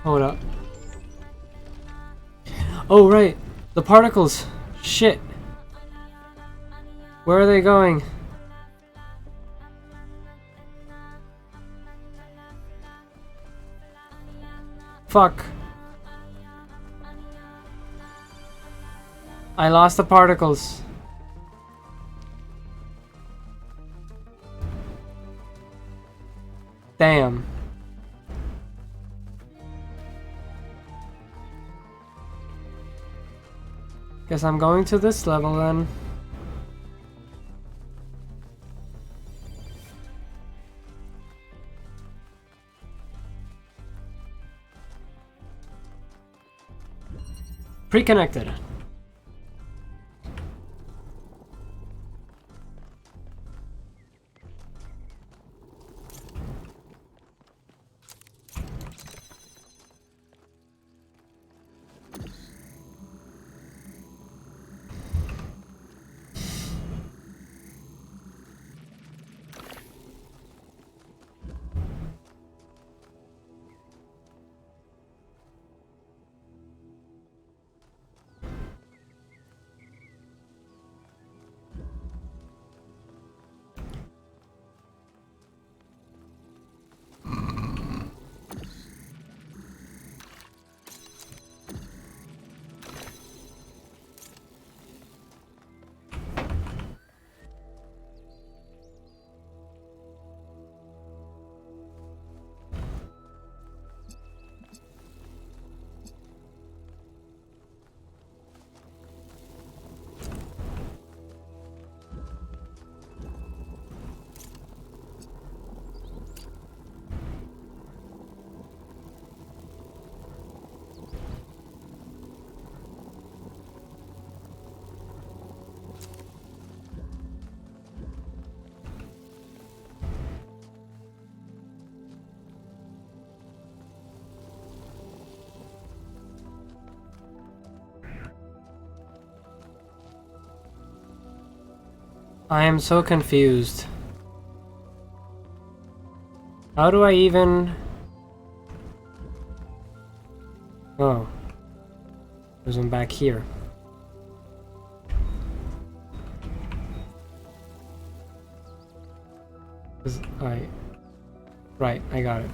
Hold up. Oh, right. The particles. Shit. Where are they going? Fuck. I lost the particles. Damn. Guess I'm going to this level then. Pre-connected. I am so confused. How do I even... Oh. There's one back here. Right, I got it.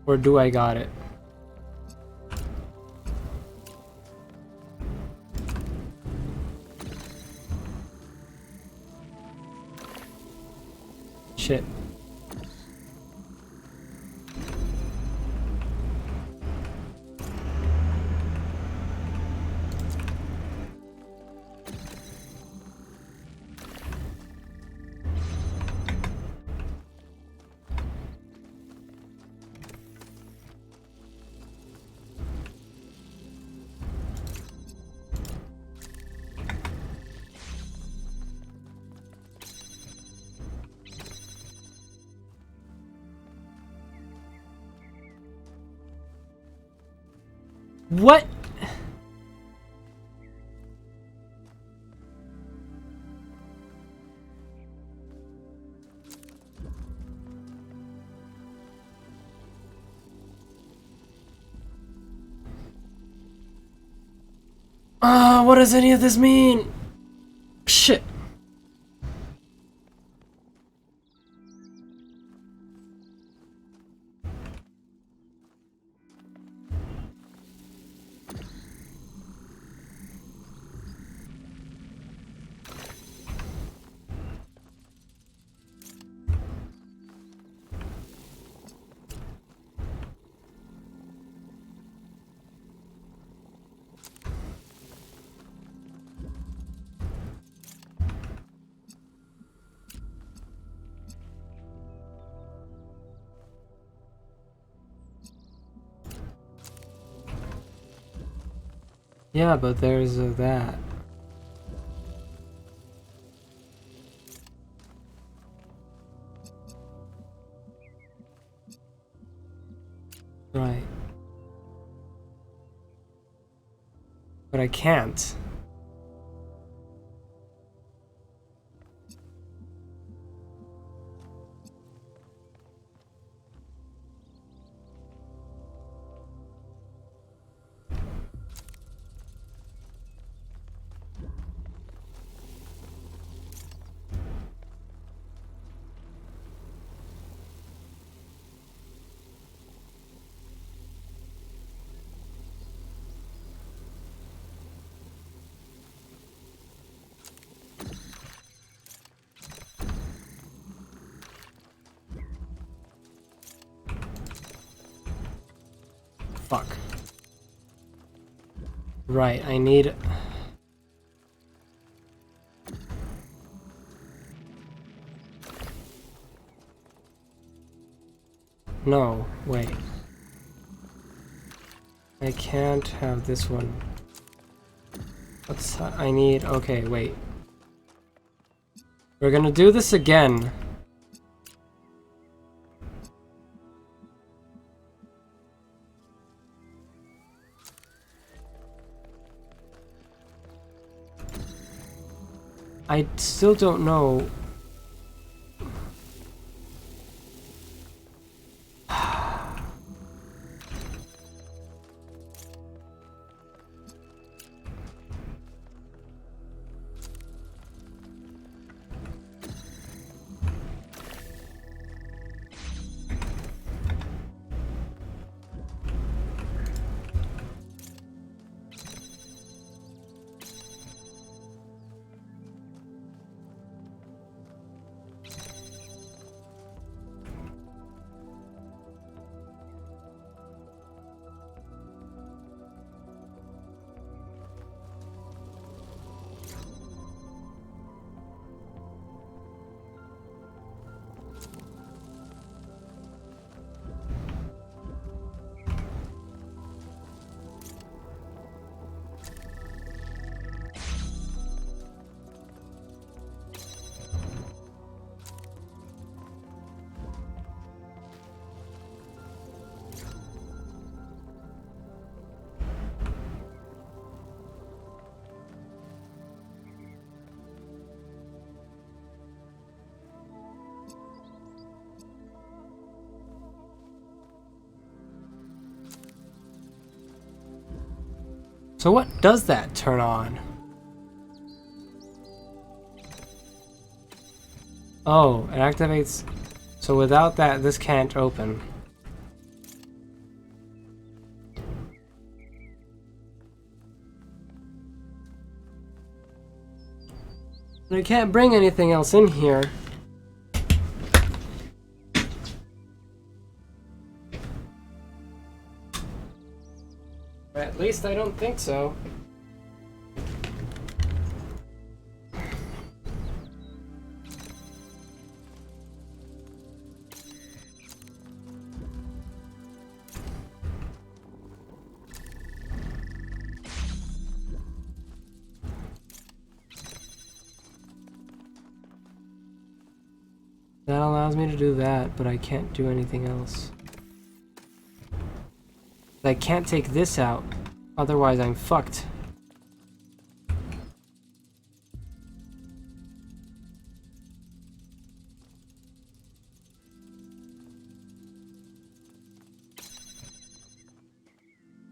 Or do I got it? Shit. What? What does any of this mean? Shit. Yeah, but there's that. Right. But I can't. Fuck. Right, I need... No, wait. I can't have this one. What's... I need... Okay, wait. We're gonna do this again. I still don't know. So what does that turn on? Oh, it activates... So without that, this can't open. And I can't bring anything else in here. Or at least I don't think so. That allows me to do that, but I can't do anything else. I can't take this out, otherwise I'm fucked.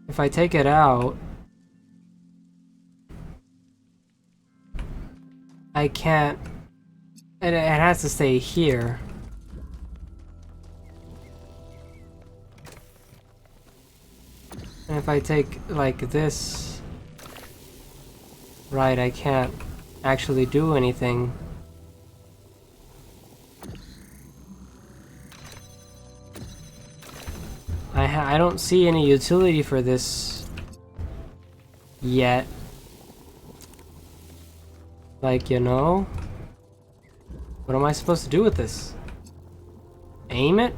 If I take it out, I can't... And it has to stay here. And if I take, like, this... Right, I can't actually do anything. I don't see any utility for this yet. Like, you know? What am I supposed to do with this? Aim it?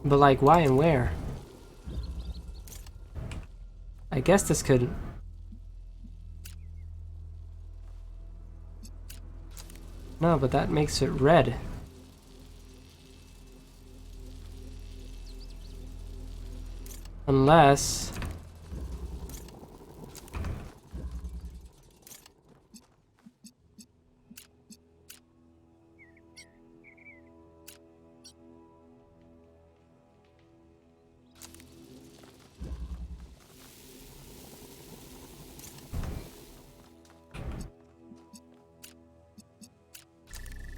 But like, why and where? I guess this could... No, but that makes it red. Unless...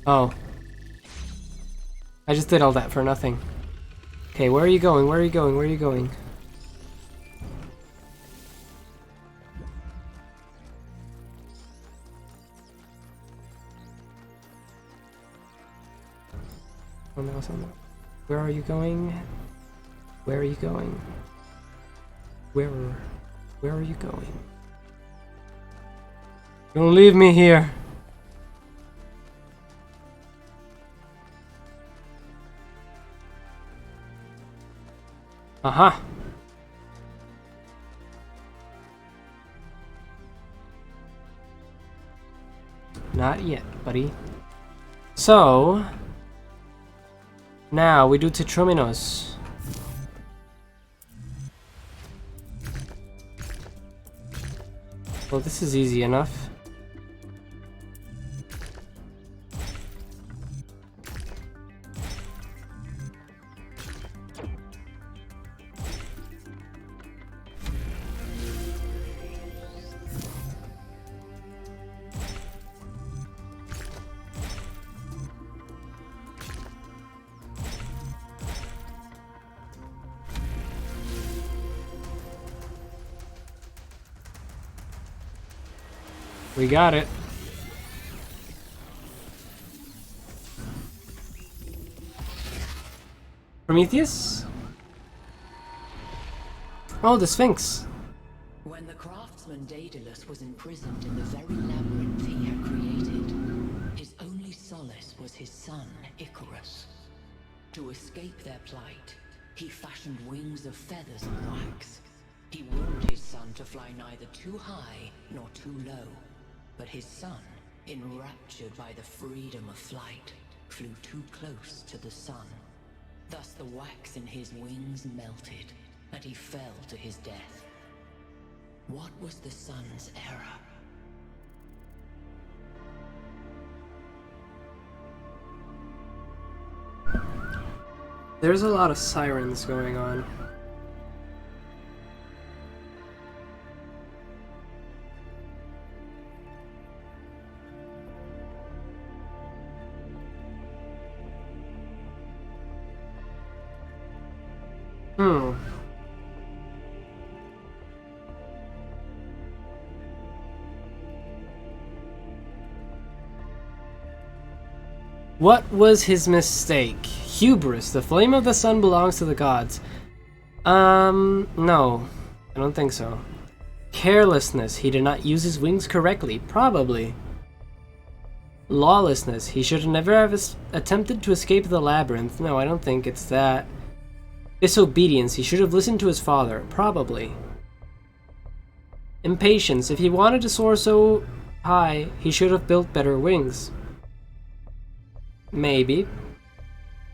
Oh. I just did all that for nothing. Okay, where are you going? Where are you going? Where are you going? Oh no, so no. Where are you going? Where are you going? Where are you going? Don't leave me here. Aha. Not yet, buddy. So now we do Tetrominos. Well, this is easy enough. We got it. Prometheus? Oh, the Sphinx. When the craftsman Daedalus was imprisoned in the very labyrinth he had created, his only solace was his son, Icarus. To escape their plight, he fashioned wings of feathers and wax. He warned his son to fly neither too high nor too low. But his son, enraptured by the freedom of flight, flew too close to the sun. Thus the wax in his wings melted, and he fell to his death. What was the sun's error? There's a lot of sirens going on. Hmm. What was his mistake? Hubris. The flame of the sun belongs to the gods. No. I don't think so. Carelessness. He did not use his wings correctly. Probably. Lawlessness. He should never have attempted to escape the labyrinth. No, I don't think it's that. Disobedience. He should have listened to his father. Probably. Impatience. If he wanted to soar so high, he should have built better wings. Maybe.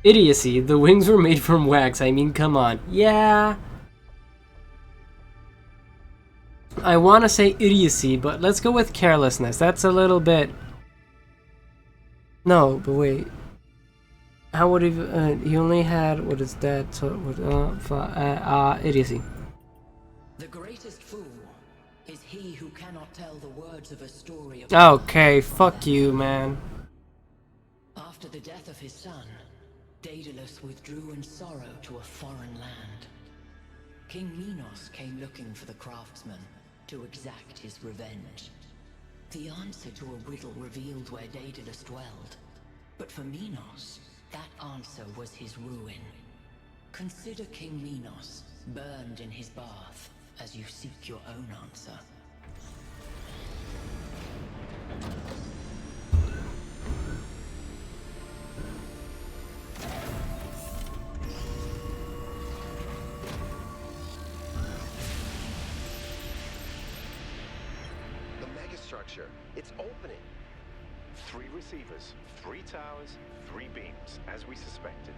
Idiocy. The wings were made from wax. I mean, come on. Yeah. I want to say idiocy, but let's go with carelessness. That's a little bit... No, but wait. How would he only had... What is that? Idiocy. The greatest fool is he who cannot tell the words of a story of... Okay, fuck you, man. After the death of his son, Daedalus withdrew in sorrow to a foreign land. King Minos came looking for the craftsman to exact his revenge. The answer to a riddle revealed where Daedalus dwelled. But for Minos, that answer was his ruin. Consider King Minos burned in his bath as you seek your own answer. Structure. It's opening. 3 receivers, 3 towers, 3 beams, as we suspected.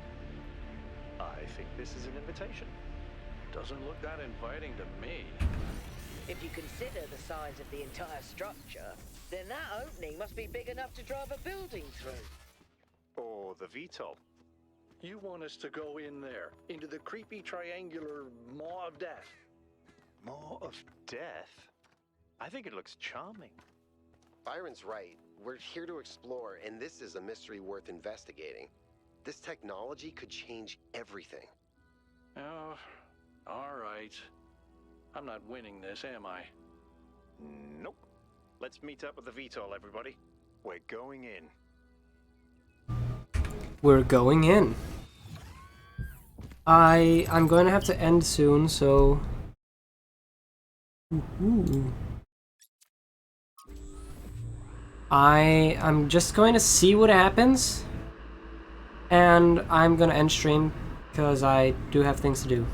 I think this is an invitation. Doesn't look that inviting to me. If you consider the size of the entire structure, then that opening must be big enough to drive a building through. Or the VTOL. You want us to go in there, into the creepy triangular maw of death? Maw of death? I think it looks charming. Byron's right. We're here to explore, and this is a mystery worth investigating. This technology could change everything. Oh, all right. I'm not winning this, am I? Nope. Let's meet up with the VTOL, everybody. We're going in. We're going in. I'm going to have to end soon, so... Ooh. I'm just going to see what happens, and I'm going to end stream because I do have things to do.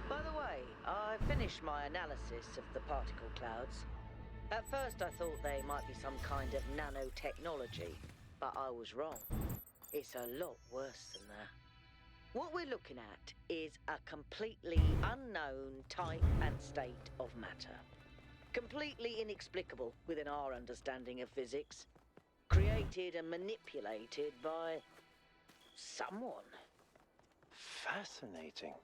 By the way, I finished my analysis of the particle clouds. At first I thought they might be some kind of nanotechnology, but I was wrong. It's a lot worse than that. What we're looking at is a completely unknown type and state of matter. Completely inexplicable within our understanding of physics. Created and manipulated by... someone. Fascinating.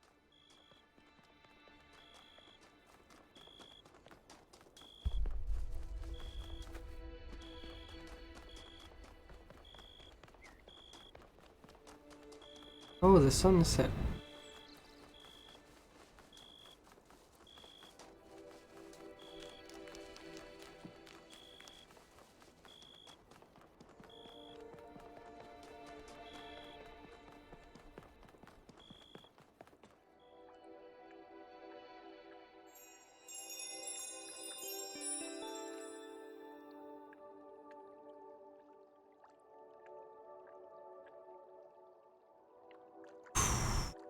Oh, the sunset.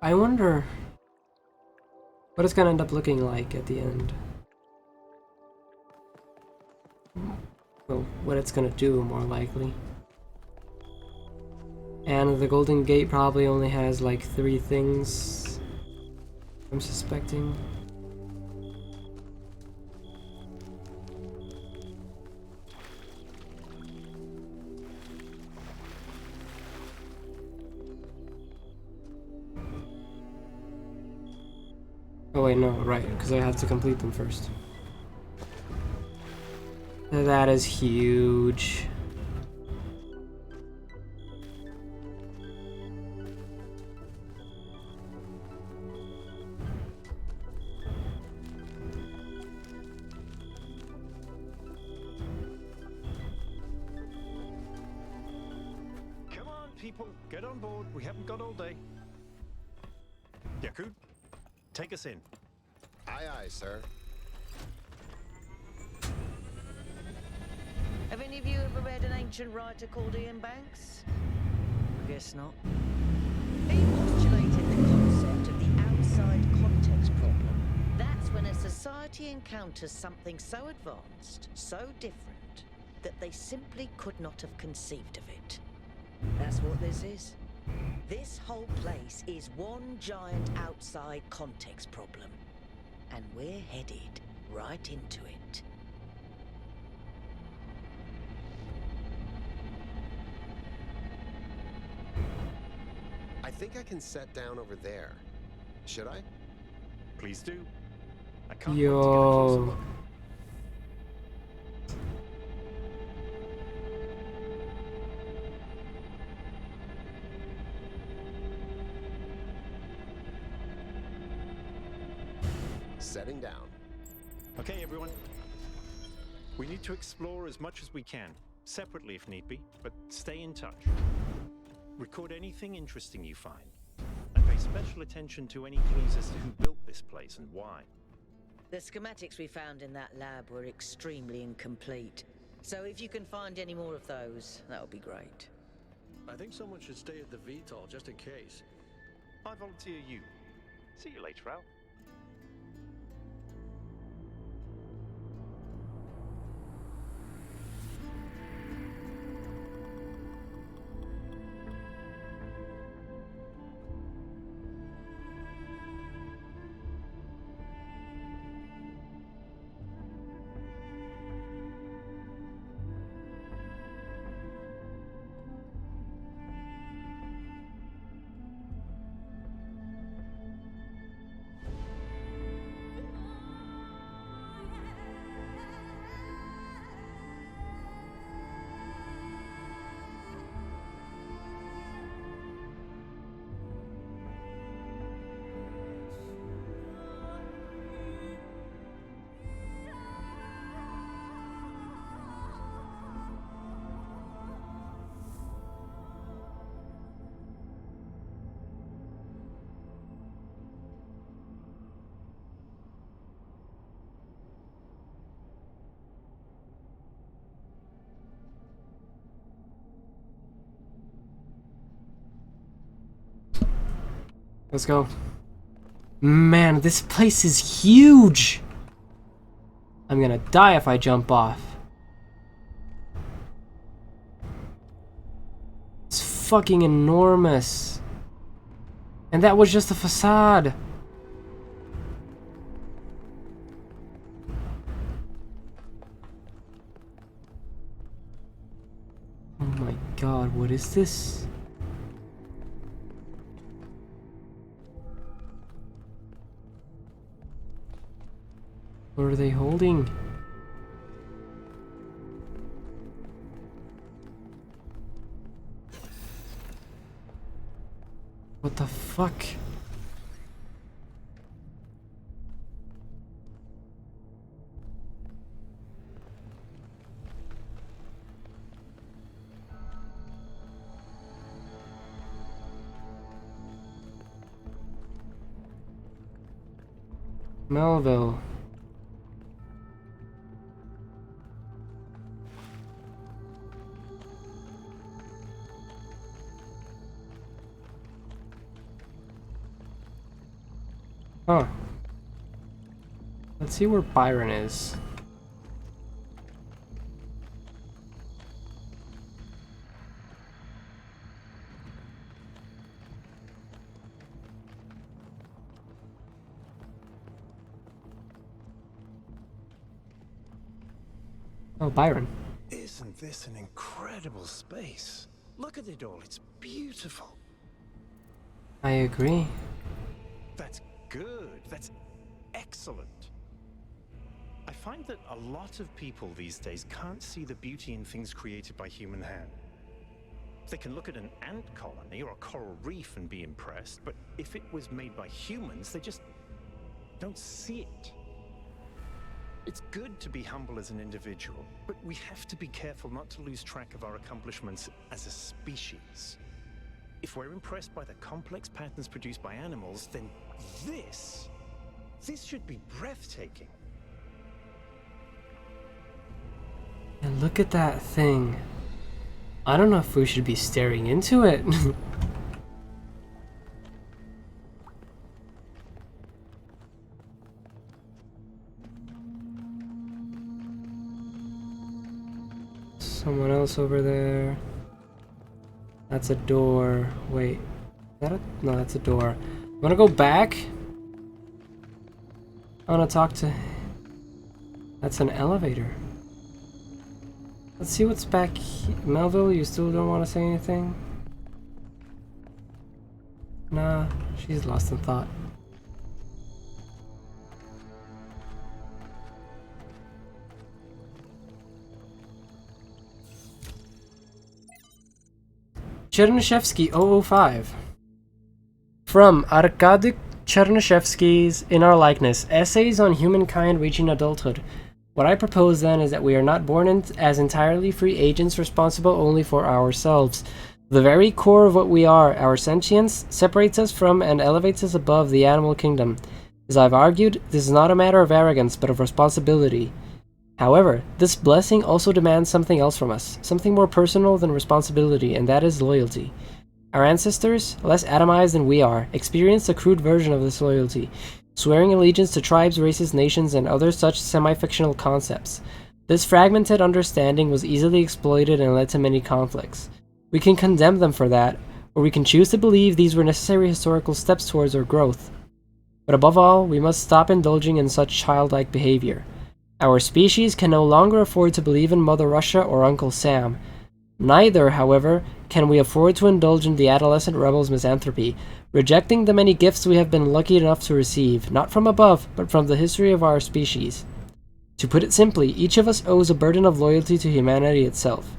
I wonder what it's gonna end up looking like at the end. Well, what it's gonna do, more likely. And the Golden Gate probably only has like 3 things, I'm suspecting. Oh wait, no, right, because I have to complete them first. That is huge. Come on, people, get on board. We haven't got all day. Yakut, take us in. Aye, aye, sir. Have any of you ever read an ancient writer called Ian Banks? I guess not. He postulated the concept of the outside context problem. That's when a society encounters something so advanced, so different, that they simply could not have conceived of it. That's what this is. This whole place is one giant outside context problem. And we're headed right into it. I think I can set down over there. Should I? Please do. I can't wait to get a closer Yo. look. Setting down. Okay, everyone. We need to explore as much as we can, separately if need be, but stay in touch. Record anything interesting you find, and pay special attention to any clues as to who built this place and why. The schematics we found in that lab were extremely incomplete. So if you can find any more of those, that would be great. I think someone should stay at the VTOL just in case. I volunteer you. See you later, Al. Let's go. Man, this place is huge! I'm gonna die if I jump off. It's fucking enormous. And that was just a facade. Oh my god, what is this? What are they holding? What the fuck? Melville. Huh. Let's see where Byron is. Oh, Byron. Isn't this an incredible space? Look at it all, it's beautiful. I agree. That's good, that's excellent. I find that a lot of people these days can't see the beauty in things created by human hand. They can look at an ant colony or a coral reef and be impressed, but if it was made by humans, they just don't see it. It's good to be humble as an individual, but we have to be careful not to lose track of our accomplishments as a species. If we're impressed by the complex patterns produced by animals, then this should be breathtaking. And look at that thing. I don't know if we should be staring into it. Someone else over there. That's a door. Wait. Is that a... No, that's a door. I'm gonna go back. I wanna talk to... That's an elevator. Let's see what's back here. Melville, you still don't want to say anything? Nah, she's lost in thought. Chernyshevsky 005. From Arkady Chernyshevsky's In Our Likeness, Essays on Humankind Reaching Adulthood. What I propose then is that we are not born as entirely free agents responsible only for ourselves. The very core of what we are, our sentience, separates us from and elevates us above the animal kingdom. As I've argued, this is not a matter of arrogance, but of responsibility. However, this blessing also demands something else from us, something more personal than responsibility, and that is loyalty. Our ancestors, less atomized than we are, experienced a crude version of this loyalty, swearing allegiance to tribes, races, nations, and other such semi-fictional concepts. This fragmented understanding was easily exploited and led to many conflicts. We can condemn them for that, or we can choose to believe these were necessary historical steps towards our growth. But above all, we must stop indulging in such childlike behavior. Our species can no longer afford to believe in Mother Russia or Uncle Sam. Neither, however, can we afford to indulge in the adolescent rebel's misanthropy, rejecting the many gifts we have been lucky enough to receive, not from above, but from the history of our species. To put it simply, each of us owes a burden of loyalty to humanity itself,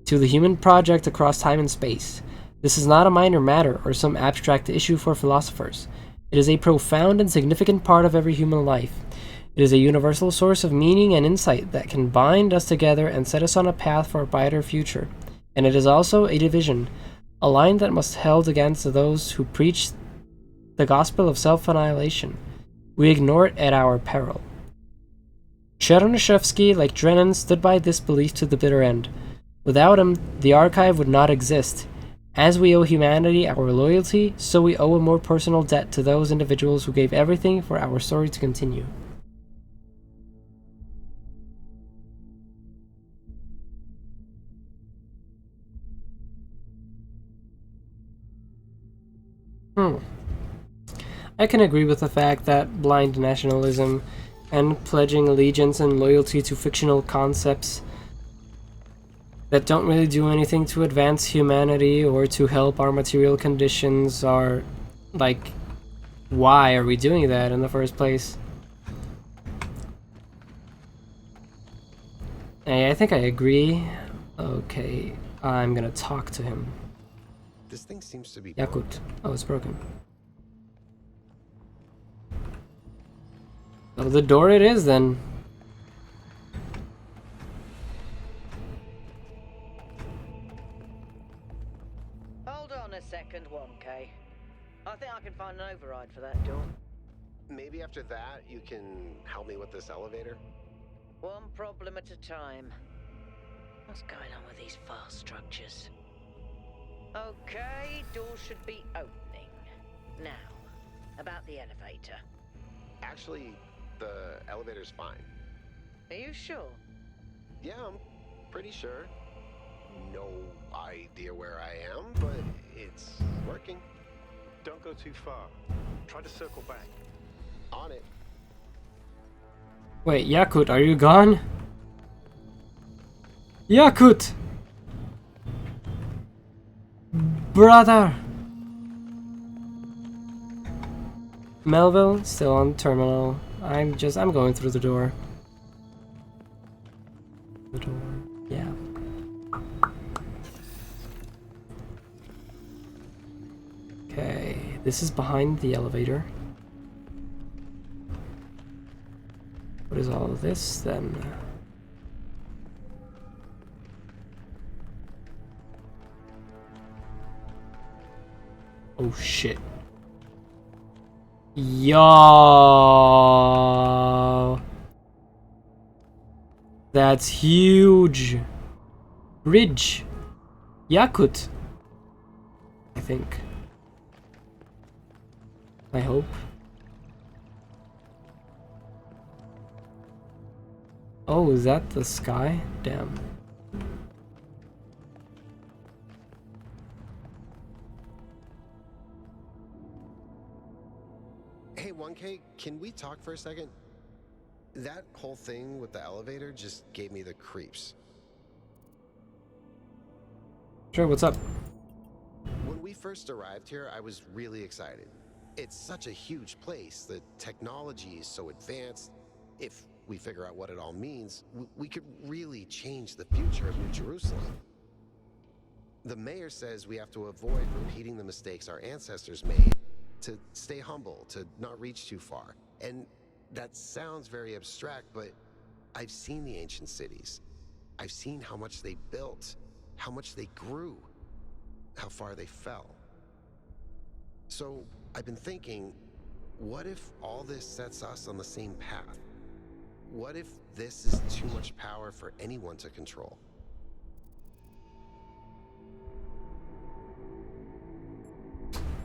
to the human project across time and space. This is not a minor matter or some abstract issue for philosophers. It is a profound and significant part of every human life. It is a universal source of meaning and insight that can bind us together and set us on a path for a brighter future. And it is also a division, a line that must be held against those who preach the gospel of self-annihilation. We ignore it at our peril. Chernyshevsky, like Drennan, stood by this belief to the bitter end. Without him, the archive would not exist. As we owe humanity our loyalty, so we owe a more personal debt to those individuals who gave everything for our story to continue. I can agree with the fact that blind nationalism and pledging allegiance and loyalty to fictional concepts that don't really do anything to advance humanity or to help our material conditions are, like, why are we doing that in the first place? Hey, I think I agree. Okay, I'm gonna talk to him. This thing seems to be Yakut. Oh, it's broken. Oh, the door it is then. Hold on a second, 1K. I think I can find an override for that door. Maybe after that you can help me with this elevator? One problem at a time. What's going on with these fast structures? Okay, door should be opening. Now, about the elevator. Actually, the elevator's fine. Are you sure? Yeah, I'm pretty sure. No idea where I am, but it's working. Don't go too far. Try to circle back. On it. Wait, Yakut, are you gone? Yakut! Brother! Melville, still on terminal. I'm going through the door. The door, yeah. Okay, this is behind the elevator. What is all of this then? Oh shit. Yo. That's huge. Ridge. Yakut. I think. I hope. Oh, is that the sky? Damn. Hey, 1K, can we talk for a second? That whole thing with the elevator just gave me the creeps. Sure, what's up? When we first arrived here, I was really excited. It's such a huge place. The technology is so advanced. If we figure out what it all means, we could really change the future of New Jerusalem. The mayor says we have to avoid repeating the mistakes our ancestors made, to stay humble, to not reach too far. And that sounds very abstract, but I've seen the ancient cities. I've seen how much they built, how much they grew, how far they fell. So I've been thinking, what if all this sets us on the same path? What if this is too much power for anyone to control?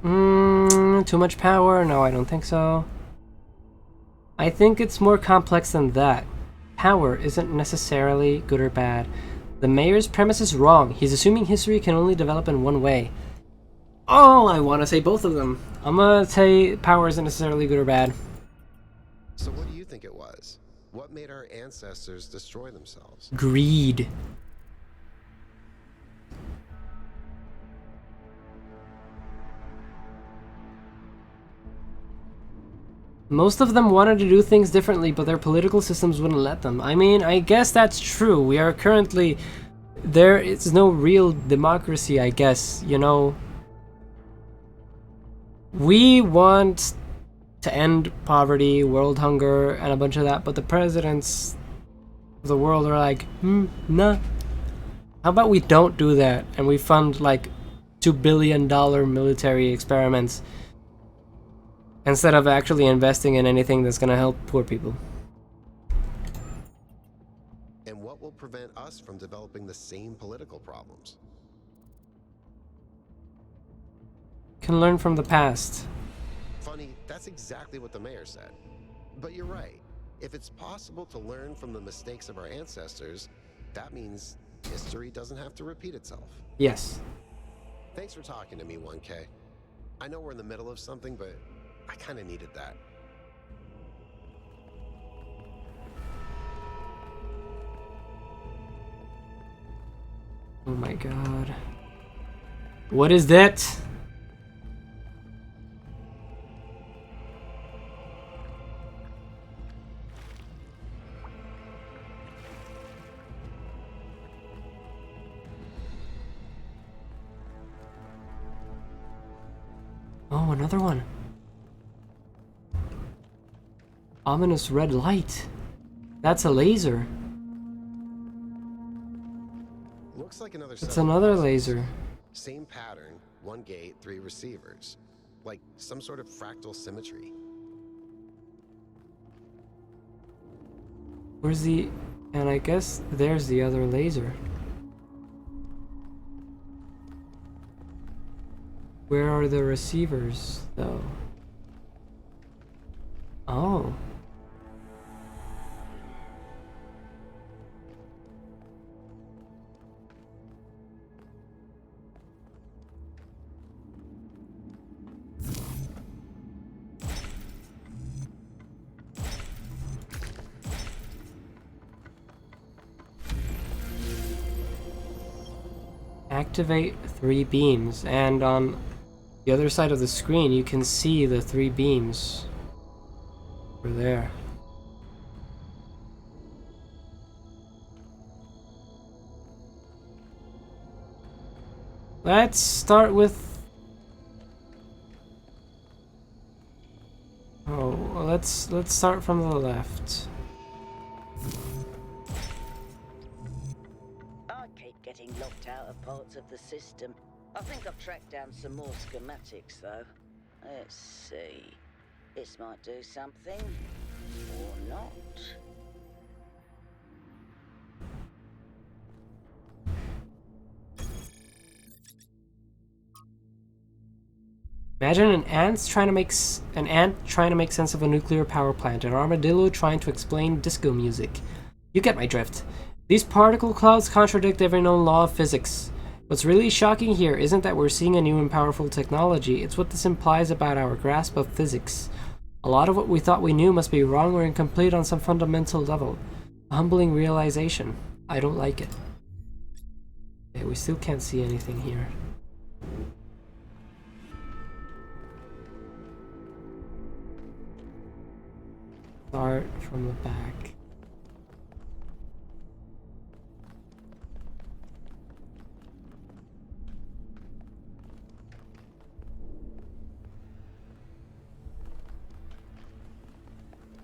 Too much power? No, I don't think so. I think it's more complex than that. Power isn't necessarily good or bad. The mayor's premise is wrong. He's assuming history can only develop in one way. Oh, I want to say both of them. I'm gonna say power isn't necessarily good or bad. So what do you think it was? What made our ancestors destroy themselves? Greed. Most of them wanted to do things differently, but their political systems wouldn't let them. I mean, I guess that's true. We are currently... There is no real democracy, I guess, you know. We want to end poverty, world hunger, and a bunch of that, but the presidents of the world are like, nah. How about we don't do that, and we fund, like, $2 billion military experiments instead of actually investing in anything that's gonna help poor people. And what will prevent us from developing the same political problems? Can learn from the past. Funny, that's exactly what the mayor said. But you're right. If it's possible to learn from the mistakes of our ancestors, that means history doesn't have to repeat itself. Yes. Thanks for talking to me, 1K. I know we're in the middle of something, but I kind of needed that. Oh my god. What is that? Oh, another one. Ominous red light. That's a laser. Looks like another. It's another laser. Same pattern, 1 gate, 3 receivers. Like some sort of fractal symmetry. Where's the... And I guess there's the other laser. Where are the receivers, though? Oh. Activate 3 beams, and on the other side of the screen you can see the 3 beams over there. Let's start with... Oh, well, let's start from the left. I keep getting locked out of parts of the system. I think I've tracked down some more schematics, though. Let's see. This might do something, or not. Imagine an ant trying to make sense of a nuclear power plant, an armadillo trying to explain disco music. You get my drift. These particle clouds contradict every known law of physics. What's really shocking here isn't that we're seeing a new and powerful technology, it's what this implies about our grasp of physics. A lot of what we thought we knew must be wrong or incomplete on some fundamental level. A humbling realization. I don't like it. Okay, we still can't see anything here. Start from the back.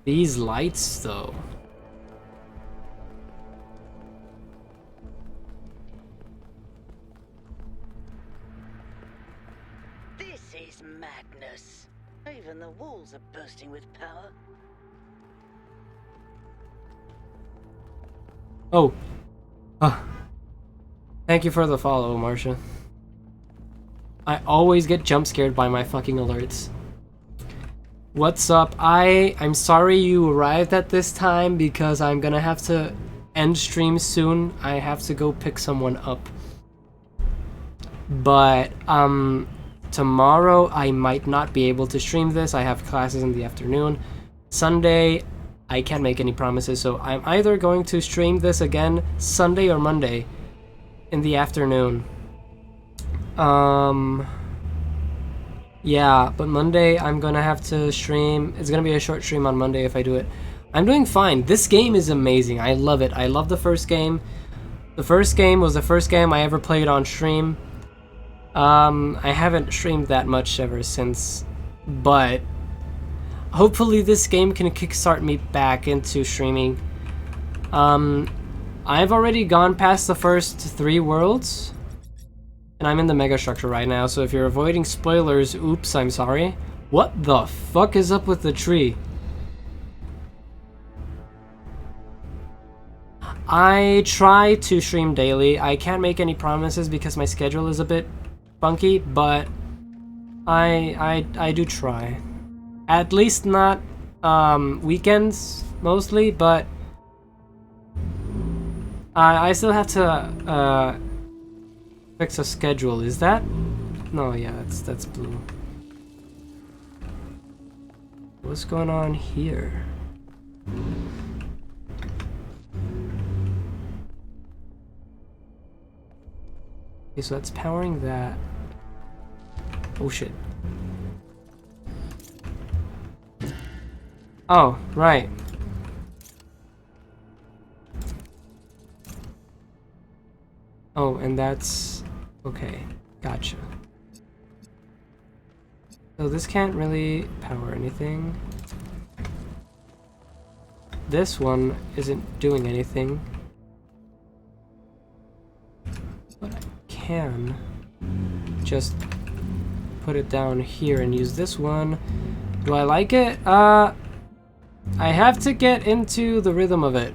These lights, though. This is madness. Even the walls are bursting with power. Oh. Thank you for the follow, Marcia. I always get jump scared by my fucking alerts. What's up? I'm sorry you arrived at this time because I'm gonna have to end stream soon. I have to go pick someone up. But tomorrow I might not be able to stream this. I have classes in the afternoon. Sunday I can't make any promises, so I'm either going to stream this again Sunday or Monday in the afternoon. Yeah, but Monday I'm gonna have to stream. It's gonna be a short stream on Monday if I do it. I'm doing fine. This game is amazing. I love it. I love the first game. The first game was the first game I ever played on stream. I haven't streamed that much ever since, but hopefully this game can kickstart me back into streaming. I've already gone past the first 3 worlds, and I'm in the megastructure right now, so if you're avoiding spoilers, oops, I'm sorry. What the fuck is up with the tree? I try to stream daily. I can't make any promises because my schedule is a bit funky, but I do try. At least not weekends mostly, but I still have to fix a schedule. Is that? No, yeah, that's blue. What's going on here? Okay, so that's powering that. Oh shit. Oh, right. Oh, and that's... okay, gotcha. So this can't really power anything. This one isn't doing anything. But I can just put it down here and use this one. Do I like it? I have to get into the rhythm of it.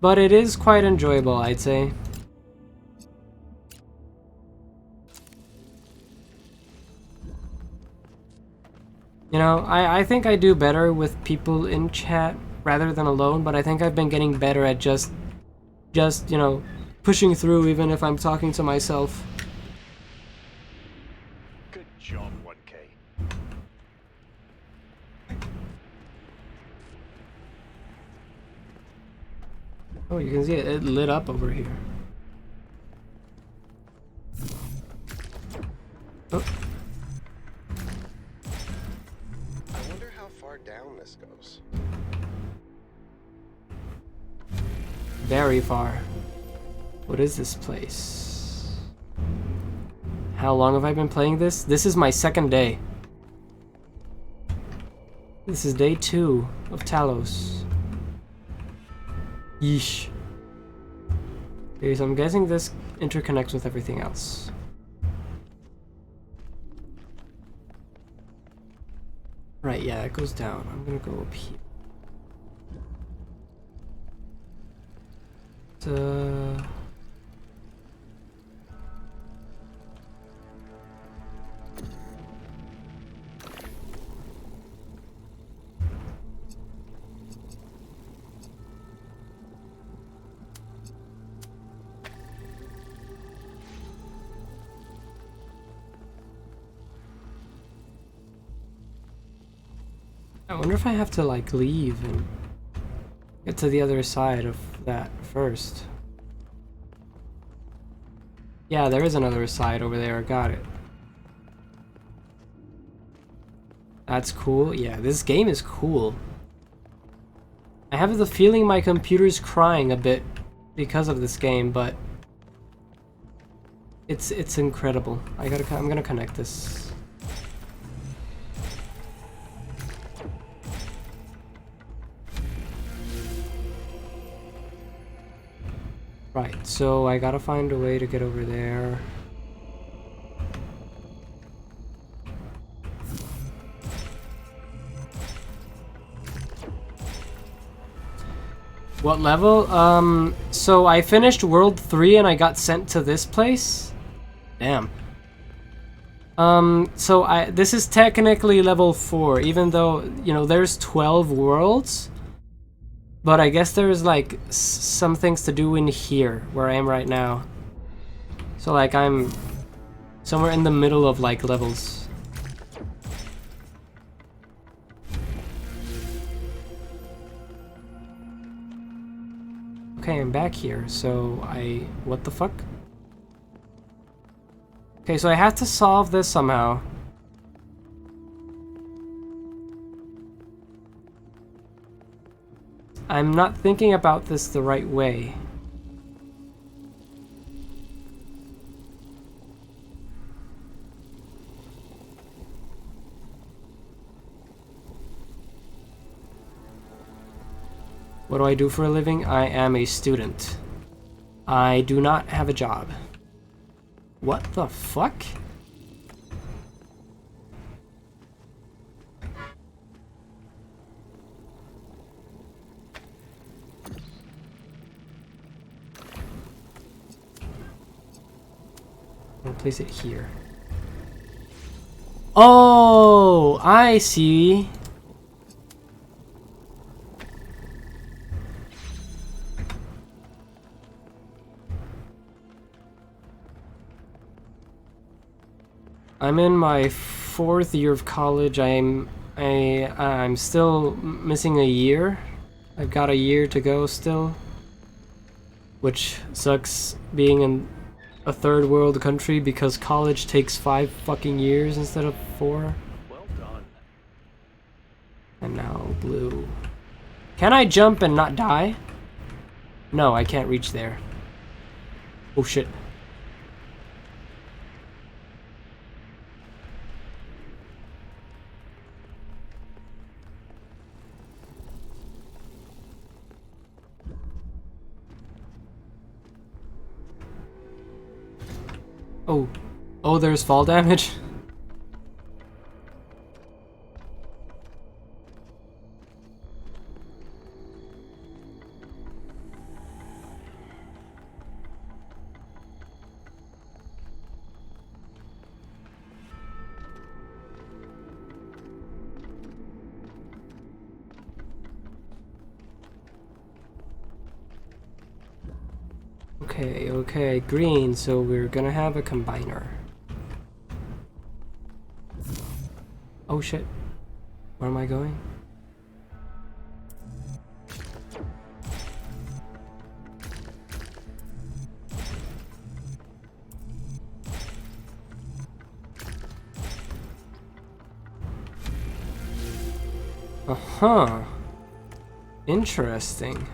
But it is quite enjoyable, I'd say. You know, I think I do better with people in chat rather than alone, but I think I've been getting better at just you know, pushing through even if I'm talking to myself. Good job, 1K. Oh, you can see it lit up over here. Very far. What is this place? How long have I been playing this? This is my second day. This is day 2 of Talos. Yeesh. Okay, so I'm guessing this interconnects with everything else. Right, yeah, it goes down. I'm gonna go up here. I wonder if I have to like leave and get to the other side of that first. Yeah, there is another side over there. Got it. That's cool. Yeah, this game is cool. I have the feeling my computer's crying a bit because of this game, but it's incredible. I'm gonna connect this. Right, so I gotta find a way to get over there. What level? So I finished World 3 and I got sent to this place? Damn. So this is technically level 4, even though, you know, there's 12 worlds. But I guess there's like some things to do in here, where I am right now. So like I'm somewhere in the middle of like levels. Okay, I'm back here, so what the fuck? Okay, so I have to solve this somehow. I'm not thinking about this the right way. What do I do for a living? I am a student. I do not have a job. What the fuck? I'll place it here. Oh, I see. I'm in my 4th year of college. I'm still missing a year. I've got a year to go still, which sucks being in a third world country because college takes 5 fucking years instead of 4. Well done. And now blue. Can I jump and not die? No, I can't reach there. Oh shit. Oh, there's fall damage? Okay, green, so we're gonna have a combiner. Oh shit. Where am I going? Uh-huh. Interesting.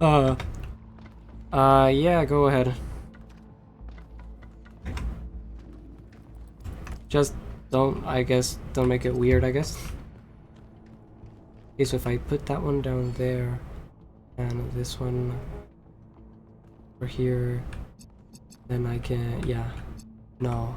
Yeah, go ahead. Just don't, I guess, don't make it weird, I guess. Okay, so if I put that one down there, and this one over here, then I can, yeah, no.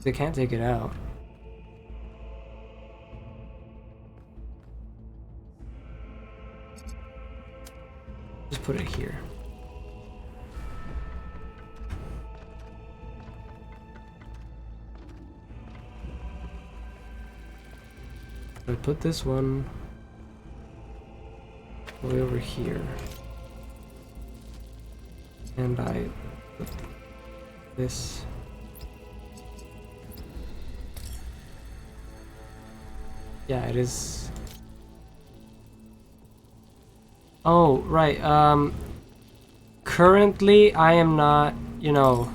They can't take it out. Just put it here. I put this one way over here. And I put this. Yeah, it is. Oh, right. Currently I am not, you know,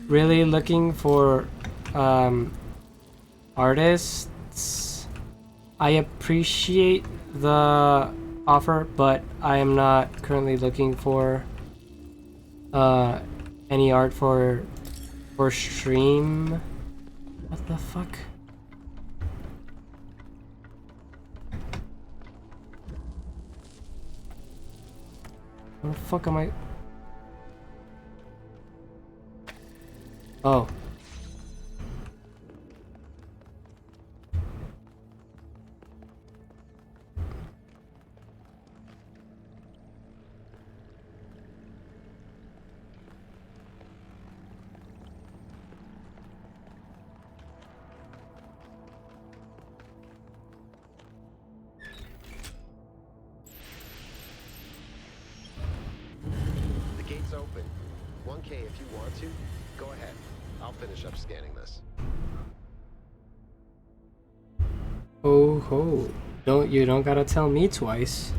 really looking for artists. I appreciate the offer, but I am not currently looking for any art for stream. What the fuck? Where the fuck am I? Oh. The gate's open. 1K if you want to. Go ahead. I'll finish up scanning this. Oh ho. You don't gotta tell me twice.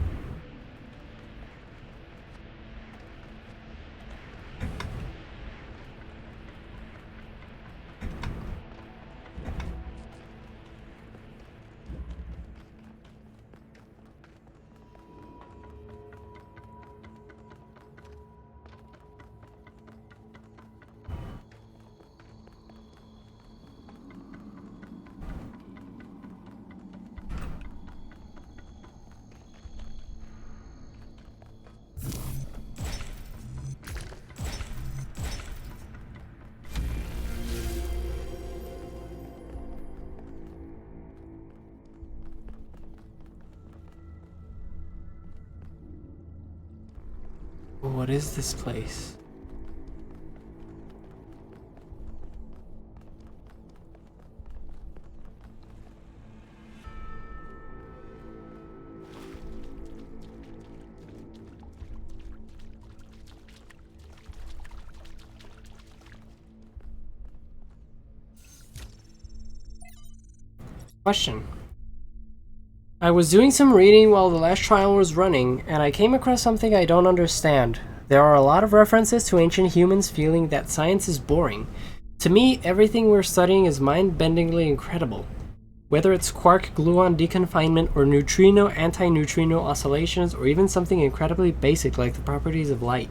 What is this place? Question. I was doing some reading while the last trial was running, and I came across something I don't understand. There are a lot of references to ancient humans feeling that science is boring. To me, everything we're studying is mind-bendingly incredible. Whether it's quark gluon deconfinement or neutrino anti-neutrino oscillations or even something incredibly basic like the properties of light.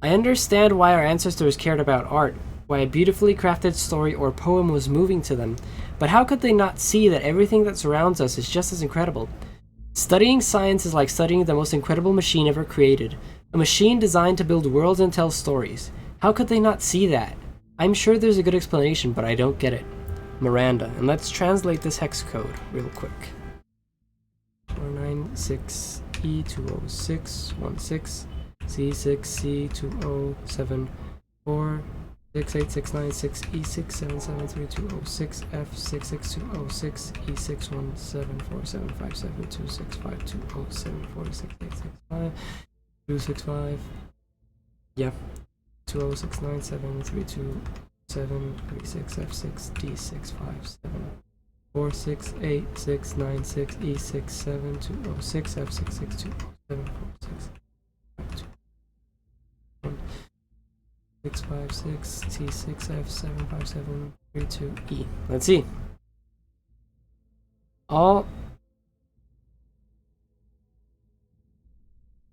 I understand why our ancestors cared about art, why a beautifully crafted story or poem was moving to them, but how could they not see that everything that surrounds us is just as incredible? Studying science is like studying the most incredible machine ever created, a machine designed to build worlds and tell stories. How could they not see that? I'm sure there's a good explanation, but I don't get it. Miranda, and let's translate this hex code real quick. 496E20616 C6C2074 68696E6773206 F66206 E6174757265207468685 265. Yeah. 2069732 736 F6 D657 468 696 E67206 F6620746 656 T6F75732E. Let's see. All.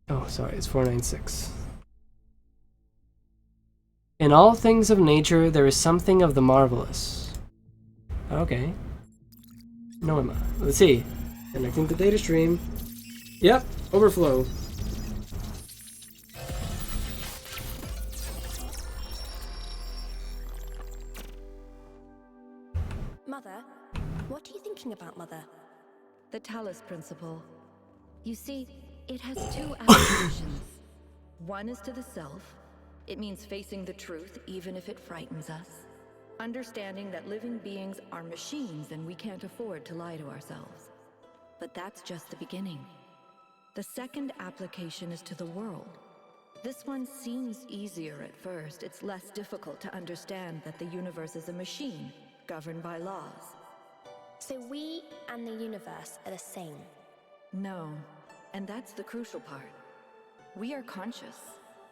Oh, sorry, it's 496. In all things of nature, there is something of the marvelous. Okay. Norma. Let's see. Connecting the data stream. Yep, overflow. Mother, what are you thinking about, Mother? The Talos Principle. You see, it has two applications. One is to the self. It means facing the truth even if it frightens us. Understanding that living beings are machines and we can't afford to lie to ourselves. But that's just the beginning. The second application is to the world. This one seems easier at first. It's less difficult to understand that the universe is a machine, governed by laws. So we and the universe are the same? No, and that's the crucial part. We are conscious.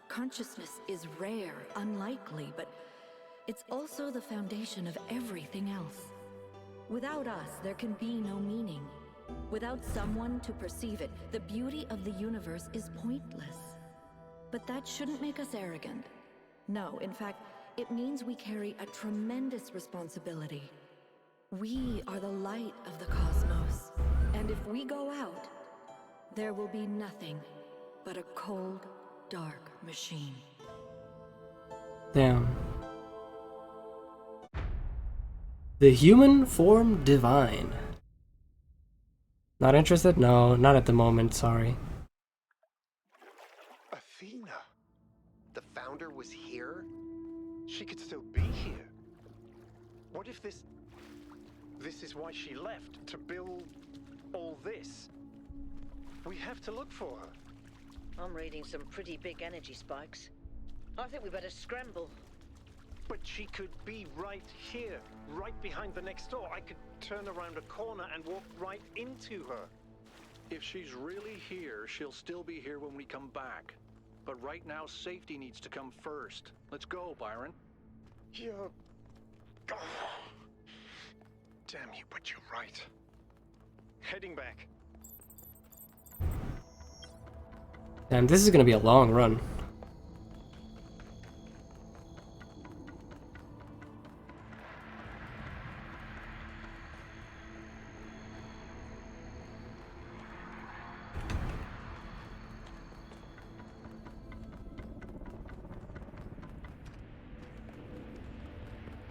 Consciousness is rare, unlikely, but it's also the foundation of everything else. Without us, there can be no meaning. Without someone to perceive it, the beauty of the universe is pointless. But that shouldn't make us arrogant. No, in fact, it means we carry a tremendous responsibility. We are the light of the cosmos, and if we go out, there will be nothing but a cold, dark machine. Damn. The human form divine. Not interested? No, not at the moment, sorry. Athena? The founder was here? She could still be here. What if this is why she left, to build all this? We have to look for her. I'm reading some pretty big energy spikes. I think we better scramble. But she could be right here, right behind the next door. I could turn around a corner and walk right into her. If she's really here, she'll still be here when we come back. But right now, safety needs to come first. Let's go, Byron. You're... Oh. Damn you, but you're right. Heading back. Damn, this is gonna be a long run.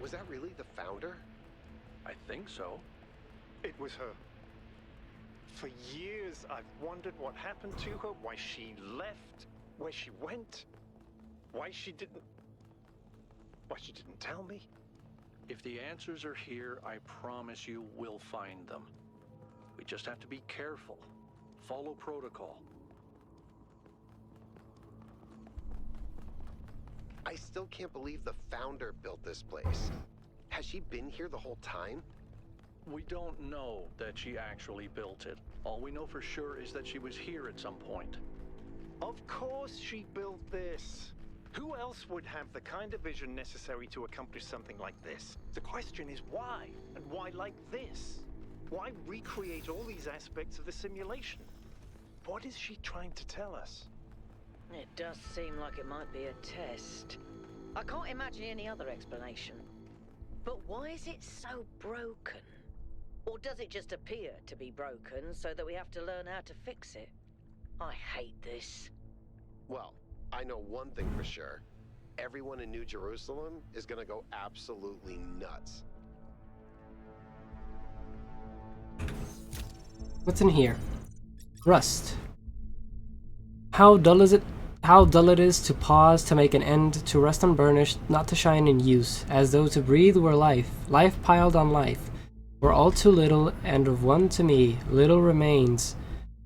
Was that really the founder? I think so. It was her. For years, I've wondered what happened to her, why she left, where she went, why she didn't tell me. If the answers are here, I promise you we'll find them. We just have to be careful. Follow protocol. I still can't believe the founder built this place. Has she been here the whole time? We don't know that she actually built it. All we know for sure is that she was here at some point. Of course she built this. Who else would have the kind of vision necessary to accomplish something like this? The question is why? And why like this? Why recreate all these aspects of the simulation? What is she trying to tell us? It does seem like it might be a test. I can't imagine any other explanation. But why is it so broken? Or does it just appear to be broken so that we have to learn how to fix it? I hate this. Well, I know one thing for sure. Everyone in New Jerusalem is gonna go absolutely nuts. What's in here? Rust. How dull it is to pause to make an end, to rust unburnished, not to shine in use, as though to breathe were life, life piled on life. Were all too little, and of one to me, little remains.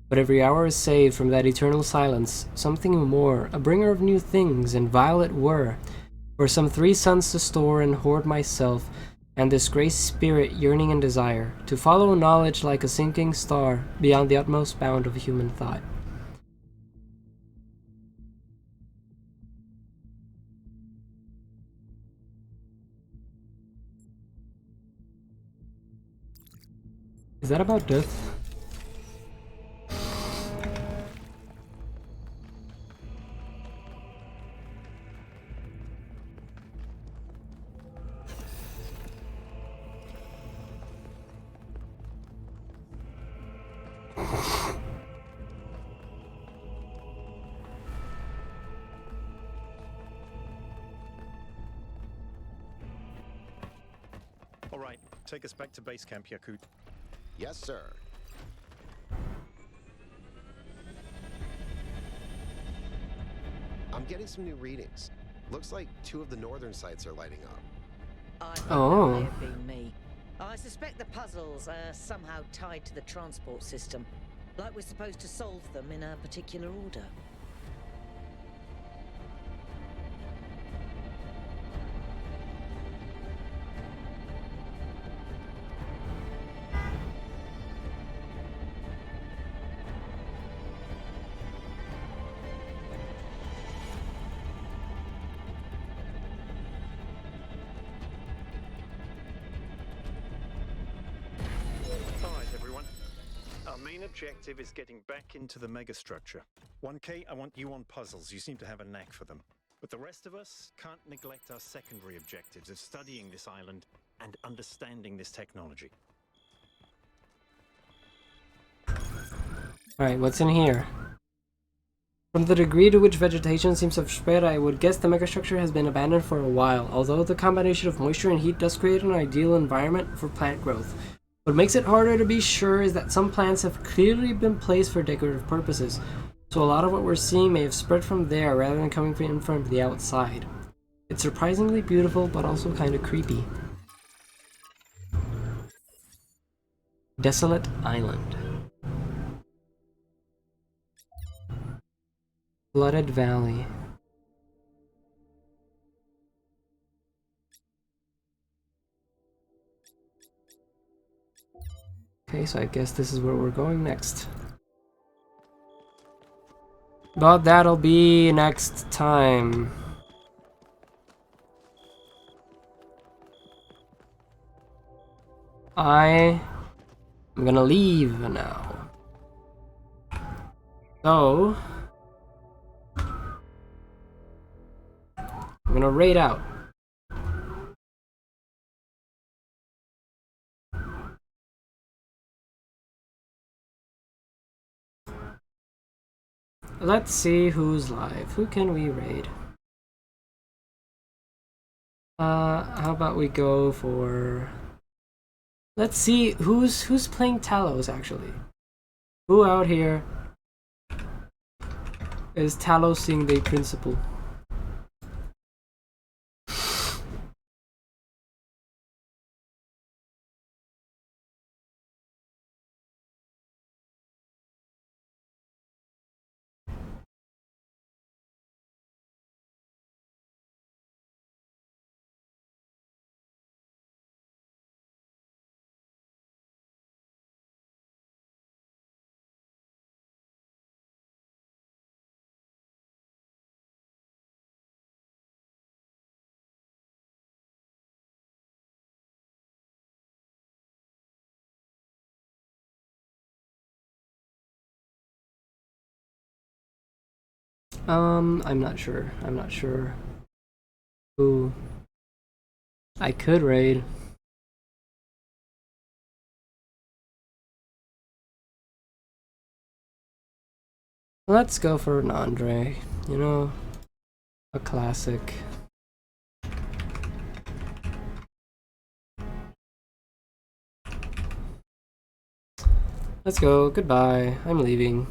But every hour is saved from that eternal silence, something more, a bringer of new things, and violet were. For some 3 suns to store and hoard myself, and this grey spirit yearning and desire, to follow knowledge like a sinking star, beyond the utmost bound of human thought. Is that about death? All right, take us back to base camp, Yakut. Yes, sir. I'm getting some new readings. Looks like 2 of the northern sites are lighting up. I think Oh. that may have been me. I suspect the puzzles are somehow tied to the transport system. Like we're supposed to solve them in a particular order. All right, everyone. Our main objective is getting back into the megastructure. 1K, I want you on puzzles. You seem to have a knack for them. But the rest of us can't neglect our secondary objectives of studying this island and understanding this technology. Alright, what's in here? From the degree to which vegetation seems to have spread, I would guess the megastructure has been abandoned for a while, although the combination of moisture and heat does create an ideal environment for plant growth. What makes it harder to be sure is that some plants have clearly been placed for decorative purposes, so a lot of what we're seeing may have spread from there rather than coming from the outside. It's surprisingly beautiful, but also kind of creepy. Desolate Island. Flooded Valley. Okay, so I guess this is where we're going next. But that'll be next time. I'm gonna leave now. So I'm gonna raid out. Let's see who's live. Who can we raid? How about we go for... Let's see who's playing Talos actually. Who out here is Talosing the Principle? I'm not sure. I'm not sure who I could raid. Let's go for an Andre, you know, a classic. Let's go, goodbye, I'm leaving.